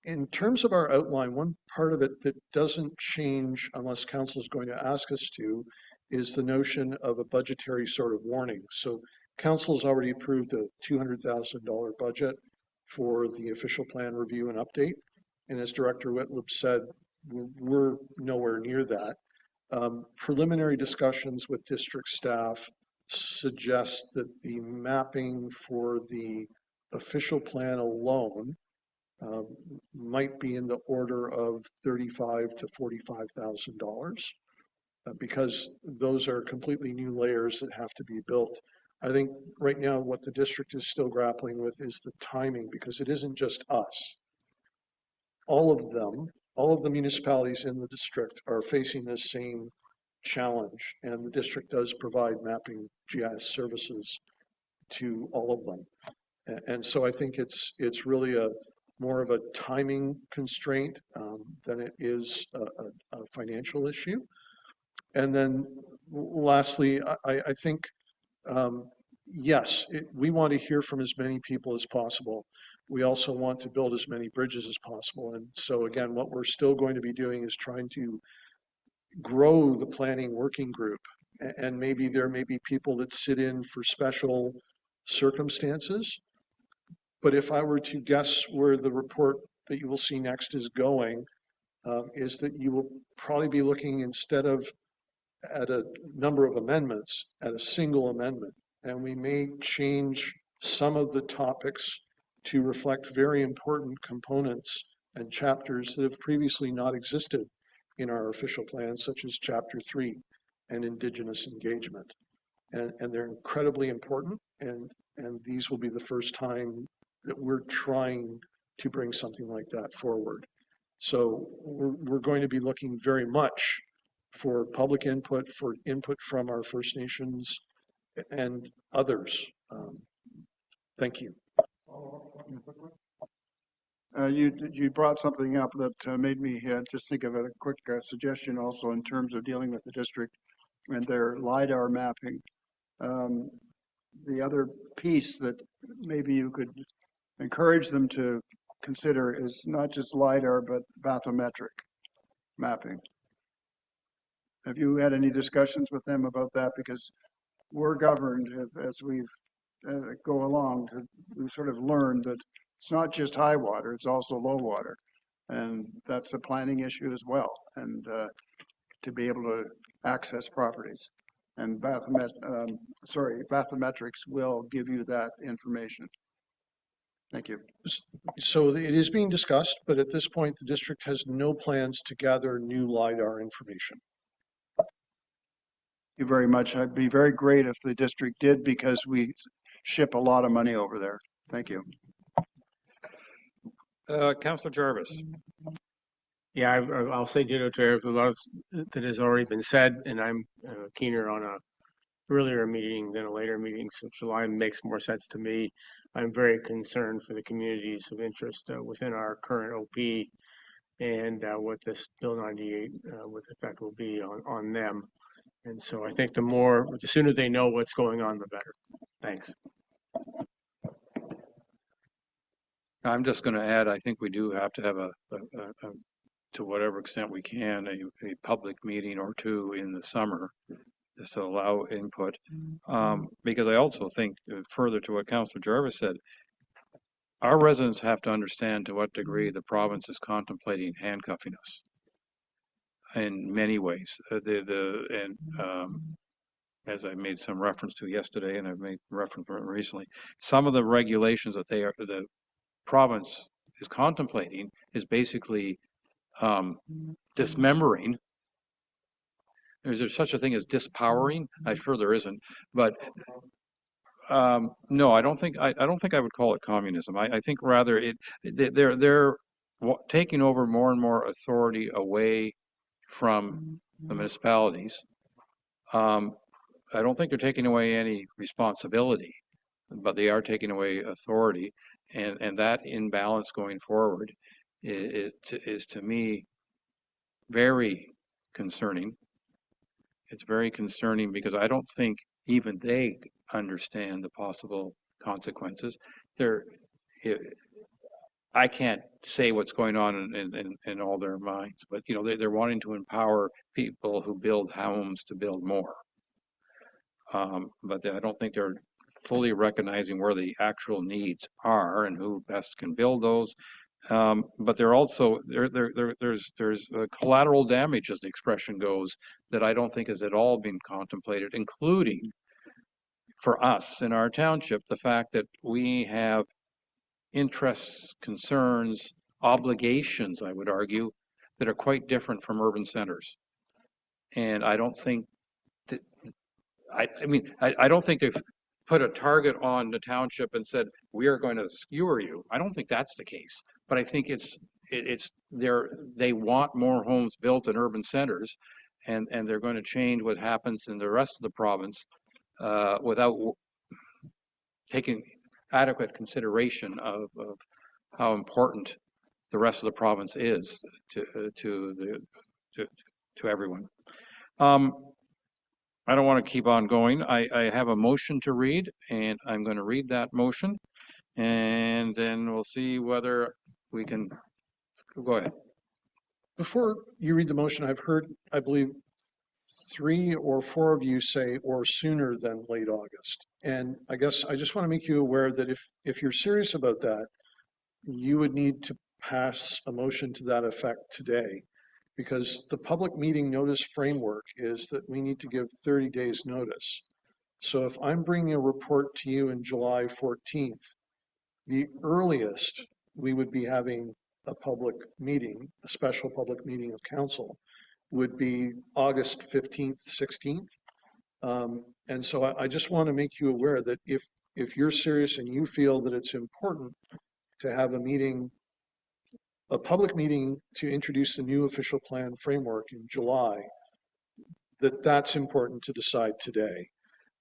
Speaker 16: in terms of our outline, one part of it that doesn't change unless council is going to ask us to is the notion of a budgetary sort of warning. So council's already approved a $200,000 budget for the official plan review and update. And as Director Whitlib said, we're nowhere near that. Preliminary discussions with district staff suggest that the mapping for the official plan alone might be in the order of $35,000 to $45,000 because those are completely new layers that have to be built. I think right now what the district is still grappling with is the timing, because it isn't just us. All of them, all of the municipalities in the district are facing this same challenge, and the district does provide mapping GIS services to all of them. And so I think it's really a more of a timing constraint than it is a financial issue. And then lastly, I think, yes, we want to hear from as many people as possible. We also want to build as many bridges as possible. And so again, what we're still going to be doing is trying to grow the planning working group. And maybe there may be people that sit in for special circumstances. But if I were to guess where the report that you will see next is going, is that you will probably be looking, instead of at a number of amendments, at a single amendment. And we may change some of the topics to reflect very important components and chapters that have previously not existed in our official plans, such as Chapter 3 and Indigenous engagement. And they're incredibly important, and these will be the first time that we're trying to bring something like that forward. So we're going to be looking very much for public input, for input from our First Nations and others. Thank you.
Speaker 2: You brought something up that made me just think of a quick suggestion also in terms of dealing with the district and their LiDAR mapping. The other piece that maybe you could encourage them to consider is not just LiDAR, but bathymetric mapping. Have you had any discussions with them about that? Because we're governed as we go along. We've sort of learned that it's not just high water, it's also low water. And that's a planning issue as well. And to be able to access properties. And bathymetrics will give you that information. Thank you.
Speaker 16: So it is being discussed, but at this point, the district has no plans to gather new LiDAR information.
Speaker 2: Thank you very much. It'd be very great if the district did, because we ship a lot of money over there. Thank you.
Speaker 1: Councillor Jarvis.
Speaker 5: Yeah, I'll say ditto to a lot that has already been said, and I'm keener on a earlier meeting than a later meeting, so July makes more sense to me. I'm very concerned for the communities of interest within our current OP and what this Bill 98 with effect will be on them. And so I think the sooner they know what's going on, the better. Thanks.
Speaker 1: I'm just going to add, I think we do have to have to whatever extent we can, a public meeting or two in the summer just to allow input. Because I also think, further to what Councillor Jarvis said, our residents have to understand to what degree the province is contemplating handcuffing us in many ways. As I made some reference to yesterday, and I've made reference to it recently, some of the regulations that the province is contemplating is basically dismembering. Is there such a thing as dispowering? I'm sure there isn't, but no, I don't think I would call it communism. I think rather they're taking over more and more authority away from the municipalities. I don't think they're taking away any responsibility, but they are taking away authority, and that imbalance going forward is to me very concerning. It's very concerning because I don't think even they understand the possible consequences. I can't say what's going on in all their minds, but you know, they're wanting to empower people who build homes to build more. But I don't think they're fully recognizing where the actual needs are and who best can build those. But they're also there's collateral damage, as the expression goes, that I don't think has at all been contemplated, including for us in our township, the fact that we have interests, concerns, obligations, I would argue, that are quite different from urban centers. And I don't think that, I don't think they've put a target on the township and said, we are going to skewer you. I don't think that's the case. But I think they want more homes built in urban centers, and they're going to change what happens in the rest of the province without taking adequate consideration of how important the rest of the province is to everyone. I don't want to keep on going. I have a motion to read, and I'm going to read that motion, and then we'll see whether we can go ahead.
Speaker 16: Before you read the motion, I've heard, I believe, 3 or 4 of you say, or sooner than late August. And I guess I just want to make you aware that if you're serious about that, you would need to pass a motion to that effect today, because the public meeting notice framework is that we need to give 30 days notice. So if I'm bringing a report to you in July 14th, the earliest we would be having a public meeting, a special public meeting of council, would be August 15th, 16th. And so I just want to make you aware that if you're serious and you feel that it's important to have a meeting, a public meeting to introduce the new official plan framework in July, that's important to decide today.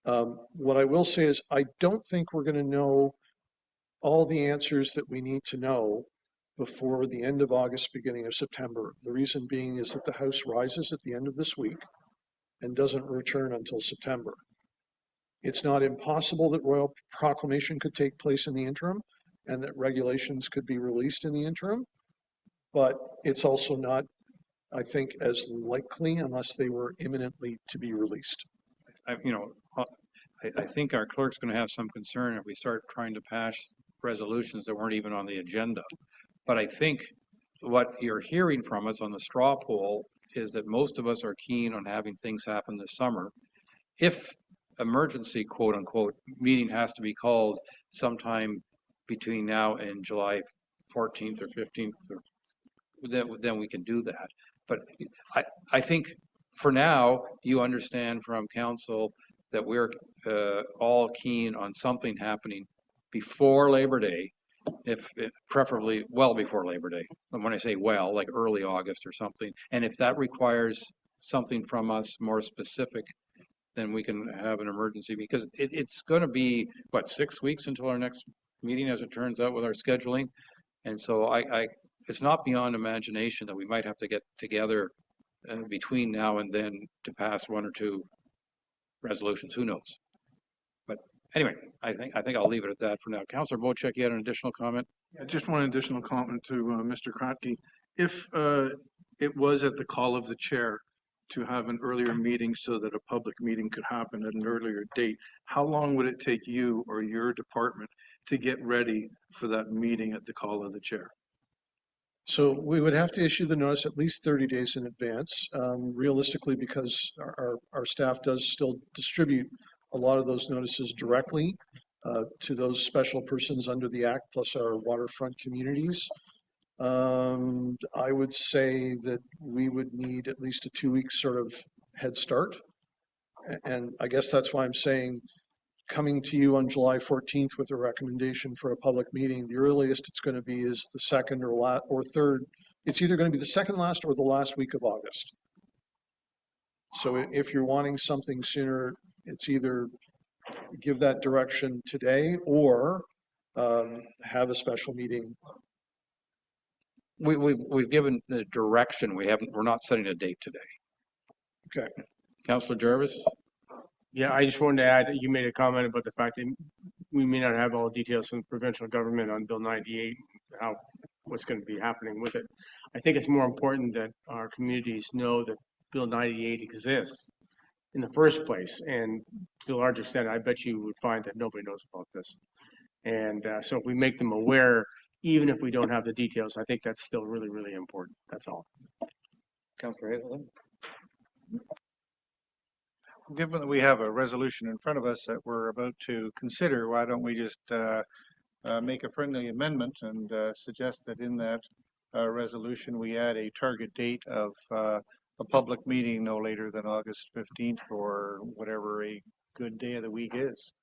Speaker 16: What I will say is I don't think we're going to know all the answers that we need to know before the end of August, beginning of September. The reason being is that the House rises at the end of this week and doesn't return until September. It's not impossible that royal proclamation could take place in the interim and that regulations could be released in the interim, but it's also not, I think, as likely unless they were imminently to be released.
Speaker 1: I think our clerk's going to have some concern if we start trying to pass resolutions that weren't even on the agenda. But I think what you're hearing from us on the straw poll is that most of us are keen on having things happen this summer. If emergency, quote unquote, meeting has to be called sometime between now and July 14th or 15th, then we can do that. But I think for now, you understand from council that we're all keen on something happening before Labor Day, if preferably well before Labor Day. And when I say well, like early August or something. And if that requires something from us more specific, then we can have an emergency, because it's going to be, what, 6 weeks until our next meeting, as it turns out, with our scheduling. And so it's not beyond imagination that we might have to get together between now and then to pass 1 or 2 resolutions. Who knows? But anyway, I think I'll leave it at that for now. Councillor Bochek, you had an additional comment?
Speaker 8: Yeah, just one additional comment to Mr. Kratky. If it was at the call of the chair to have an earlier meeting so that a public meeting could happen at an earlier date, how long would it take you or your department to get ready for that meeting at the call of the chair?
Speaker 16: So we would have to issue the notice at least 30 days in advance, realistically, because our staff does still distribute a lot of those notices directly to those special persons under the Act, plus our waterfront communities. I would say that we would need at least a 2-week sort of head start. And I guess that's why I'm saying coming to you on July 14th with a recommendation for a public meeting, the earliest it's going to be is the second or third. It's either going to be the second last or the last week of August. So if you're wanting something sooner, it's either give that direction today or have a special meeting.
Speaker 1: We've given the direction. We're not setting a date today.
Speaker 16: Okay.
Speaker 1: Councillor Jarvis?
Speaker 5: Yeah, I just wanted to add that you made a comment about the fact that we may not have all the details from the provincial government on Bill 98. what's going to be happening with it. I think it's more important that our communities know that Bill 98 exists in the first place. And to a large extent, I bet you would find that nobody knows about this. And so if we make them aware, even if we don't have the details, I think that's still really, really important. That's all.
Speaker 1: Councilor Hazelton?
Speaker 11: Given that we have a resolution in front of us that we're about to consider, why don't we just make a friendly amendment and suggest that in that resolution we add a target date of a public meeting no later than August 15th or whatever a good day of the week is.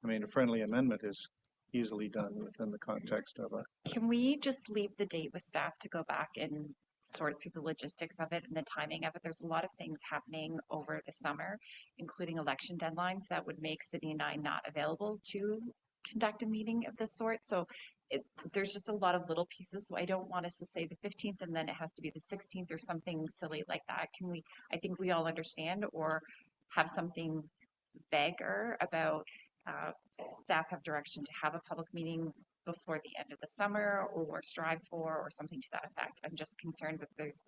Speaker 11: I mean, a friendly amendment is easily done within the context of a.
Speaker 3: Can we just leave the date with staff to go back and sort through the logistics of it and the timing of it? There's a lot of things happening over the summer, including election deadlines that would make City 9 not available to conduct a meeting of this sort. So there's just a lot of little pieces. So I don't want us to say the 15th and then it has to be the 16th or something silly like that. Can we, I think we all understand, or have something vaguer about staff have direction to have a public meeting before the end of the summer, or strive for, or something to that effect. I'm just concerned that there's,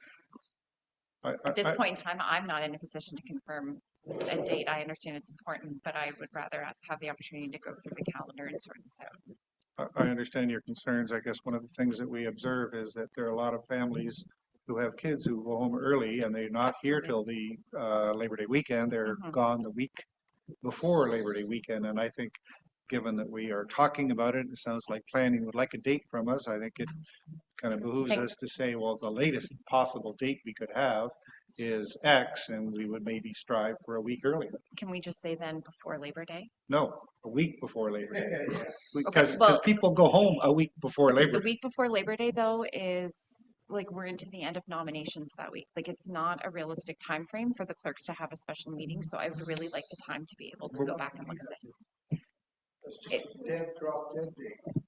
Speaker 3: at this point in time, I'm not in a position to confirm a date. I understand it's important, but I would rather us have the opportunity to go through the calendar and sort this out.
Speaker 11: I understand your concerns. I guess one of the things that we observe is that there are a lot of families who have kids who go home early and they're not here till the Labor Day weekend. They're gone the week before Labor Day weekend. And I think given that we are talking about it, it sounds like planning would like a date from us. I think it kind of behooves us to say, well, the latest possible date we could have is X, and we would maybe strive for a week earlier.
Speaker 3: Can we just say then before Labor Day?
Speaker 11: No, a week before Labor Day.
Speaker 3: Okay,
Speaker 11: Because people go home a week before Labor
Speaker 3: The
Speaker 11: Day.
Speaker 3: week before Labor Day, though, is like we're into the end of nominations that week. Like it's not a realistic time frame for the clerks to have a special meeting. So I would really like the time to be able to go back and look at this.
Speaker 2: It's just a dead drop dead date.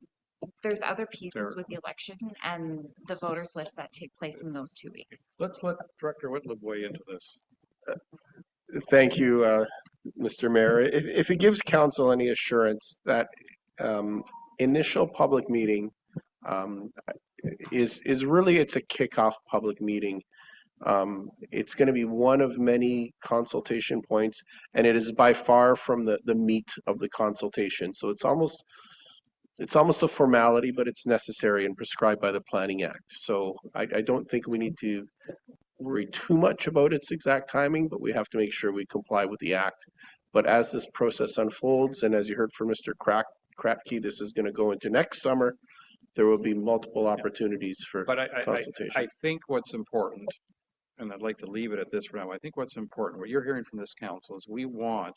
Speaker 3: There's other pieces with the election and the voters list that take place in those 2 weeks.
Speaker 1: Let's let Director Whitlow weigh into this.
Speaker 9: Thank you, Mr. Mayor. If it gives council any assurance that initial public meeting is really, it's a kickoff public meeting. It's going to be one of many consultation points, and it is by far from the meat of the consultation. So it's almost a formality, but it's necessary and prescribed by the Planning Act. So I don't think we need to worry too much about its exact timing, but we have to make sure we comply with the Act. But as this process unfolds, and as you heard from Mr. Kratky, this is going to go into next summer, there will be multiple opportunities for consultation.
Speaker 1: I think what's important, and I'd like to leave it at this for now, I think what's important, what you're hearing from this council is we want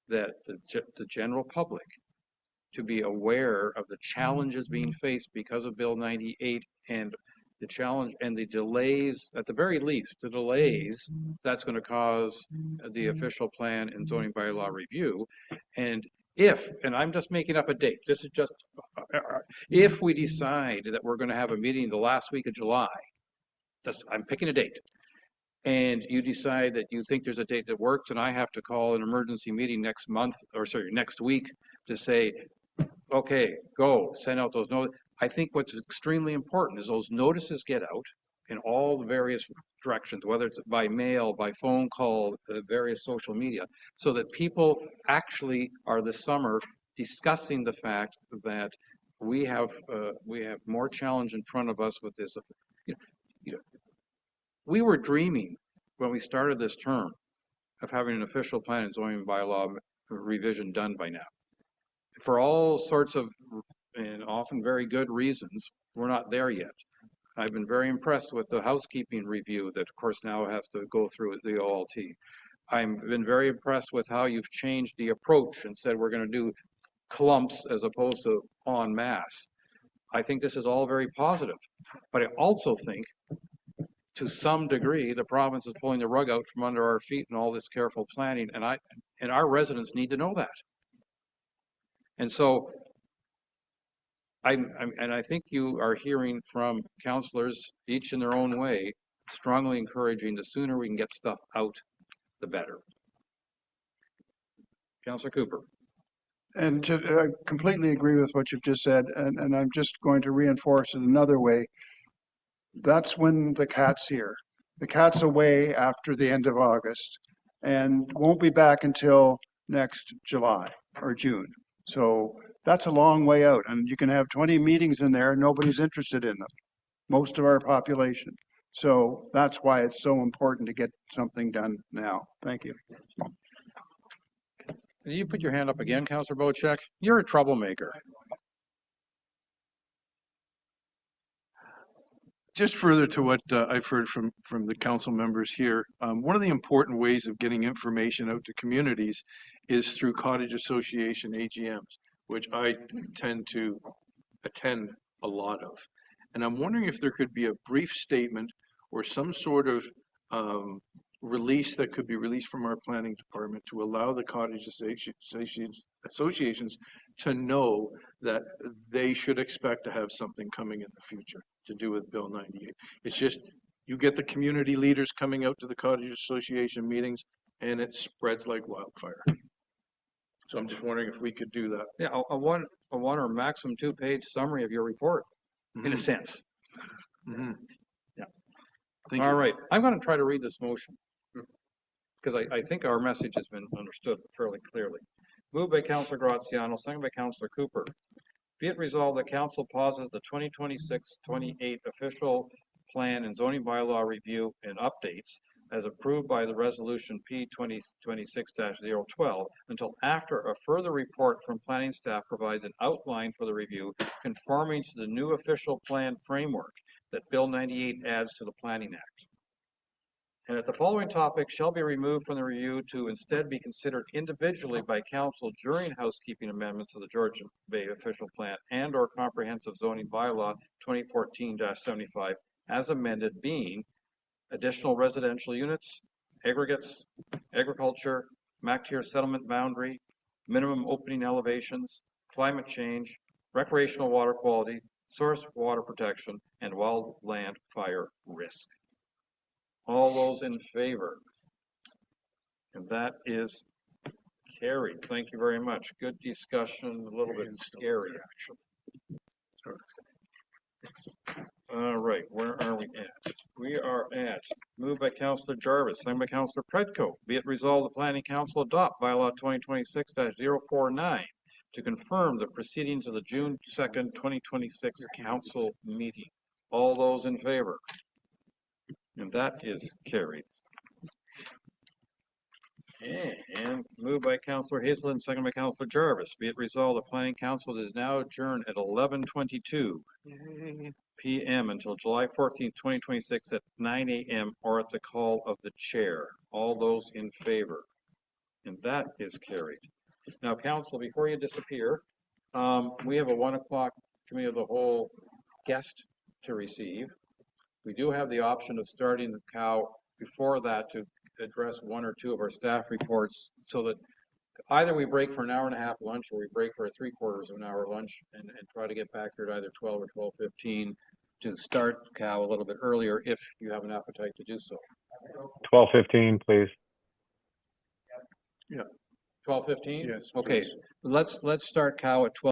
Speaker 1: that the general public to be aware of the challenges being faced because of Bill 98 and the challenge and the delays, at the very least, the delays that's going to cause the official plan and zoning bylaw review. And and I'm just making up a date, this is just, if we decide that we're going to have a meeting the last week of July, I'm picking a date, and you decide that you think there's a date that works, and I have to call an emergency meeting next week to say, okay, go, send out those notices. I think what's extremely important is those notices get out in all the various directions, whether it's by mail, by phone call, various social media, so that people actually are this summer discussing the fact that we have more challenge in front of us with this. We were dreaming when we started this term of having an official plan and zoning bylaw revision done by now. For all sorts of, and often very good reasons, we're not there yet. I've been very impressed with the housekeeping review that, of course, now has to go through the OLT. I've been very impressed with how you've changed the approach and said we're going to do clumps as opposed to en masse. I think this is all very positive, but I also think to some degree the province is pulling the rug out from under our feet in all this careful planning, and our residents need to know that. And so I think you are hearing from councillors, each in their own way, strongly encouraging the sooner we can get stuff out, the better. Councillor Cooper.
Speaker 2: And to completely agree with what you've just said, and I'm just going to reinforce it another way. That's when the cat's here. The cat's away after the end of August and won't be back until next July or June. So that's a long way out, and you can have 20 meetings in there and nobody's interested in them, most of our population. So that's why it's so important to get something done now. Thank you.
Speaker 1: You put your hand up again, Councillor Bocek. You're a troublemaker.
Speaker 8: Just further to what I've heard from the council members here, one of the important ways of getting information out to communities is through cottage association AGMs, which I tend to attend a lot of. And I'm wondering if there could be a brief statement or some sort of release that could be released from our planning department to allow the cottage associations to know that they should expect to have something coming in the future to do with Bill 98. It's just, you get the community leaders coming out to the cottage association meetings and it spreads like wildfire. So I'm just wondering if we could do that.
Speaker 1: Yeah, a one or maximum 2-page summary of your report, in a sense. Yeah.
Speaker 8: Thank
Speaker 1: All
Speaker 8: you.
Speaker 1: right, I'm going to try to read this motion because I think our message has been understood fairly clearly. Moved by Councillor Graziano, second by Councillor Cooper. Be it resolved that Council pauses the 2026-28 official plan and zoning bylaw review and updates as approved by the resolution P 2026-012 until after a further report from planning staff provides an outline for the review conforming to the new official plan framework that Bill 98 adds to the Planning Act. And that the following topics shall be removed from the review to instead be considered individually by council during housekeeping amendments of the Georgian Bay official plan and or comprehensive zoning bylaw 2014-75 as amended, being additional residential units, aggregates, agriculture, MAC-tier settlement boundary, minimum opening elevations, climate change, recreational water quality, source water protection, and wildland fire risk. All those in favor? And that is carried. Thank you very much. Good discussion, a little bit scary, actually. All right, where are we at? We are at, moved by Councillor Jarvis, second by Councillor Predko. Be it resolved, the Planning Council adopt Bylaw 2026-049 to confirm the proceedings of the June 2nd, 2026 council meeting. All those in favor? And that is carried. And moved by Councillor Hazelton, second by Councillor Jarvis. Be it resolved, the Planning Council is now adjourned at 11:22 p.m. until July 14th, 2026 at 9 a.m. or at the call of the chair. All those in favor? And that is carried. Now, Council, before you disappear, we have a 1 o'clock Committee of the Whole guest to receive. We do have the option of starting the cow before that to address 1 or 2 of our staff reports so that either we break for an hour and a half lunch or we break for a 3/4 of an hour lunch and try to get back here at either 12 or 12:15 to start cow a little bit earlier if you have an appetite to do so.
Speaker 12: 12:15, please.
Speaker 8: Yeah.
Speaker 1: 12:15?
Speaker 8: Yes.
Speaker 1: Okay,
Speaker 8: please.
Speaker 1: let's start cow at 12.